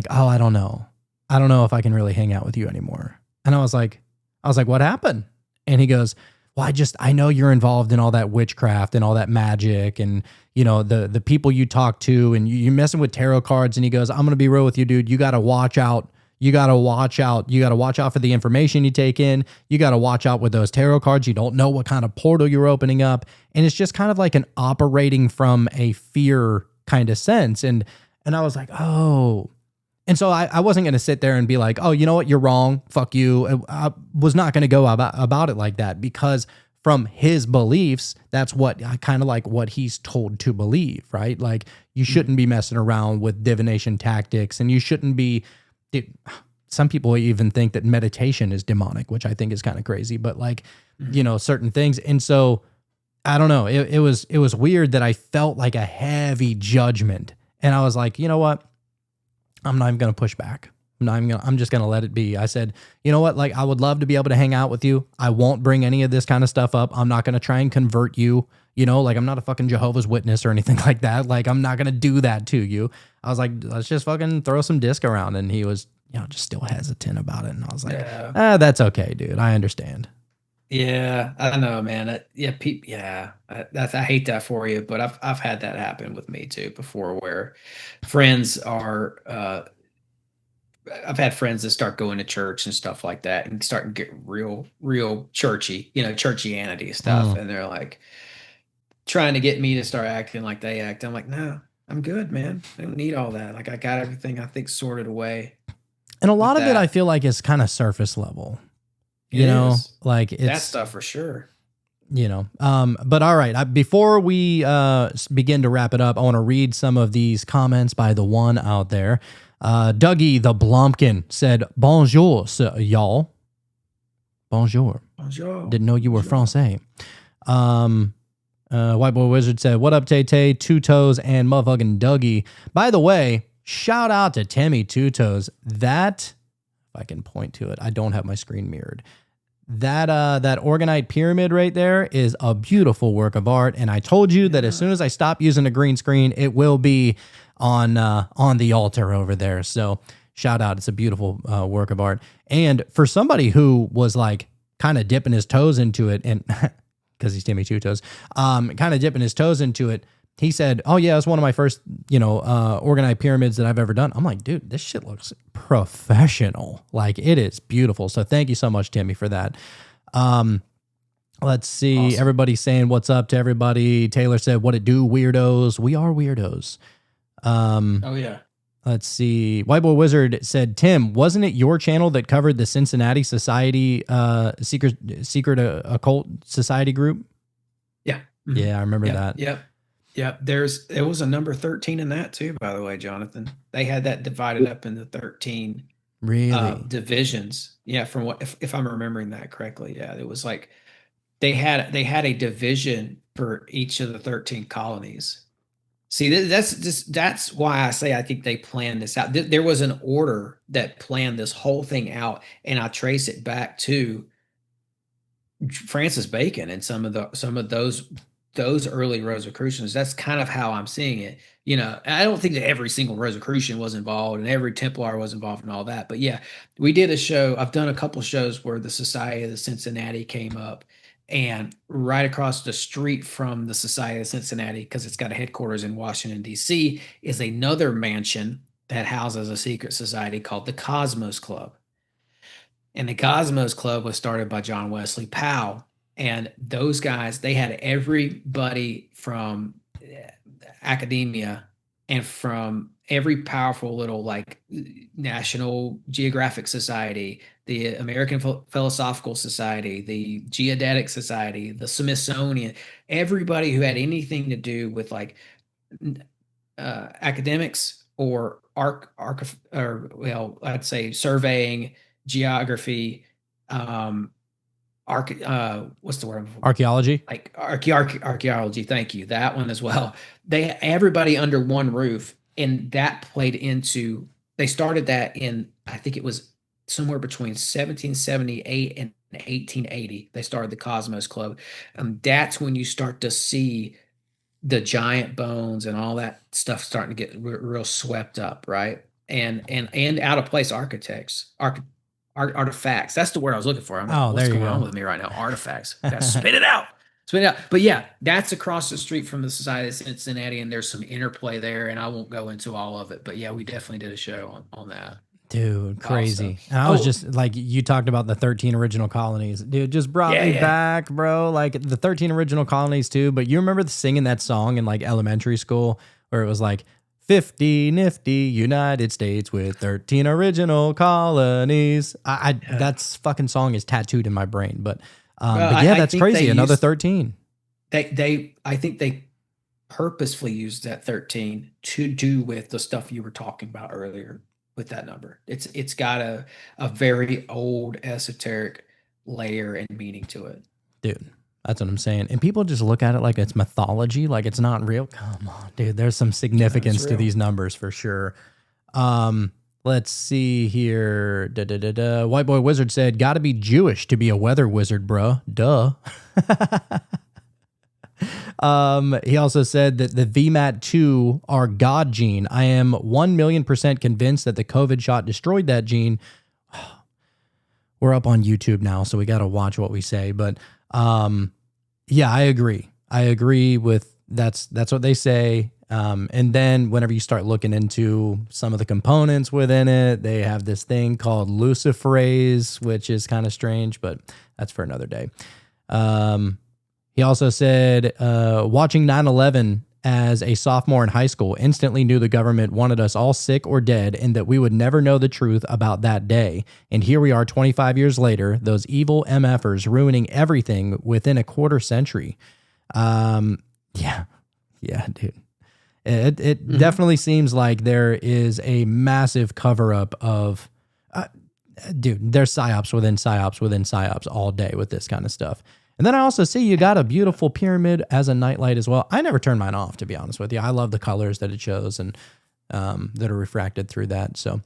"Oh, I don't know. I don't know if I can really hang out with you anymore." And I was like, "What happened?" And he goes, "Well, I know you're involved in all that witchcraft and all that magic and the people you talk to and you're messing with tarot cards." And he goes, "I'm gonna be real with you, dude. You got to watch out. You got to watch out. You got to watch out for the information you take in. You got to watch out with those tarot cards. You don't know what kind of portal you're opening up." And it's just kind of like an operating from a fear kind of sense. And I was like, "Oh." And so I wasn't going to sit there and be like, "Oh, you know what? You're wrong. Fuck you." I was not going to go about it like that, because from his beliefs, that's what kind of like what he's told to believe, right? Like, you shouldn't be messing around with divination tactics, and you shouldn't be. Some people even think that meditation is demonic, which I think is kind of crazy, but like, certain things. And so I don't know. It was weird that I felt like a heavy judgment, and I was like, you know what? I'm not even going to push back. I'm just going to let it be. I said, you know what? Like, I would love to be able to hang out with you. I won't bring any of this kind of stuff up. I'm not going to try and convert you. Like, I'm not a fucking Jehovah's Witness or anything like that. Like, I'm not going to do that to you. I was like, let's just fucking throw some disc around. And he was, just still hesitant about it. And I was like, that's okay, dude. I understand. Yeah, I know, man. I hate that for you, but I've had that happen with me too before, where friends are, I've had friends that start going to church and stuff like that and start to get real churchy, churchianity stuff. And they're like trying to get me to start acting like they act. I'm like, no, I'm good, man. I don't need all that. Like, I got everything, I think, sorted away. And a lot of it, I feel like, is kind of surface level, like it's that stuff for sure. But all right, before we begin to wrap it up, I want to read some of these comments by the one out there. Dougie the Blumpkin said, "Bonjour, y'all." Bonjour. Bonjour. Didn't know you were Francais. White Boy Wizard said, "What up, Tay-Tay, Two Toes, and motherfucking Dougie." By the way, shout out to Timmy Two Toes. That, if I can point to it, I don't have my screen mirrored. That organite pyramid right there is a beautiful work of art. And I told you that as soon as I stop using a green screen, it will be on the altar over there. So shout out. It's a beautiful work of art. And for somebody who was like kind of dipping his toes into it, and because he's Timmy Two Toes, kind of dipping his toes into it, he said, "Oh yeah, it's one of my first, organite pyramids that I've ever done." I'm like, dude, this shit looks professional. Like, it is beautiful. So thank you so much, Timmy, for that. Let's see. Awesome. Everybody's saying what's up to everybody. Taylor said, "What it do, weirdos?" We are weirdos. Oh yeah. Let's see. White Boy Wizard said, "Tim, wasn't it your channel that covered the Cincinnati Society, secret occult society group?" Yeah. Mm-hmm. Yeah, I remember that. Yep. Yeah, there was a number 13 in that too, by the way, Jonathan. They had that divided up into 13 divisions. Yeah, from what, if I'm remembering that correctly. Yeah, it was like they had a division for each of the 13 colonies. See, that's why I say I think they planned this out. There was an order that planned this whole thing out, and I trace it back to Francis Bacon and some of those early Rosacrucians. That's kind of how I'm seeing it. I don't think that every single Rosacrucian was involved and every Templar was involved in all that. But yeah, we did a show. I've done a couple shows where the Society of the Cincinnati came up, and right across the street from the Society of Cincinnati, because it's got a headquarters in Washington, D.C., is another mansion that houses a secret society called the Cosmos Club. And the Cosmos Club was started by John Wesley Powell. And those guys, they had everybody from academia and from every powerful little like National Geographic Society, the American Philosophical Society, the Geodetic Society, the Smithsonian, everybody who had anything to do with like academics or or well, I'd say surveying, geography, what's the word? Archaeology. Like archaeology. Thank you. That one as well. Everybody under one roof, and that played into. They started that in, I think it was somewhere between 1778 and 1880. They started the Cosmos Club. That's when you start to see the giant bones and all that stuff starting to get real swept up, right? And out of place artifacts. That's the word I was looking for. I'm like, Oh, what's there you going on go. with me right now? Artifacts. Gotta spit it out. Spit it out. But yeah, that's across the street from the Society of Cincinnati, and there's some interplay there, and I won't go into all of it. But yeah, we definitely did a show on that. Dude, crazy. Also. And I was just like, you talked about the 13 original colonies. Dude, just brought me back, bro. Like the 13 original colonies too. But you remember singing that song in like elementary school where it was like 50 nifty United States with 13 original colonies. That's fucking song is tattooed in my brain. But yeah, that's crazy. Another 13. I think they purposefully used that 13 to do with the stuff you were talking about earlier with that number. It's got a very old esoteric layer and meaning to it. Dude, that's what I'm saying. And people just look at it like it's mythology, like it's not real. Come on, dude. There's some significance to these numbers for sure. Let's see here. White Boy Wizard said, gotta be Jewish to be a weather wizard, bro. Duh. He also said that the VMAT2 are God gene. I am 1,000,000% convinced that the COVID shot destroyed that gene. We're up on YouTube now, so we got to watch what we say. But yeah, I agree. I agree with that's what they say. And then whenever you start looking into some of the components within it, they have this thing called luciferase, which is kind of strange, but that's for another day. He also said, watching 9/11 as a sophomore in high school, instantly knew the government wanted us all sick or dead and that we would never know the truth about that day. And here we are 25 years later, those evil MFers ruining everything within a quarter century. Yeah, dude. It definitely seems like there is a massive cover-up of, dude, there's psyops within psyops within psyops all day with this kind of stuff. And then I also see you got a beautiful pyramid as a nightlight as well. I never turn mine off, to be honest with you. I love the colors that it shows and that are refracted through that. So,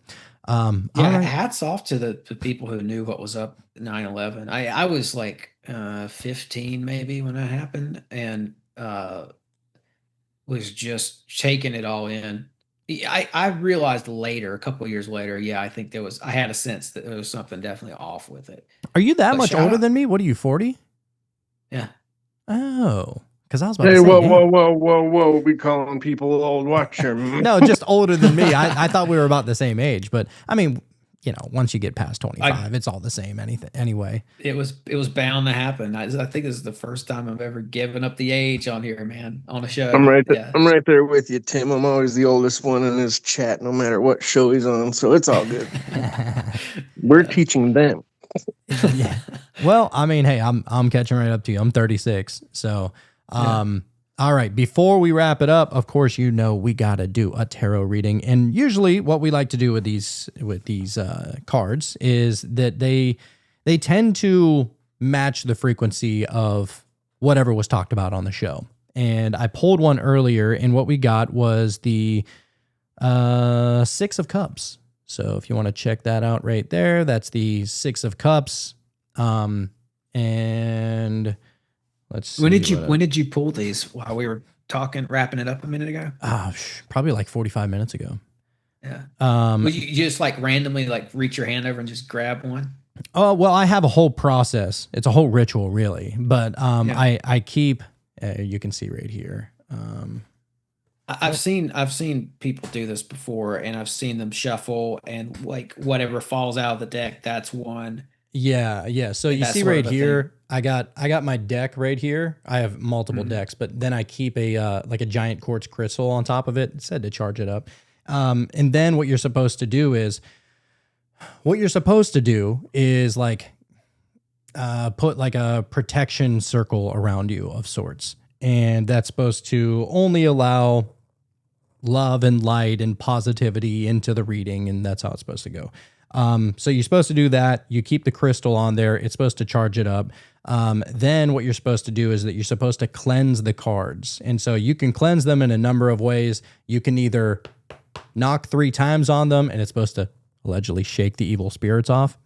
hats off to the people who knew what was up at 9/11. I was like 15 maybe when that happened, and was just taking it all in. I realized later, a couple of years later, I think I had a sense that there was something definitely off with it. Are you that much older than me? What are you, 40? Yeah. Oh, because I was about to say, whoa. We calling people old. Watch them. No, just older than me. I thought we were about the same age, but I mean, once you get past 25, it's all the same anyway. It was bound to happen. I think this is the first time I've ever given up the age on here, man, on a show. I'm right there. Yeah. I'm right there with you, Tim. I'm always the oldest one in his chat, no matter what show he's on. So it's all good. We're teaching them. Yeah. Well, I mean, hey, I'm catching right up to you. I'm 36. So, all right. Before we wrap it up, of course, we got to do a tarot reading. And usually what we like to do with these cards is that they tend to match the frequency of whatever was talked about on the show. And I pulled one earlier, and what we got was the 6 of Cups. So if you want to check that out right there, that's the 6 of Cups. And let's see. When did you pull these? While we were wrapping it up a minute ago? Probably like 45 minutes ago. Yeah. Well, you just like randomly like reach your hand over and just grab one? Oh, well, I have a whole process. It's a whole ritual, really. But I keep, you can see right here. I've seen people do this before, and I've seen them shuffle, and like whatever falls out of the deck, that's one. Yeah. So you see right here, I got my deck right here. I have multiple decks, but then I keep a like a giant quartz crystal on top of it. It said to charge it up. And then what you're supposed to do is like put like a protection circle around you of sorts. And that's supposed to only allow love and light and positivity into the reading, and that's how it's supposed to go. So you're supposed to do that. You keep the crystal on there. It's supposed to charge it up. Then what you're supposed to do is that you're supposed to cleanse the cards. And so you can cleanse them in a number of ways. You can either knock 3 times on them, and it's supposed to allegedly shake the evil spirits off.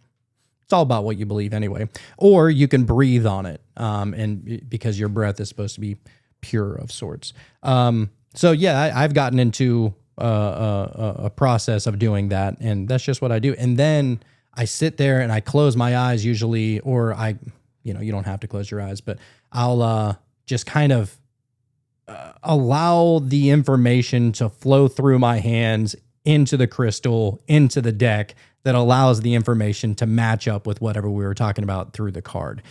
It's all about what you believe anyway. Or you can breathe on it, and because your breath is supposed to be pure of sorts. So yeah, I've gotten into a process of doing that, and that's just what I do. And then I sit there and I close my eyes usually, or you don't have to close your eyes, but I'll just kind of allow the information to flow through my hands into the crystal, into the deck, that allows the information to match up with whatever we were talking about through the card.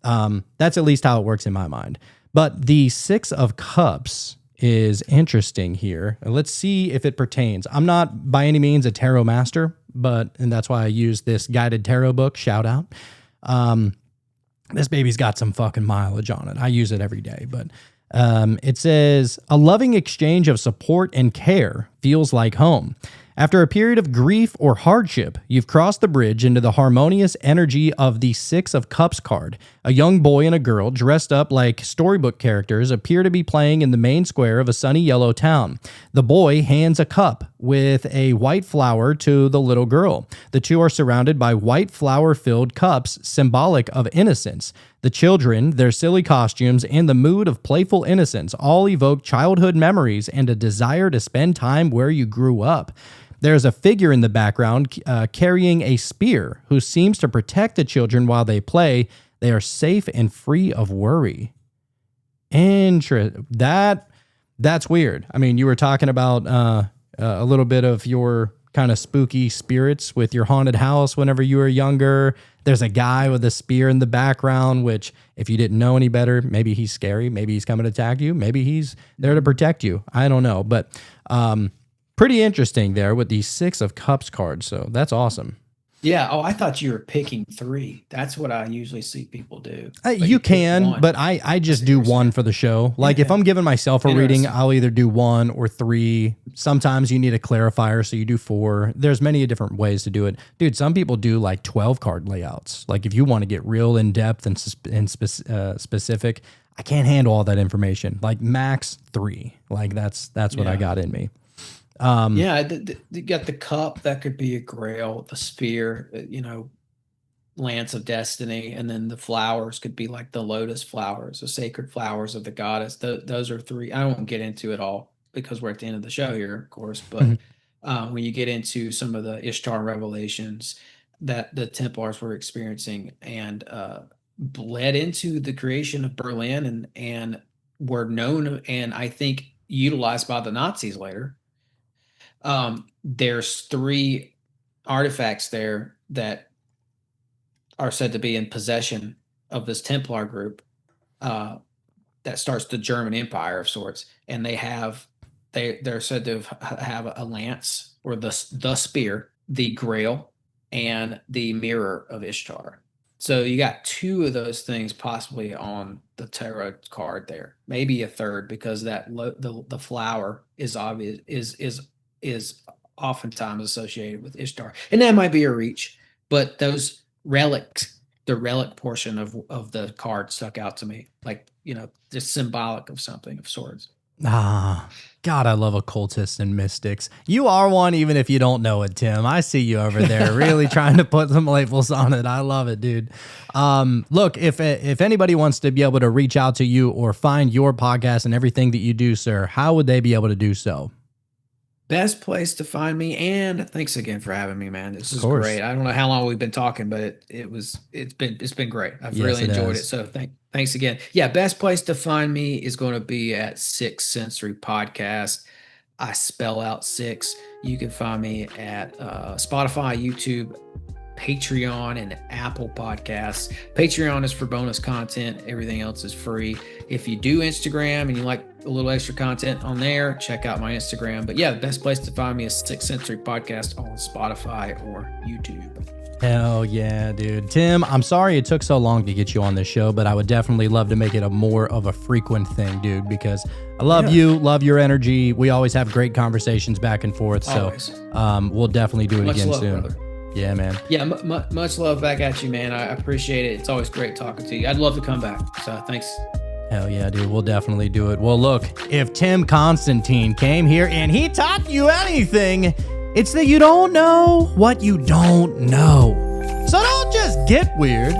That's at least how it works in my mind. But the 6 of Cups is interesting here. Let's see if it pertains. I'm not by any means a tarot master, and that's why I use this guided tarot book. Shout out. This baby's got some fucking mileage on it. I use it every day, but it says, a loving exchange of support and care feels like home. After a period of grief or hardship, you've crossed the bridge into the harmonious energy of the 6 of Cups card. A young boy and a girl dressed up like storybook characters appear to be playing in the main square of a sunny yellow town. The boy hands a cup with a white flower to the little girl. The two are surrounded by white flower-filled cups, symbolic of innocence. The children, their silly costumes, and the mood of playful innocence all evoke childhood memories and a desire to spend time where you grew up. There's a figure in the background carrying a spear who seems to protect the children while they play. They are safe and free of worry. That's weird. I mean, you were talking about a little bit of your kind of spooky spirits with your haunted house whenever you were younger. There's a guy with a spear in the background, which if you didn't know any better, maybe he's scary. Maybe he's coming to attack you. Maybe he's there to protect you. I don't know. But pretty interesting there with the 6 of Cups card. So that's awesome. Yeah. Oh, I thought you were picking 3. That's what I usually see people do. You can, but I just do 1 for the show. Like if I'm giving myself a reading, I'll either do 1 or 3. Sometimes you need a clarifier, so you do 4. There's many different ways to do it. Dude, some people do like 12 card layouts. Like if you want to get real in depth and specific, I can't handle all that information. Like max 3. Like that's what I got in me. You got the cup, that could be a grail, the spear, lance of destiny, and then the flowers could be like the lotus flowers, the sacred flowers of the goddess. Those are 3. I won't get into it all because we're at the end of the show here, of course, but when you get into some of the Ishtar revelations that the Templars were experiencing and bled into the creation of Berlin and were known and I think utilized by the Nazis later. There's 3 artifacts there that are said to be in possession of this Templar group that starts the German Empire of sorts, and they're said to have a lance or the spear, the Grail, and the mirror of Ishtar. So you got 2 of those things possibly on the tarot card there, maybe a third because that the flower is obvious is oftentimes associated with Ishtar. And that might be a reach, but those relics, the relic portion of the card stuck out to me. Like, just symbolic of something of sorts. God, I love occultists and mystics. You are one even if you don't know it, Tim. I see you over there really trying to put some labels on it. I love it, dude. Look, if anybody wants to be able to reach out to you or find your podcast and everything that you do, sir, how would they be able to do so? Best place to find me, and thanks again for having me, man. This is great. I don't know how long we've been talking, but it's been great. I've really enjoyed it. So thanks again. Yeah, best place to find me is going to be at Sixth Sensory Podcast. I spell out 6. You can find me at Spotify, YouTube, Patreon and Apple Podcasts. Patreon is for bonus content. Everything else is free. If you do Instagram and you like a little extra content on there, check out my Instagram. But yeah, the best place to find me is Sixth Sensory Podcast on Spotify or YouTube. Hell yeah, dude. Tim, I'm sorry it took so long to get you on this show, but I would definitely love to make it a more of a frequent thing, dude, because I love you, love your energy. We always have great conversations back and forth. So we'll definitely do it Much again love, soon. brother. Yeah, man. Yeah, much love back at you, man. I appreciate it. It's always great talking to you. I'd love to come back. So thanks. Hell yeah, dude. We'll definitely do it. Well, look, if Tim Constantine came here and he taught you anything, it's that you don't know what you don't know. So don't just get weird.